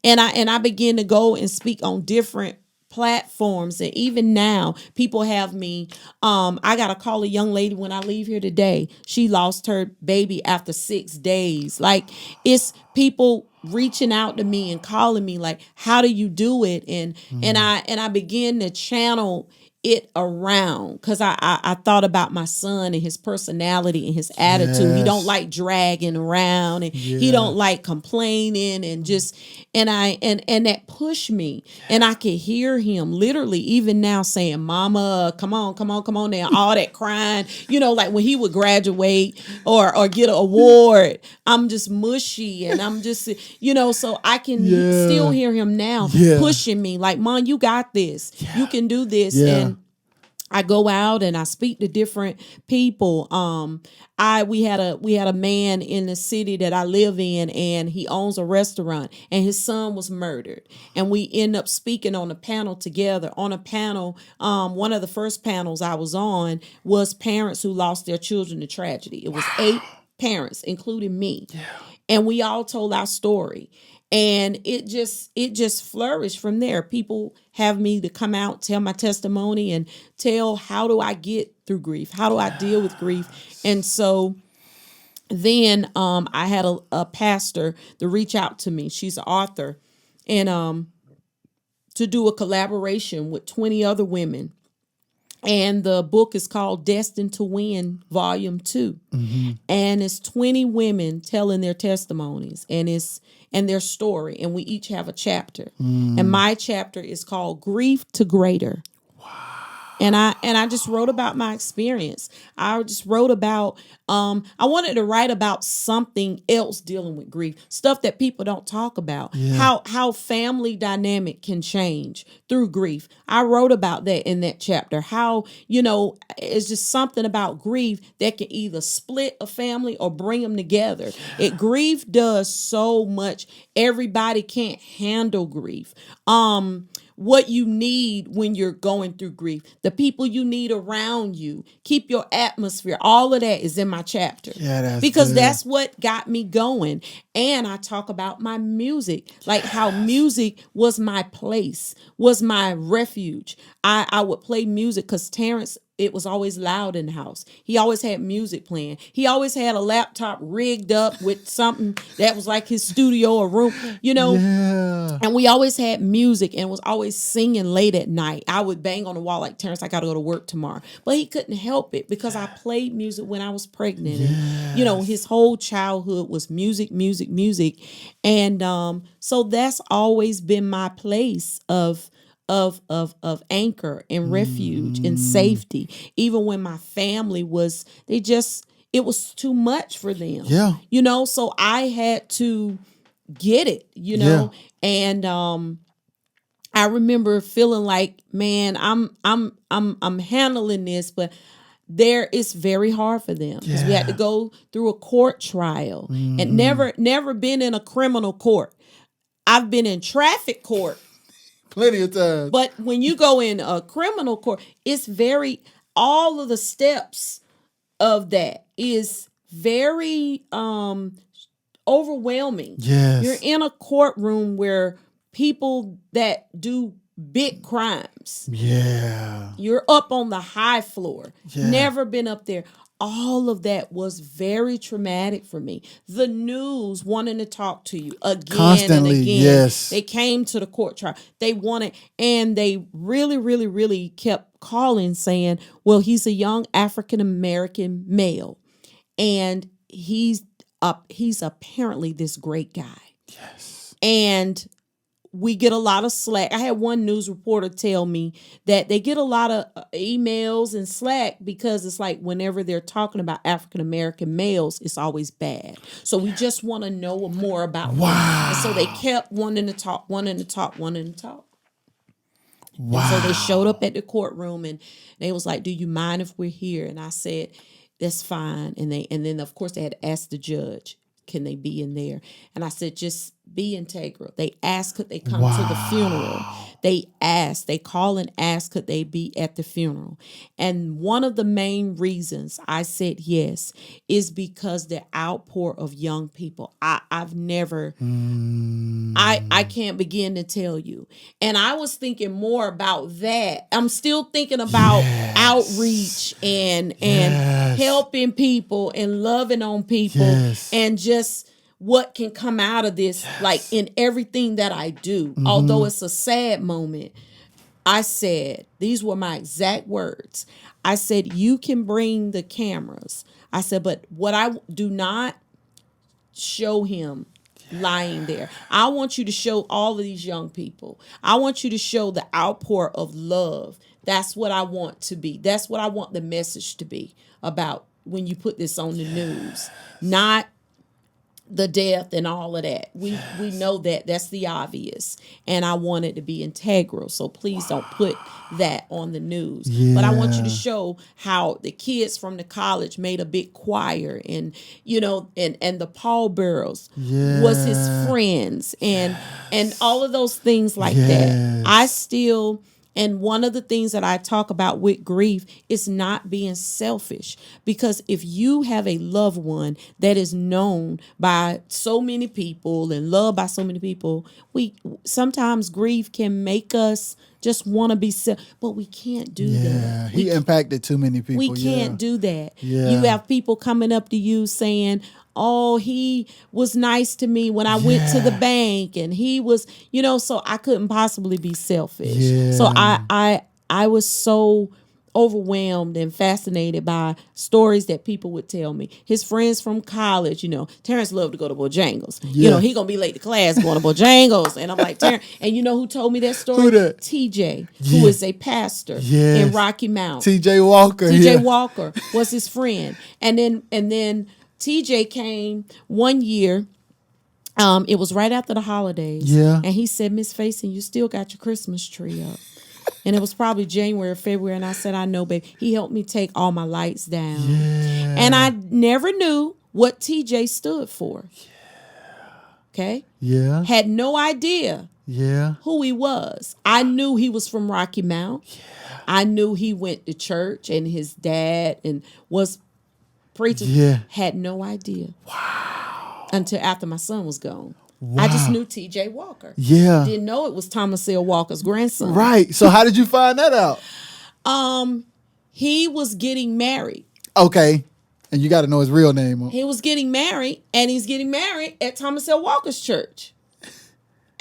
[SPEAKER 3] And I began to go and speak on different platforms. And even now people have me, I gotta call a young lady when I leave here today. She lost her baby after 6 days. Like, it's people reaching out to me and calling me like, how do you do it? And I begin to channel it around, because I thought about my son and his personality and his attitude. Yes. He don't like dragging around, and he don't like complaining, and just and that pushed me. And I could hear him literally even now saying, "Mama, come on now," all that crying, you know, like when he would graduate or get an award, I'm just mushy and I'm just, you know, so I can still hear him now pushing me like, "Mom, you got this. You can do this." And I go out and I speak to different people. We had a man in the city that I live in, and he owns a restaurant, and his son was murdered. And we end up speaking on a panel together. On a panel, one of the first panels I was on was parents who lost their children to tragedy. It was 8 parents, including me. Yeah. And we all told our story. And it just flourished from there. People have me to come out, tell my testimony, and tell how do I get through grief? How do I deal with grief? And so then I had a pastor to reach out to me. She's an author, and to do a collaboration with 20 other women. And the book is called Destined to Win, Volume 2.
[SPEAKER 1] Mm-hmm.
[SPEAKER 3] And it's 20 women telling their testimonies and their story. And we each have a chapter. And my chapter is called Grief to Greater. And I just wrote about my experience. I just wrote about I wanted to write about something else dealing with grief, stuff that people don't talk about.
[SPEAKER 1] Yeah.
[SPEAKER 3] How family dynamic can change through grief. I wrote about that in that chapter. How, it's just something about grief that can either split a family or bring them together. Grief does so much. Everybody can't handle grief. What you need when you're going through grief, the people you need around you, keep your atmosphere. All of that is in my chapter.
[SPEAKER 1] Yeah,
[SPEAKER 3] because
[SPEAKER 1] good.
[SPEAKER 3] that's what got me going. And I talk about my music, like how music was my place, was my refuge. I would play music because Terrence, it was always loud in the house. He always had music playing. He always had a laptop rigged up with something that was like his studio or room,
[SPEAKER 1] Yeah.
[SPEAKER 3] And we always had music and was always singing late at night. I would bang on the wall like, Terrence, I got to go to work tomorrow. But he couldn't help it because I played music when I was pregnant.
[SPEAKER 1] Yes.
[SPEAKER 3] And, his whole childhood was music, music, music. And so that's always been my place of anchor and refuge and safety. Even when my family was, it was too much for them.
[SPEAKER 1] Yeah.
[SPEAKER 3] So I had to get it,
[SPEAKER 1] Yeah.
[SPEAKER 3] and I remember feeling like, man, I'm handling this, but it's very hard for them because we had to go through a court trial and never been in a criminal court. I've been in traffic court
[SPEAKER 1] plenty of times,
[SPEAKER 3] but when you go in a criminal court, it's all of the steps of that is very overwhelming.
[SPEAKER 1] Yes.
[SPEAKER 3] You're in a courtroom where people that do big crimes.
[SPEAKER 1] Yeah.
[SPEAKER 3] You're up on the high floor.
[SPEAKER 1] Yeah.
[SPEAKER 3] Never been up there. All of that was very traumatic for me. The news wanting to talk to you again
[SPEAKER 1] Constantly,
[SPEAKER 3] and again.
[SPEAKER 1] yes.
[SPEAKER 3] They came to the court trial. They wanted, and they really, really, really kept calling saying, well, he's a young African-American male. And he's apparently this great guy.
[SPEAKER 1] Yes.
[SPEAKER 3] And we get a lot of slack. I had one news reporter tell me that they get a lot of emails and slack because it's like whenever they're talking about African-American males, it's always bad. So we just want to know more about them. And so they kept wanting to talk.
[SPEAKER 1] Wow.
[SPEAKER 3] And so they showed up at the courtroom and they was like, do you mind if we're here? And I said, that's fine. And then of course they had to ask the judge, can they be in there? And I said, just be integral. They asked, could they come to the funeral? They call and ask, could they be at the funeral? And one of the main reasons I said yes is because the outpour of young people. I've never, I can't begin to tell you. And I was thinking more about that. I'm still thinking about outreach and helping people and loving on people and just what can come out of this, like in everything that I do. Although it's a sad moment, I said, these were my exact words. I said, you can bring the cameras. I said, but what I do not show him lying there. I want you to show all of these young people. I want you to show the outpour of love. That's what I want to be. That's what I want the message to be about when you put this on the news. Not the death and all of that. We know that that's the obvious, and I want it to be integral. So please don't put that on the news. But I want you to show how the kids from the college made a big choir, and and the pallbearers was his friends, and all of those things like that. I still And one of the things that I talk about with grief is not being selfish, because if you have a loved one that is known by so many people and loved by so many people, we sometimes grief can make us just want to be but we can't do that.
[SPEAKER 1] He impacted too many people.
[SPEAKER 3] We can't do that.
[SPEAKER 1] Yeah.
[SPEAKER 3] You have people coming up to you saying, oh, he was nice to me when I went to the bank, and he was, so I couldn't possibly be selfish.
[SPEAKER 1] Yeah.
[SPEAKER 3] So I was so overwhelmed and fascinated by stories that people would tell me. His friends from college, Terrence loved to go to Bojangles.
[SPEAKER 1] Yeah.
[SPEAKER 3] He gonna be late to class going to Bojangles. And I'm like, Terrence, and you know who told me that story?
[SPEAKER 1] Who that?
[SPEAKER 3] TJ, who is a pastor in Rocky Mount.
[SPEAKER 1] TJ Walker.
[SPEAKER 3] TJ Walker was his friend. And then TJ came one year. It was right after the holidays.
[SPEAKER 1] Yeah.
[SPEAKER 3] And he said, Miss Faison, you still got your Christmas tree up. And it was probably January or February. And I said, I know, babe. He helped me take all my lights down.
[SPEAKER 1] Yeah.
[SPEAKER 3] And I never knew what TJ stood for. Yeah. Okay?
[SPEAKER 1] Yeah.
[SPEAKER 3] Had no idea who he was. I knew he was from Rocky Mount. Yeah. I knew he went to church and his dad and was preaching.
[SPEAKER 1] Yeah.
[SPEAKER 3] Had no idea.
[SPEAKER 1] Wow.
[SPEAKER 3] Until after my son was gone.
[SPEAKER 1] Wow.
[SPEAKER 3] I just knew TJ Walker.
[SPEAKER 1] Yeah.
[SPEAKER 3] Didn't know it was Thomas L. Walker's grandson.
[SPEAKER 1] Right. So how did you find that out?
[SPEAKER 3] He was getting married.
[SPEAKER 1] Okay. And you got to know his real name.
[SPEAKER 3] He was getting married, and he's getting married at Thomas L. Walker's church. And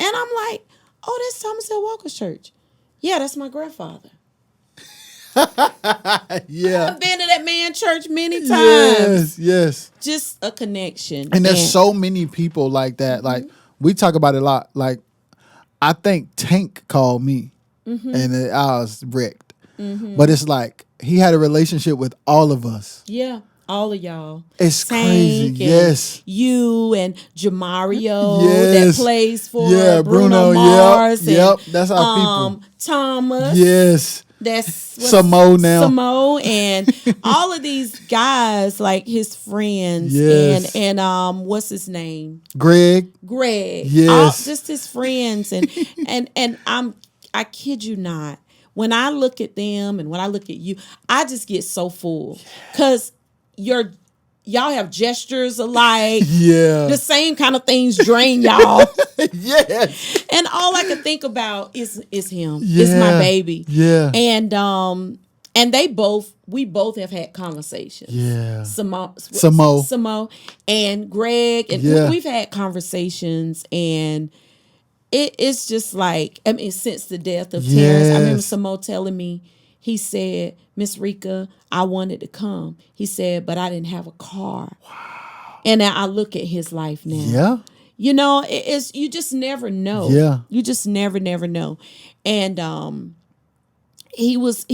[SPEAKER 3] I'm like, oh, that's Thomas L. Walker's church. Yeah, that's my grandfather.
[SPEAKER 1] Yeah.
[SPEAKER 3] I've been to that man's church many times.
[SPEAKER 1] Yes.
[SPEAKER 3] Just a connection.
[SPEAKER 1] And there's so many people like that. Mm-hmm. Like, we talk about it a lot. Like, I think Tank called me, and I was wrecked. Mm-hmm. But it's like, he had a relationship with all of us.
[SPEAKER 3] Yeah. All of y'all.
[SPEAKER 1] It's
[SPEAKER 3] Tank
[SPEAKER 1] crazy. Yes.
[SPEAKER 3] You and Jamario that plays for
[SPEAKER 1] Bruno
[SPEAKER 3] Mars.
[SPEAKER 1] Yep. That's our people.
[SPEAKER 3] Thomas.
[SPEAKER 1] Yes.
[SPEAKER 3] That's
[SPEAKER 1] Samo now.
[SPEAKER 3] Samo and all of these guys, like his friends.
[SPEAKER 1] Yes.
[SPEAKER 3] And what's his name?
[SPEAKER 1] Greg.
[SPEAKER 3] Yes. Just his friends. And I kid you not. When I look at them and when I look at you, I just get so full. Because y'all have gestures alike.
[SPEAKER 1] Yeah.
[SPEAKER 3] The same kind of things drain y'all.
[SPEAKER 1] Yes.
[SPEAKER 3] And all I can think about is him.
[SPEAKER 1] Yeah.
[SPEAKER 3] It's my baby.
[SPEAKER 1] Yeah.
[SPEAKER 3] And we both have had conversations.
[SPEAKER 1] Yeah.
[SPEAKER 3] Samo and Greg, and we've had conversations, and it's just like, I mean, since the death of Terrence, I remember Samo telling me, he said, Miss Reka, I wanted to come. He said, but I didn't have a car. Wow. And I look at his life now. Yeah. It's you just never know.
[SPEAKER 1] Yeah.
[SPEAKER 3] You just never know. And he was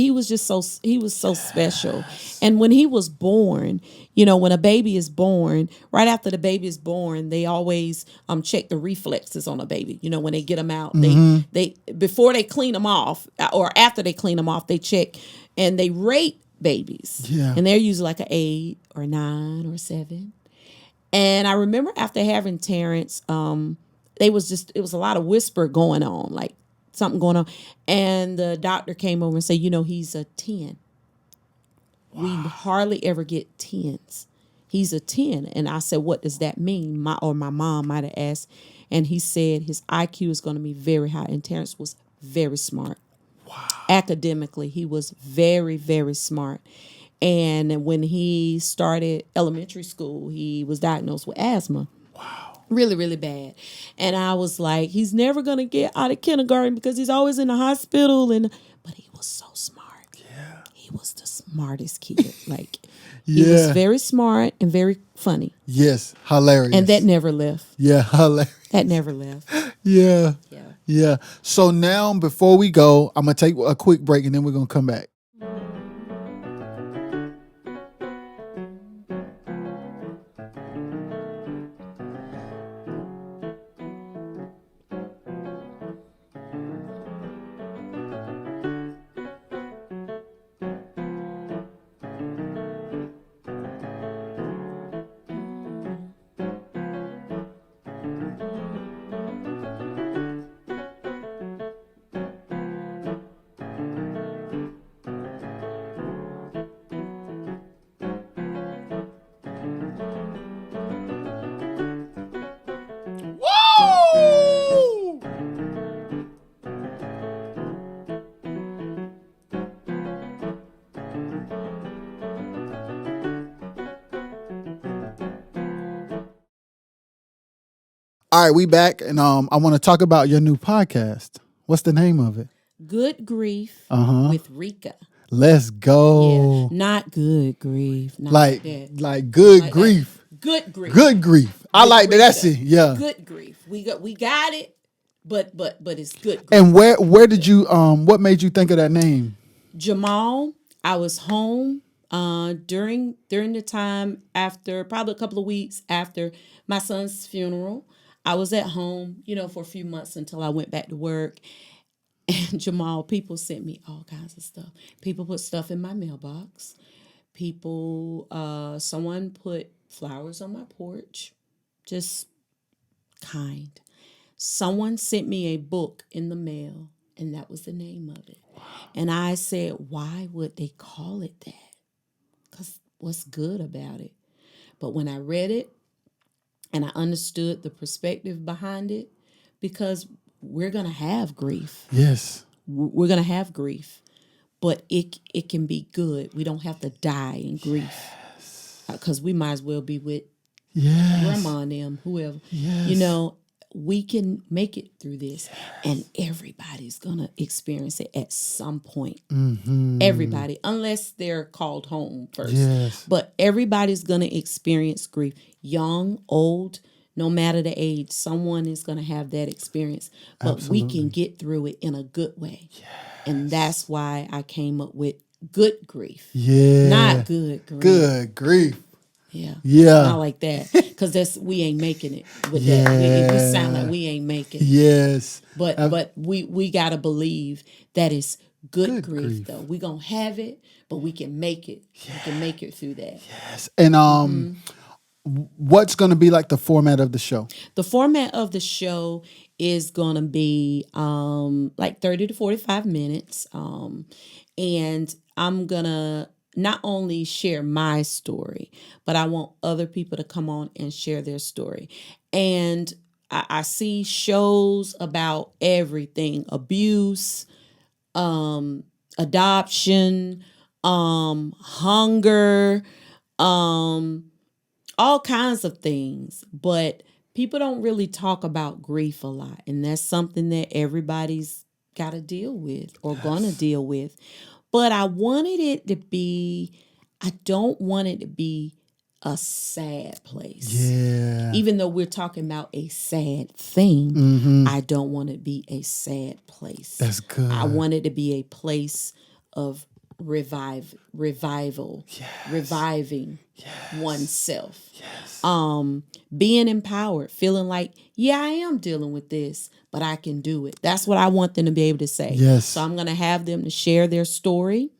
[SPEAKER 3] so special. And when he was born, when a baby is born, right after the baby is born, they always check the reflexes on a baby. When they get them out, they before they clean them off or after they clean them off, they check and they rate babies. Yeah. And they're usually like an 8 or 9 or 7. And I remember after having Terrence, it was a lot of whisper going on, like something going on. And the doctor came over and said, he's a 10. Wow. We hardly ever get 10s. He's a 10. And I said, what does that mean? My mom might have asked. And he said his IQ is going to be very high. And Terrence was very smart. Wow. Academically, he was very, very smart. And when he started elementary school, he was diagnosed with asthma. Wow. Really, really bad. And I was like, he's never going to get out of kindergarten because he's always in the hospital. But he was so smart. Yeah. He was the smartest kid. Like, he was very smart and very funny.
[SPEAKER 1] Yes. Hilarious.
[SPEAKER 3] And that never left.
[SPEAKER 1] Yeah. Hilarious.
[SPEAKER 3] That never left.
[SPEAKER 1] Yeah. Yeah. Yeah. So now, before we go, I'm going to take a quick break and then we're going to come back. All right, we back, and I want to talk about your new podcast. What's the name of it?
[SPEAKER 3] Good Grief with Reka.
[SPEAKER 1] Let's go.
[SPEAKER 3] Yeah, not good grief. Not
[SPEAKER 1] Like,
[SPEAKER 3] like that.
[SPEAKER 1] like good
[SPEAKER 3] Like
[SPEAKER 1] grief.
[SPEAKER 3] good grief.
[SPEAKER 1] Good grief. I
[SPEAKER 3] With
[SPEAKER 1] like that. That's
[SPEAKER 3] Reka.
[SPEAKER 1] it. Yeah.
[SPEAKER 3] Good grief. We got it, but it's good grief.
[SPEAKER 1] And where did you what made you think of that name?
[SPEAKER 3] Jamal, I was home during the time after, probably a couple of weeks after my son's funeral. I was at home, for a few months until I went back to work. And Jamal, people sent me all kinds of stuff. People put stuff in my mailbox. Someone put flowers on my porch. Just kind. Someone sent me a book in the mail, and that was the name of it. And I said, why would they call it that? Because what's good about it? But when I read it and I understood the perspective behind it, because we're going to have grief.
[SPEAKER 1] Yes.
[SPEAKER 3] We're going to have grief, but it can be good. We don't have to die in grief, because we might as well be with grandma and them, whoever.
[SPEAKER 1] Yes.
[SPEAKER 3] We can make it through this, and everybody's gonna experience it at some point. Everybody, unless they're called home first.
[SPEAKER 1] Yes.
[SPEAKER 3] But everybody's gonna experience grief, young, old, no matter the age. Someone is gonna have that experience, but we can get through it in a good way. And that's why I came up with good grief.
[SPEAKER 1] Yeah.
[SPEAKER 3] Not good grief.
[SPEAKER 1] Good grief.
[SPEAKER 3] Yeah.
[SPEAKER 1] Yeah.
[SPEAKER 3] Not like that. Because we ain't making it with that. We sound like we ain't making it.
[SPEAKER 1] Yes.
[SPEAKER 3] But we gotta believe that it's good grief though. We gonna have it, but we can make it. We can make it through that.
[SPEAKER 1] Yes. And what's gonna be like the format of the show?
[SPEAKER 3] The format of the show is gonna be like 30 to 45 minutes. And I'm gonna not only share my story, but I want other people to come on and share their story. And I see shows about everything: abuse, adoption, hunger, all kinds of things. But people don't really talk about grief a lot. And that's something that everybody's got to deal with or going to deal with. But I don't want it to be a sad place.
[SPEAKER 1] Yeah.
[SPEAKER 3] Even though we're talking about a sad thing, I don't want it to be a sad place.
[SPEAKER 1] That's good.
[SPEAKER 3] I want it to be a place of revival, reviving oneself.
[SPEAKER 1] Yes.
[SPEAKER 3] Being empowered, feeling like, yeah, I am dealing with this, but I can do it. That's what I want them to be able to say.
[SPEAKER 1] Yes.
[SPEAKER 3] So I'm going to have them to share their story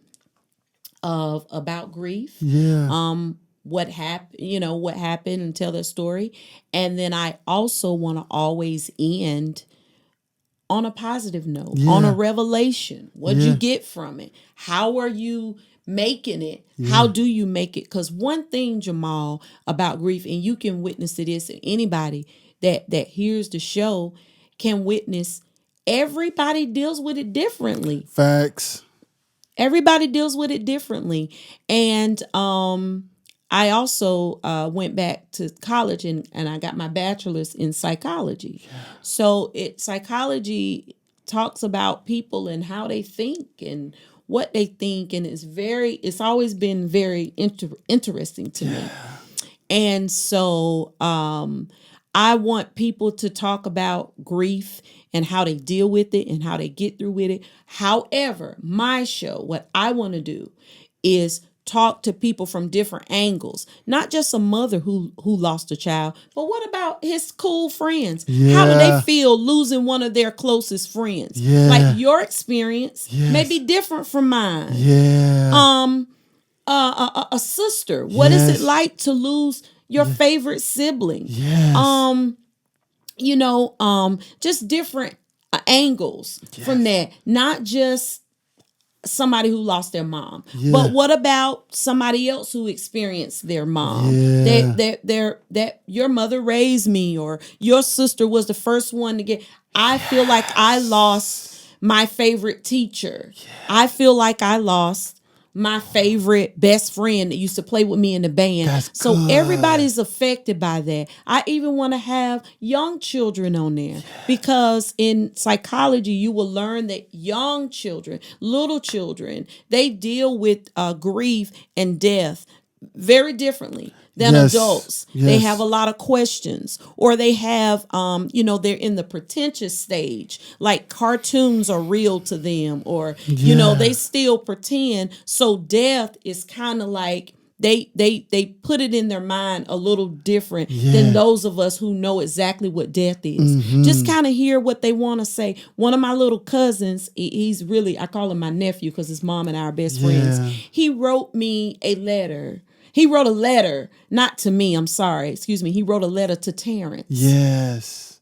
[SPEAKER 3] about grief.
[SPEAKER 1] Yeah.
[SPEAKER 3] What happened, and tell their story. And then I also want to always end on a positive note, on a revelation. What'd you get from it? How are you making it? How do you make it? Because one thing, Jamal, about grief, and you can witness to this, and anybody that hears the show can witness, everybody deals with it differently.
[SPEAKER 1] Facts.
[SPEAKER 3] Everybody deals with it differently. And I also went back to college and I got my bachelor's in psychology. Yeah. So psychology talks about people and how they think and what they think. And it's always been very interesting to me. And so I want people to talk about grief and how they deal with it and how they get through with it. However, my show, what I want to do is talk to people from different angles, not just a mother who lost a child, but what about his cool friends?
[SPEAKER 1] Yeah.
[SPEAKER 3] How do they feel losing one of their closest friends?
[SPEAKER 1] Yeah.
[SPEAKER 3] Like your experience may be different from mine.
[SPEAKER 1] Yeah.
[SPEAKER 3] A sister. What is it like to lose your favorite sibling?
[SPEAKER 1] Yes.
[SPEAKER 3] Just different angles from that. Not just somebody who lost their mom, but what about somebody else who experienced their mom? That your mother raised me, or your sister was the first one to get. I feel like I lost my favorite teacher. I feel like I lost my favorite best friend that used to play with me in the band.
[SPEAKER 1] That's
[SPEAKER 3] so
[SPEAKER 1] good.
[SPEAKER 3] everybody's affected by that. I even want to have young children on there because in psychology, you will learn that young children, little children, they deal with grief and death very differently than adults. They have a lot of questions, or they have, they're in the pretentious stage, like cartoons are real to them, or, they still pretend. So death is kind of like, they put it in their mind a little different than those of us who know exactly what death is. Just kind of hear what they want to say. One of my little cousins, he's really, I call him my nephew because his mom and I are best friends. He wrote me a letter. He wrote a letter, not to me, I'm sorry, excuse me. He wrote a letter to Terrence.
[SPEAKER 1] Yes.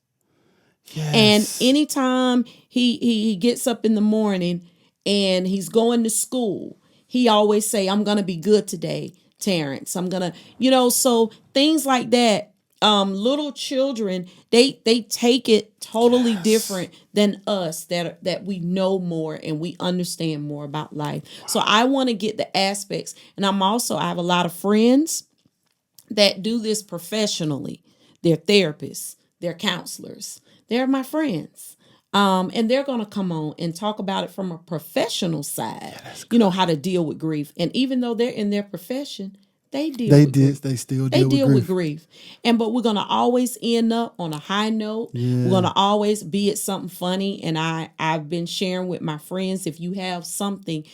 [SPEAKER 3] And anytime he gets up in the morning and he's going to school, he always say, I'm going to be good today, Terrence. I'm going to, so things like that. Little children, they take it totally different than us that we know more and we understand more about life. So I want to get the aspects, and I have a lot of friends that do this professionally. They're therapists, they're counselors, they're my friends. And they're going to come on and talk about it from a professional side, how to deal with grief. And even though they're in their profession, they still deal with grief. But we're going to always end up on a high note. We're going to always be at something funny. And I've been sharing with my friends, if you have something,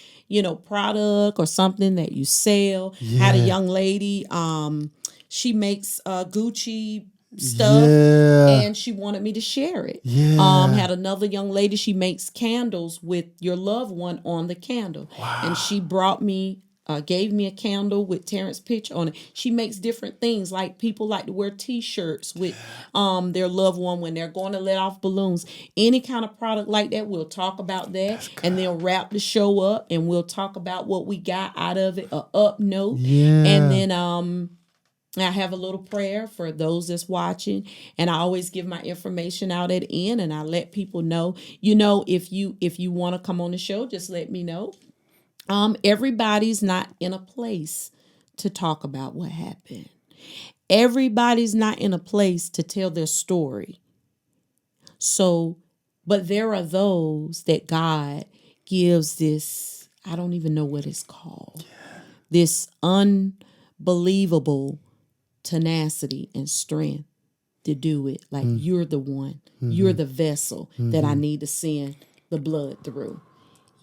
[SPEAKER 3] product or something that you sell. Had a young lady, she makes Gucci stuff, and she wanted me to share it. Had another young lady, she makes candles with your loved one on the candle. And she brought me, gave me a candle with Terrence's picture on it. She makes different things, like people like to wear t-shirts with their loved one when they're going to let off balloons. Any kind of product like that, we'll talk about that, and they'll wrap the show up, and we'll talk about what we got out of it, a up note. And then I have a little prayer for those that's watching, and I always give my information out at the end, and I let people know, if you want to come on the show, just let me know. Everybody's not in a place to talk about what happened. Everybody's not in a place to tell their story. So, but there are those that God gives this, I don't even know what it's called, this unbelievable tenacity and strength to do it. Like you're the one, you're the vessel that I need to send the blood through.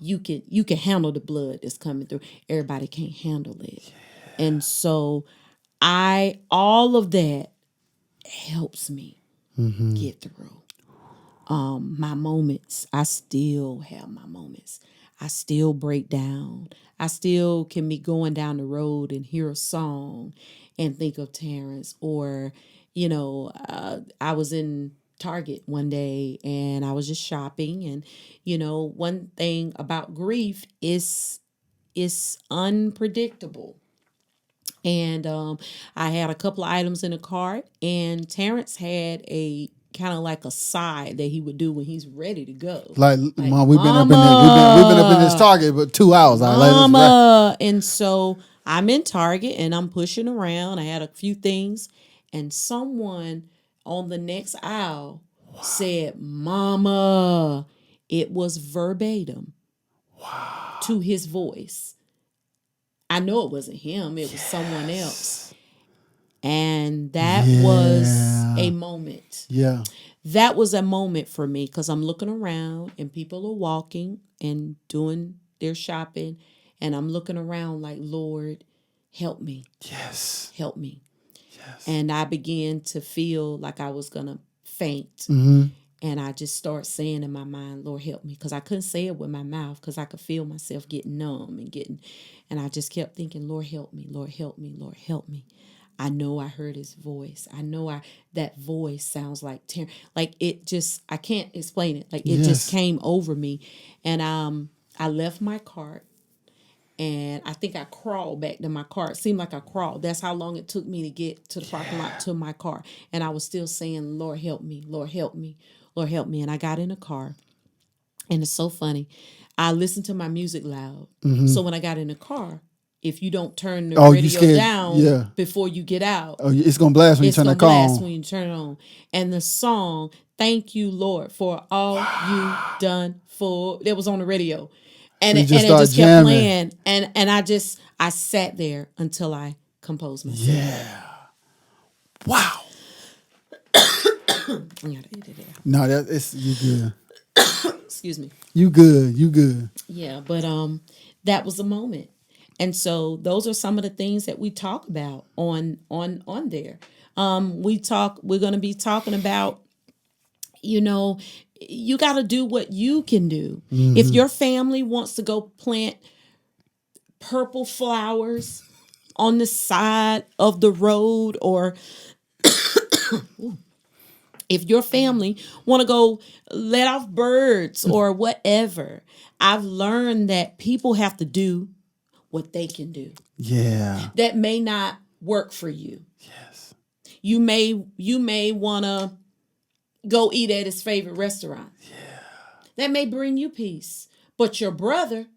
[SPEAKER 3] You can handle the blood that's coming through. Everybody can't handle it. And so all of that helps me get through. My moments, I still have my moments. I still break down. I still can be going down the road and hear a song and think of Terrence. Or, I was in Target one day and I was just shopping. And, one thing about grief is it's unpredictable. And I had a couple of items in the cart, and Terrence had a kind of like a sigh that he would do when he's ready to go.
[SPEAKER 1] Like Mom, we've been up in this Target for 2 hours.
[SPEAKER 3] Mama. And so I'm in Target and I'm pushing around. I had a few things, and someone on the next aisle said, "Mama." It was verbatim to his voice. I know it wasn't him. It was someone else. And that was a moment.
[SPEAKER 1] Yeah.
[SPEAKER 3] That was a moment for me, because I'm looking around and people are walking and doing their shopping. And I'm looking around like, Lord, help me.
[SPEAKER 1] Yes.
[SPEAKER 3] Help me. Yes. And I began to feel like I was going to faint. And I just start saying in my mind, Lord, help me. Because I couldn't say it with my mouth, because I could feel myself getting numb and I just kept thinking, Lord, help me, Lord, help me, Lord, help me. I know I heard his voice. I know that voice sounds like like it just, I can't explain it. Like it just came over me. And I left my cart. And I think I crawled back to my car. It seemed like I crawled. That's how long it took me to get to the parking lot to my car. And I was still saying, Lord, help me, Lord, help me, Lord, help me. And I got in the car And it's so funny. I listen to my music loud.
[SPEAKER 1] Mm-hmm.
[SPEAKER 3] So when I got in the car, if you don't turn the
[SPEAKER 1] You
[SPEAKER 3] radio
[SPEAKER 1] scared?
[SPEAKER 3] down
[SPEAKER 1] Yeah.
[SPEAKER 3] before you get out,
[SPEAKER 1] It's gonna blast when you
[SPEAKER 3] it's
[SPEAKER 1] turn
[SPEAKER 3] gonna
[SPEAKER 1] that car
[SPEAKER 3] blast
[SPEAKER 1] on.
[SPEAKER 3] when you turn it on. And the song, "Thank You, Lord, for all you done for," that was on the radio. And
[SPEAKER 1] So you just
[SPEAKER 3] it
[SPEAKER 1] start
[SPEAKER 3] just kept
[SPEAKER 1] jamming.
[SPEAKER 3] playing. And I sat there until I composed myself.
[SPEAKER 1] Yeah. Wow.
[SPEAKER 3] I gotta edit it out.
[SPEAKER 1] No, it's you good.
[SPEAKER 3] Excuse me.
[SPEAKER 1] You good. You good.
[SPEAKER 3] Yeah, but that was a moment. And so those are some of the things that we talk about on there. We're going to be talking about, you got to do what you can do.
[SPEAKER 1] Mm-hmm.
[SPEAKER 3] If your family wants to go plant purple flowers on the side of the road, or if your family want to go let off birds or whatever, I've learned that people have to do what they can do.
[SPEAKER 1] Yeah.
[SPEAKER 3] That may not work for you.
[SPEAKER 1] Yes.
[SPEAKER 3] You may want to go eat at his favorite restaurant.
[SPEAKER 1] Yeah.
[SPEAKER 3] That may bring you peace. But your brother,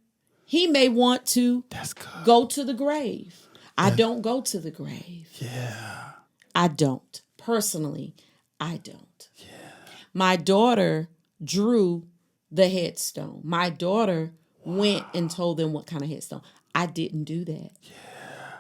[SPEAKER 3] he may want to go to the grave. I don't go to the grave.
[SPEAKER 1] Yeah.
[SPEAKER 3] I don't. Personally, I don't. Yeah. My daughter drew the headstone. My daughter went and told them what kind of headstone. I didn't do that. Yeah.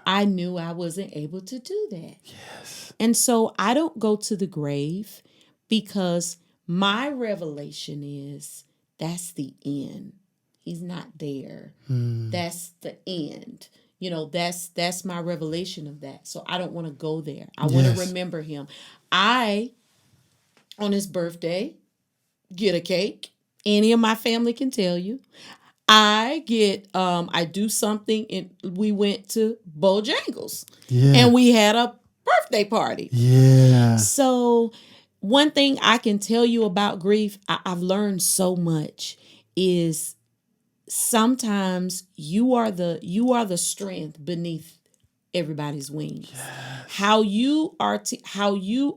[SPEAKER 3] I knew I wasn't able to do that.
[SPEAKER 1] Yes.
[SPEAKER 3] And so I don't go to the grave, because my revelation is that's the end. He's not there. That's the end. That's my revelation of that. So I don't want to go there. I want to remember him. I, on his birthday, get a cake. Any of my family can tell you. I do something, and we went to Bojangles.
[SPEAKER 1] Yeah.
[SPEAKER 3] And we had a birthday party.
[SPEAKER 1] Yeah.
[SPEAKER 3] So one thing I can tell you about grief, I've learned so much, is sometimes you are the strength beneath everybody's wings. Yes. How you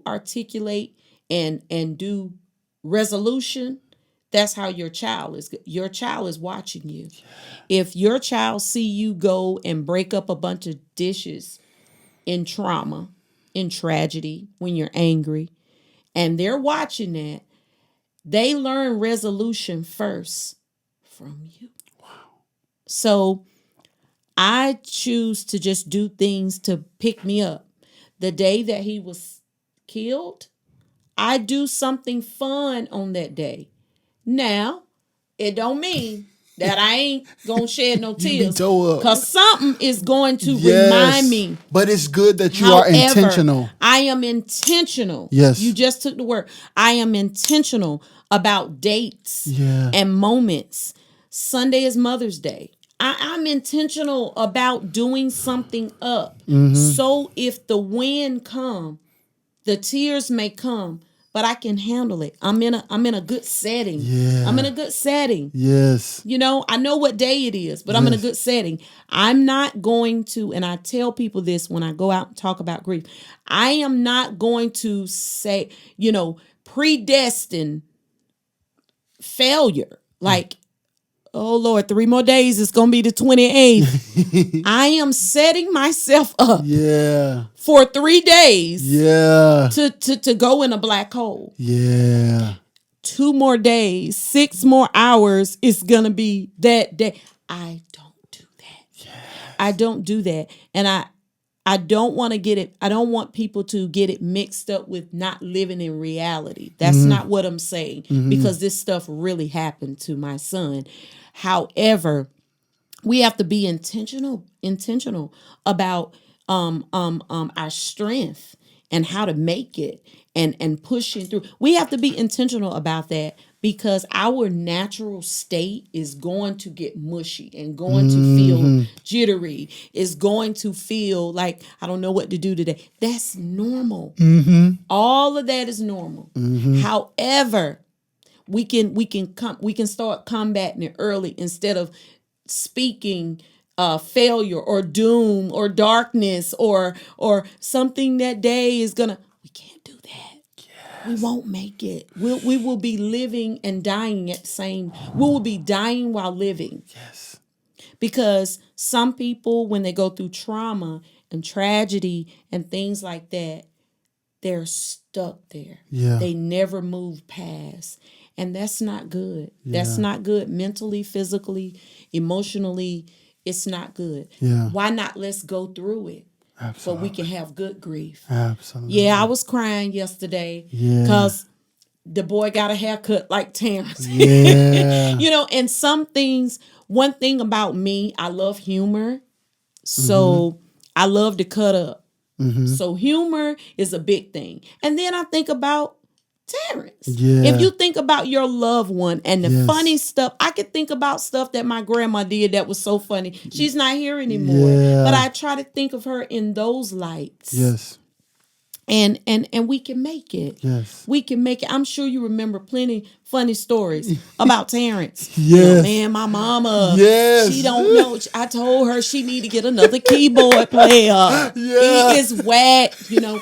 [SPEAKER 3] articulate and do resolution, that's how your child is watching you. Yeah. If your child see you go and break up a bunch of dishes in trauma, in tragedy, when you're angry, and they're watching that, they learn resolution first from you. Wow. So I choose to just do things to pick me up. The day that he was killed, I do something fun on that day. Now, it don't mean that I ain't gonna shed no tears, because something is going to remind me.
[SPEAKER 1] But it's good that you are intentional.
[SPEAKER 3] I am intentional.
[SPEAKER 1] Yes.
[SPEAKER 3] You just took the word. I am intentional about dates and moments. Sunday is Mother's Day. I'm intentional about doing something up. Mm-hmm. So if the wind come, the tears may come, but I can handle it. I'm in a good setting. Yeah. I'm in a good setting.
[SPEAKER 1] Yes.
[SPEAKER 3] I know what day it is, but I'm in a good setting. I'm not going to, and I tell people this when I go out and talk about grief, I am not going to say, predestined failure. Like, oh Lord, 3 more days, it's going to be the 28th. I am setting myself up for 3 days to go in a black hole.
[SPEAKER 1] Yeah.
[SPEAKER 3] 2 more days, 6 more hours, it's going to be that day. I don't do that. Yes. I don't do that. And I don't want to get it. I don't want people to get it mixed up with not living in reality. That's not what I'm saying, because this stuff really happened to my son. However, we have to be intentional about our strength and how to make it and pushing through. We have to be intentional about that, because our natural state is going to get mushy and going to feel jittery, is going to feel like I don't know what to do today. That's normal. All of that is normal. However, we can start combating it early, instead of speaking failure or doom or darkness or something that day is gonna. We can't do that. we won't make it. We will be living and dying at the same. We will be dying while living.
[SPEAKER 1] Yes.
[SPEAKER 3] Because some people, when they go through trauma and tragedy and things like that, they're stuck there.
[SPEAKER 1] Yeah.
[SPEAKER 3] They never move past. And that's not good.
[SPEAKER 1] Yeah.
[SPEAKER 3] That's not good mentally, physically, emotionally. It's not good.
[SPEAKER 1] Yeah.
[SPEAKER 3] Why not let's go through it?
[SPEAKER 1] Absolutely.
[SPEAKER 3] So we can have good grief.
[SPEAKER 1] Absolutely.
[SPEAKER 3] Yeah, I was crying yesterday
[SPEAKER 1] Yeah.
[SPEAKER 3] because the boy got a haircut like Terrence.
[SPEAKER 1] Yeah.
[SPEAKER 3] You know, and some things, one thing about me, I love humor. So I love to cut up. So humor is a big thing. And then I think about Terrence.
[SPEAKER 1] Yeah.
[SPEAKER 3] If you think about your loved one and the
[SPEAKER 1] Yes.
[SPEAKER 3] funny stuff, I could think about stuff that my grandma did that was so funny. She's not here anymore.
[SPEAKER 1] Yeah.
[SPEAKER 3] But I try to think of her in those lights.
[SPEAKER 1] Yes.
[SPEAKER 3] And we can make it.
[SPEAKER 1] Yes.
[SPEAKER 3] We can make it. I'm sure you remember plenty funny stories about Terrence.
[SPEAKER 1] Yes.
[SPEAKER 3] You know, man, my mama,
[SPEAKER 1] Yes.
[SPEAKER 3] she don't know. I told her she need to get another keyboard player.
[SPEAKER 1] Yeah.
[SPEAKER 3] He is whack, you know.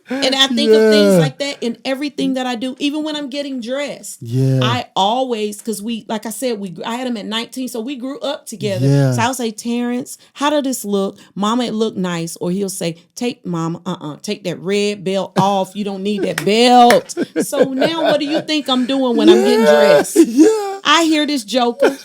[SPEAKER 3] And I think of things like that in everything that I do, even when I'm getting dressed.
[SPEAKER 1] Yeah.
[SPEAKER 3] I always, because we, like I said, I had him at 19, so we grew up together.
[SPEAKER 1] Yeah.
[SPEAKER 3] So I'll say, Terrence, how does this look? Mama, it look nice. Or he'll say, take that red belt off. You don't need that belt. So now what do you think I'm doing when I'm getting dressed?
[SPEAKER 1] Yeah.
[SPEAKER 3] I hear this joker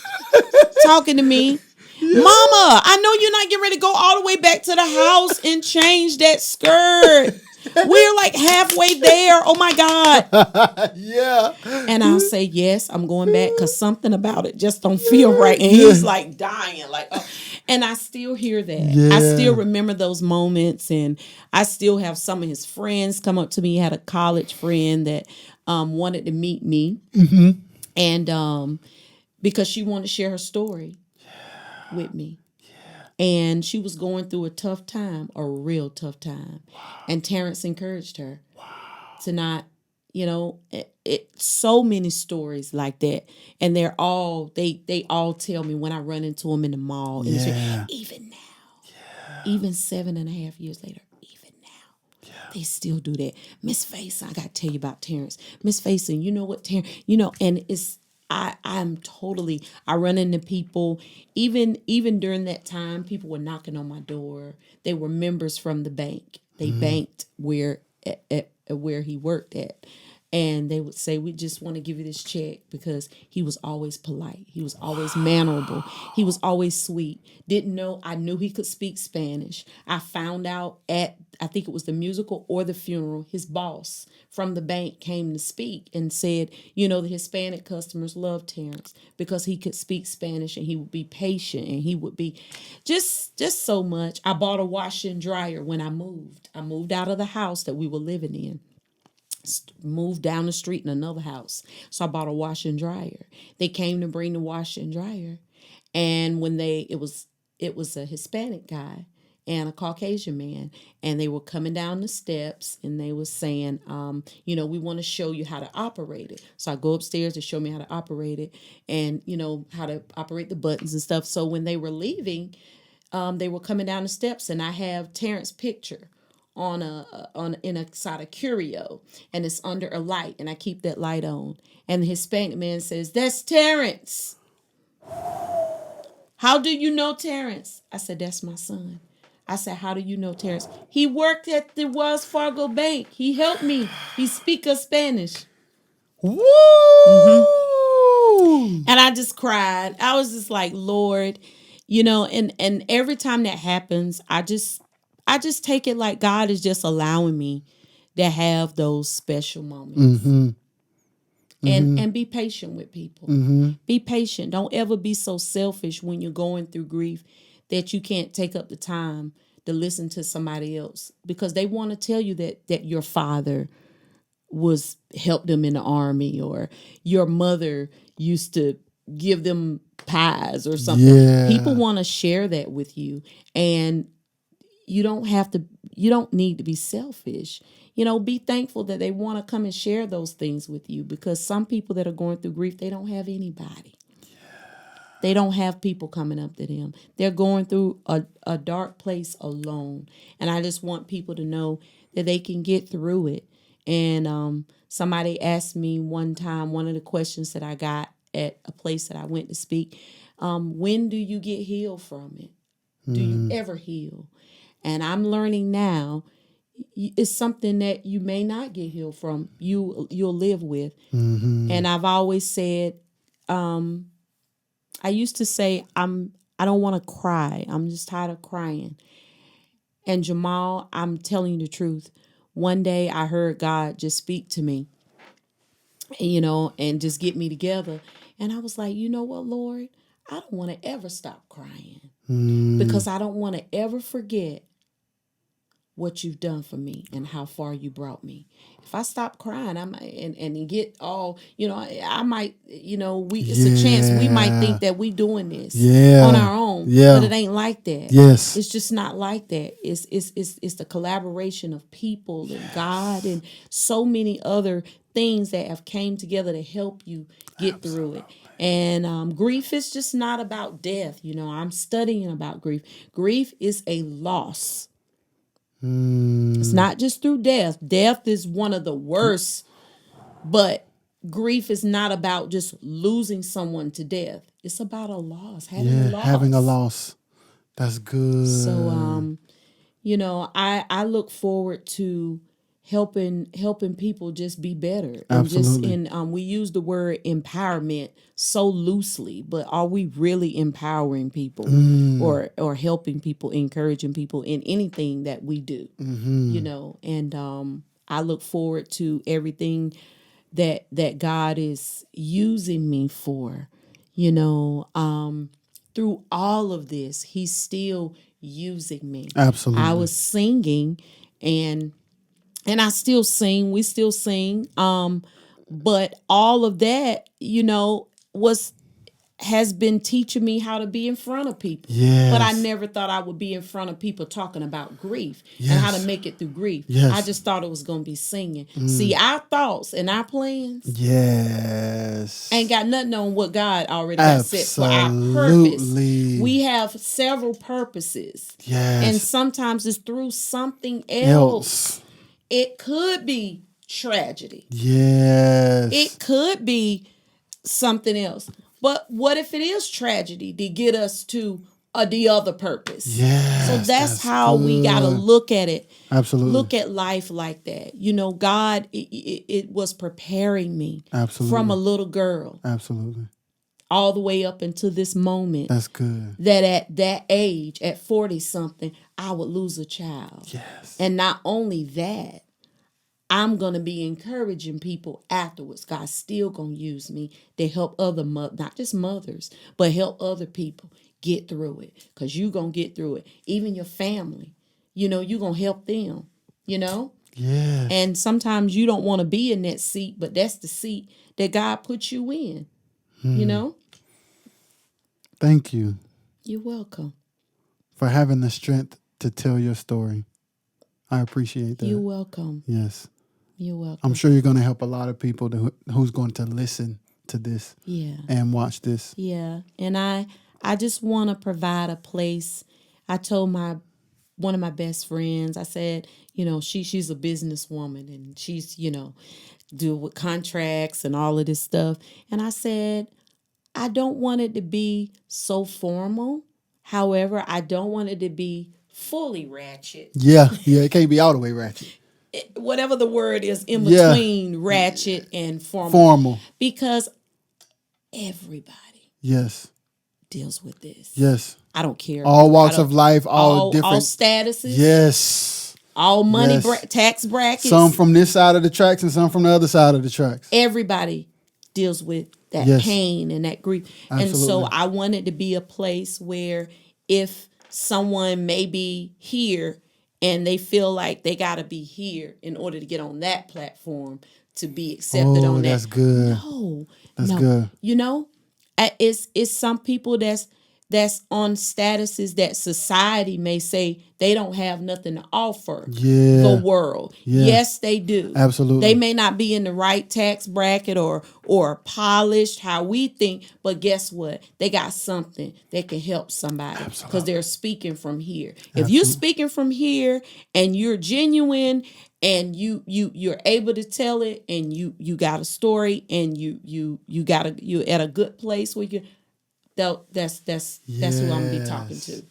[SPEAKER 3] talking to me. Mama, I know you're not getting ready to go all the way back to the house and change that skirt. We're like halfway there. Oh my God.
[SPEAKER 1] Yeah.
[SPEAKER 3] And I'll say, yes, I'm going back because something about it just don't feel right. And he's like dying. Like, oh. And I still hear that.
[SPEAKER 1] Yeah.
[SPEAKER 3] I still remember those moments. And I still have some of his friends come up to me. He had a college friend that wanted to meet me. And because she wanted to share her story with me. And she was going through a tough time, a real tough time. Wow. And Terrence encouraged her to not, you know, so many stories like that. And they're all, they all tell me when I run into them in the mall. In the street, even now, even 7.5 years later, even now, they still do that. Miss Faison, I got to tell you about Terrence. Miss Faison, you know what, Terrence, you know, and it's, I run into people, even during that time, people were knocking on my door. They were members from the bank. They banked where he worked at. And they would say, we just want to give you this check, because he was always polite. He was always mannerable. He was always sweet. I knew he could speak Spanish. I found out I think it was the musical or the funeral, his boss from the bank came to speak and said, you know, the Hispanic customers love Terrence because he could speak Spanish and he would be patient and he would be just so much. I bought a washer and dryer when I moved. I moved out of the house that we were living in. Moved down the street in another house. So I bought a washer and dryer. They came to bring the washer and dryer. And when it was a Hispanic guy and a Caucasian man, and they were coming down the steps and they were saying, you know, we want to show you how to operate it. So I go upstairs to show me how to operate it and, you know, how to operate the buttons and stuff. So when they were leaving, they were coming down the steps and I have Terrence's picture inside a curio, and it's under a light, and I keep that light on. And the Hispanic man says, "That's Terrence. How do you know Terrence?" I said, "That's my son." I said, "How do you know Terrence?" "He worked at the Wells Fargo Bank. He helped me. He speaks Spanish."
[SPEAKER 1] Woo!
[SPEAKER 3] And I just cried. I was just like, Lord, you know, and every time that happens, I just take it like God is just allowing me to have those special moments. And be patient with people. Be patient. Don't ever be so selfish when you're going through grief that you can't take up the time to listen to somebody else, because they want to tell you that your father helped them in the army, or your mother used to give them pies or something.
[SPEAKER 1] Yeah.
[SPEAKER 3] People want to share that with you, and you don't need to be selfish. You know, be thankful that they want to come and share those things with you, because some people that are going through grief, they don't have anybody. They don't have people coming up to them. They're going through a dark place alone. And I just want people to know that they can get through it And somebody asked me one time, one of the questions that I got at a place that I went to speak, when do you get healed from it? Do you ever heal? And I'm learning now, it's something that you may not get healed from. You'll live with. And I've always said, I used to say, I don't want to cry. I'm just tired of crying. And Jamal, I'm telling you the truth. One day I heard God just speak to me, and just get me together. And I was like, you know what, Lord? I don't want to ever stop crying because I don't want to ever forget what you've done for me and how far you brought me. If I stop crying, I might and get all, I might, it's a chance we might think that we doing this on our own, but it ain't like that.
[SPEAKER 1] Yes.
[SPEAKER 3] It's just not like that. It's the collaboration of people and God and so many other things that have came together to help you get through it. And grief is just not about death. I'm studying about grief. Grief is a loss. It's not just through death. Death is one of the worst, but grief is not about just losing someone to death. It's about a loss,
[SPEAKER 1] having a loss. That's good.
[SPEAKER 3] So, I look forward to helping people just be better.
[SPEAKER 1] Absolutely.
[SPEAKER 3] And just we use the word empowerment so loosely, but are we really empowering people or helping people, encouraging people in anything that we do? And I look forward to everything that God is using me for. Through all of this, he's still using me.
[SPEAKER 1] Absolutely.
[SPEAKER 3] I was singing and I still sing. We still sing. But all of that, has been teaching me how to be in front of people.
[SPEAKER 1] Yes.
[SPEAKER 3] But I never thought I would be in front of people talking about grief and how to make it through grief.
[SPEAKER 1] Yes.
[SPEAKER 3] I just thought it was going to be singing. See, our thoughts and our plans ain't got nothing on what God already got set for our purpose. We have several purposes.
[SPEAKER 1] Yes.
[SPEAKER 3] And sometimes it's through something else. It could be tragedy.
[SPEAKER 1] Yes.
[SPEAKER 3] It could be something else. But what if it is tragedy to get us to the other purpose?
[SPEAKER 1] Yes.
[SPEAKER 3] So that's how we got to look at it.
[SPEAKER 1] Absolutely.
[SPEAKER 3] Look at life like that. God, it was preparing me.
[SPEAKER 1] Absolutely.
[SPEAKER 3] From a little girl.
[SPEAKER 1] Absolutely.
[SPEAKER 3] All the way up into this moment.
[SPEAKER 1] That's good.
[SPEAKER 3] That at that age, at 40-something, I would lose a child.
[SPEAKER 1] Yes.
[SPEAKER 3] And not only that, I'm going to be encouraging people afterwards. God's still going to use me to help other not just mothers, but help other people get through it. Because you're going to get through it. Even your family, you're going to help them,
[SPEAKER 1] Yes.
[SPEAKER 3] And sometimes you don't want to be in that seat, but that's the seat that God put you in,
[SPEAKER 1] Thank you.
[SPEAKER 3] You're welcome.
[SPEAKER 1] For having the strength to tell your story. I appreciate that.
[SPEAKER 3] You're welcome.
[SPEAKER 1] Yes.
[SPEAKER 3] You're welcome.
[SPEAKER 1] I'm sure you're going to help a lot of people who's going to listen to this and watch this.
[SPEAKER 3] Yeah. And I just want to provide a place. I told one of my best friends, I said, she's a businesswoman and she's, do with contracts and all of this stuff. And I said, I don't want it to be so formal. However, I don't want it to be fully ratchet.
[SPEAKER 1] Yeah. It can't be all the way ratchet.
[SPEAKER 3] Whatever the word is in between ratchet and formal. Because everybody deals with this.
[SPEAKER 1] Yes.
[SPEAKER 3] I don't care.
[SPEAKER 1] All walks of life, all different.
[SPEAKER 3] All statuses.
[SPEAKER 1] Yes.
[SPEAKER 3] All money, tax brackets.
[SPEAKER 1] Some from this side of the tracks and some from the other side of the tracks.
[SPEAKER 3] Everybody deals with that pain and that grief. Absolutely. And so I wanted to be a place where if someone may be here and they feel like they got to be here in order to get on that platform to be accepted on that.
[SPEAKER 1] That's good.
[SPEAKER 3] No.
[SPEAKER 1] That's good.
[SPEAKER 3] It's some people that's on statuses that society may say they don't have nothing to offer
[SPEAKER 1] Yeah.
[SPEAKER 3] the world.
[SPEAKER 1] Yeah.
[SPEAKER 3] Yes, they do.
[SPEAKER 1] Absolutely.
[SPEAKER 3] They may not be in the right tax bracket or polished how we think, but guess what? They got something that can help somebody because they're speaking from here. If you're speaking from here and you're genuine and you're able to tell it and you got a story and you're at a good place where you that's who I'm gonna be talking to.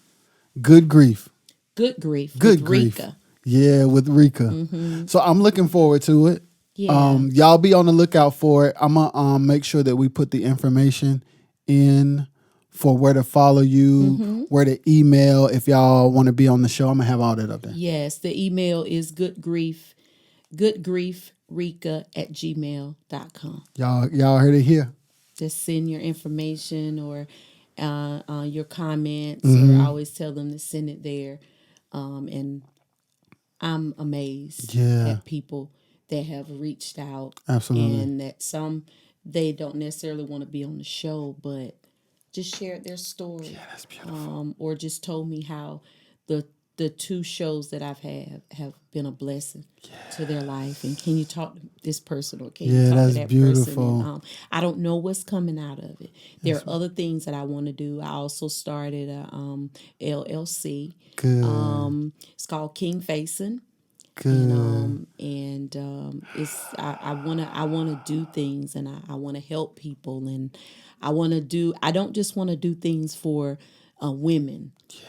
[SPEAKER 1] Good grief.
[SPEAKER 3] Good grief.
[SPEAKER 1] Good
[SPEAKER 3] with
[SPEAKER 1] grief.
[SPEAKER 3] Reka.
[SPEAKER 1] Yeah, with Reka. So I'm looking forward to it.
[SPEAKER 3] Yeah.
[SPEAKER 1] Y'all be on the lookout for it. I'm gonna make sure that we put the information in for where to follow you, where to email if y'all want to be on the show. I'm gonna have all that up there.
[SPEAKER 3] Yes, the email is goodgriefreka@gmail.com.
[SPEAKER 1] Y'all heard it here.
[SPEAKER 3] Just send your information or your comments, or I always tell them to send it there. And I'm amazed at people that have reached out.
[SPEAKER 1] Absolutely.
[SPEAKER 3] And that some, they don't necessarily want to be on the show, but just shared their story.
[SPEAKER 1] Yeah, that's beautiful.
[SPEAKER 3] Or just told me how the two shows that I've had have been a blessing to their life. And can you talk to this person, or can you talk to that
[SPEAKER 1] beautiful.
[SPEAKER 3] person? And, I don't know what's coming out of it. There are other things that I want to do. I also started a LLC.
[SPEAKER 1] Good.
[SPEAKER 3] It's called King Faison.
[SPEAKER 1] Good.
[SPEAKER 3] It's I wanna do things, and I wanna help people, and I don't just want to do things for women.
[SPEAKER 1] Yes.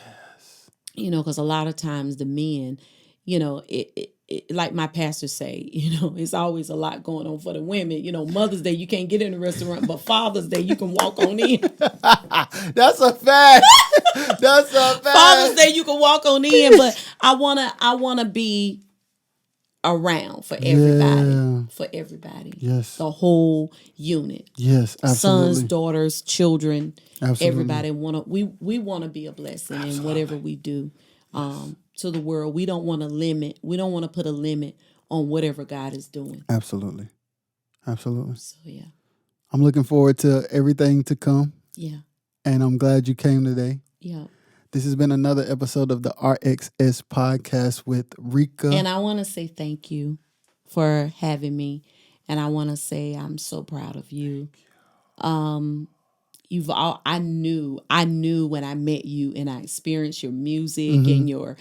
[SPEAKER 3] Because a lot of times the men, it like my pastor say, it's always a lot going on for the women. Mother's Day you can't get in the restaurant, but Father's Day you can walk on in.
[SPEAKER 1] That's a fact. That's a fact.
[SPEAKER 3] Father's Day you can walk on in, but I wanna be around for everybody. For everybody.
[SPEAKER 1] Yes.
[SPEAKER 3] The whole unit.
[SPEAKER 1] Yes, absolutely.
[SPEAKER 3] Sons, daughters, children.
[SPEAKER 1] Absolutely.
[SPEAKER 3] Everybody we want to be a blessing in whatever we do to the world. We don't want to put a limit on whatever God is doing.
[SPEAKER 1] Absolutely. Absolutely.
[SPEAKER 3] So yeah.
[SPEAKER 1] I'm looking forward to everything to come.
[SPEAKER 3] Yeah.
[SPEAKER 1] And I'm glad you came today.
[SPEAKER 3] Yeah.
[SPEAKER 1] This has been another episode of the RXS podcast with Reka.
[SPEAKER 3] And I want to say thank you for having me. And I want to say I'm so proud of you. I knew when I met you and I experienced your music and your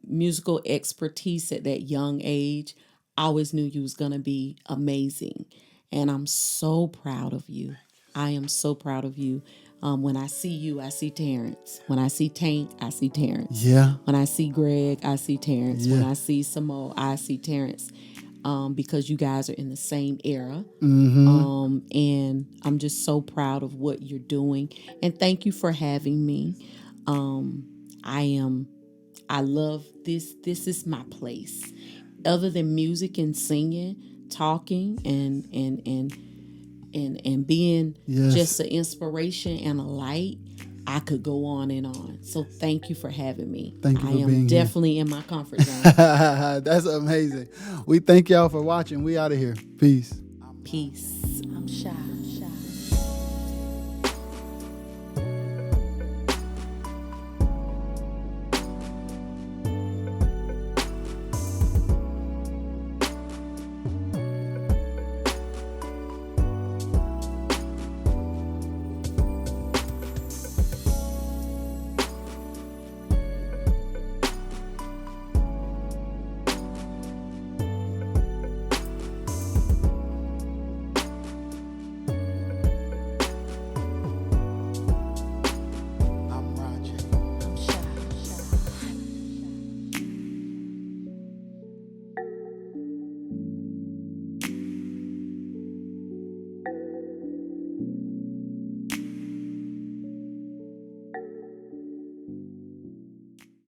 [SPEAKER 3] musical expertise at that young age. I always knew you was gonna be amazing, and I'm so proud of you. I am so proud of you. When I see you, I see Terrence. When I see Tank, I see Terrence.
[SPEAKER 1] Yeah.
[SPEAKER 3] When I see Greg, I see Terrence.
[SPEAKER 1] Yeah.
[SPEAKER 3] When I see Samo, I see Terrence. Because you guys are in the same era. And I'm just so proud of what you're doing. And thank you for having me. I love this. This is my place. Other than music and singing, talking and being just an inspiration and a light, I could go on and on. So thank you for having me.
[SPEAKER 1] Thank you for being here.
[SPEAKER 3] I am definitely in my comfort zone.
[SPEAKER 1] That's amazing. We thank y'all for watching. We out of here. Peace.
[SPEAKER 3] Peace.
[SPEAKER 2] I'm shy.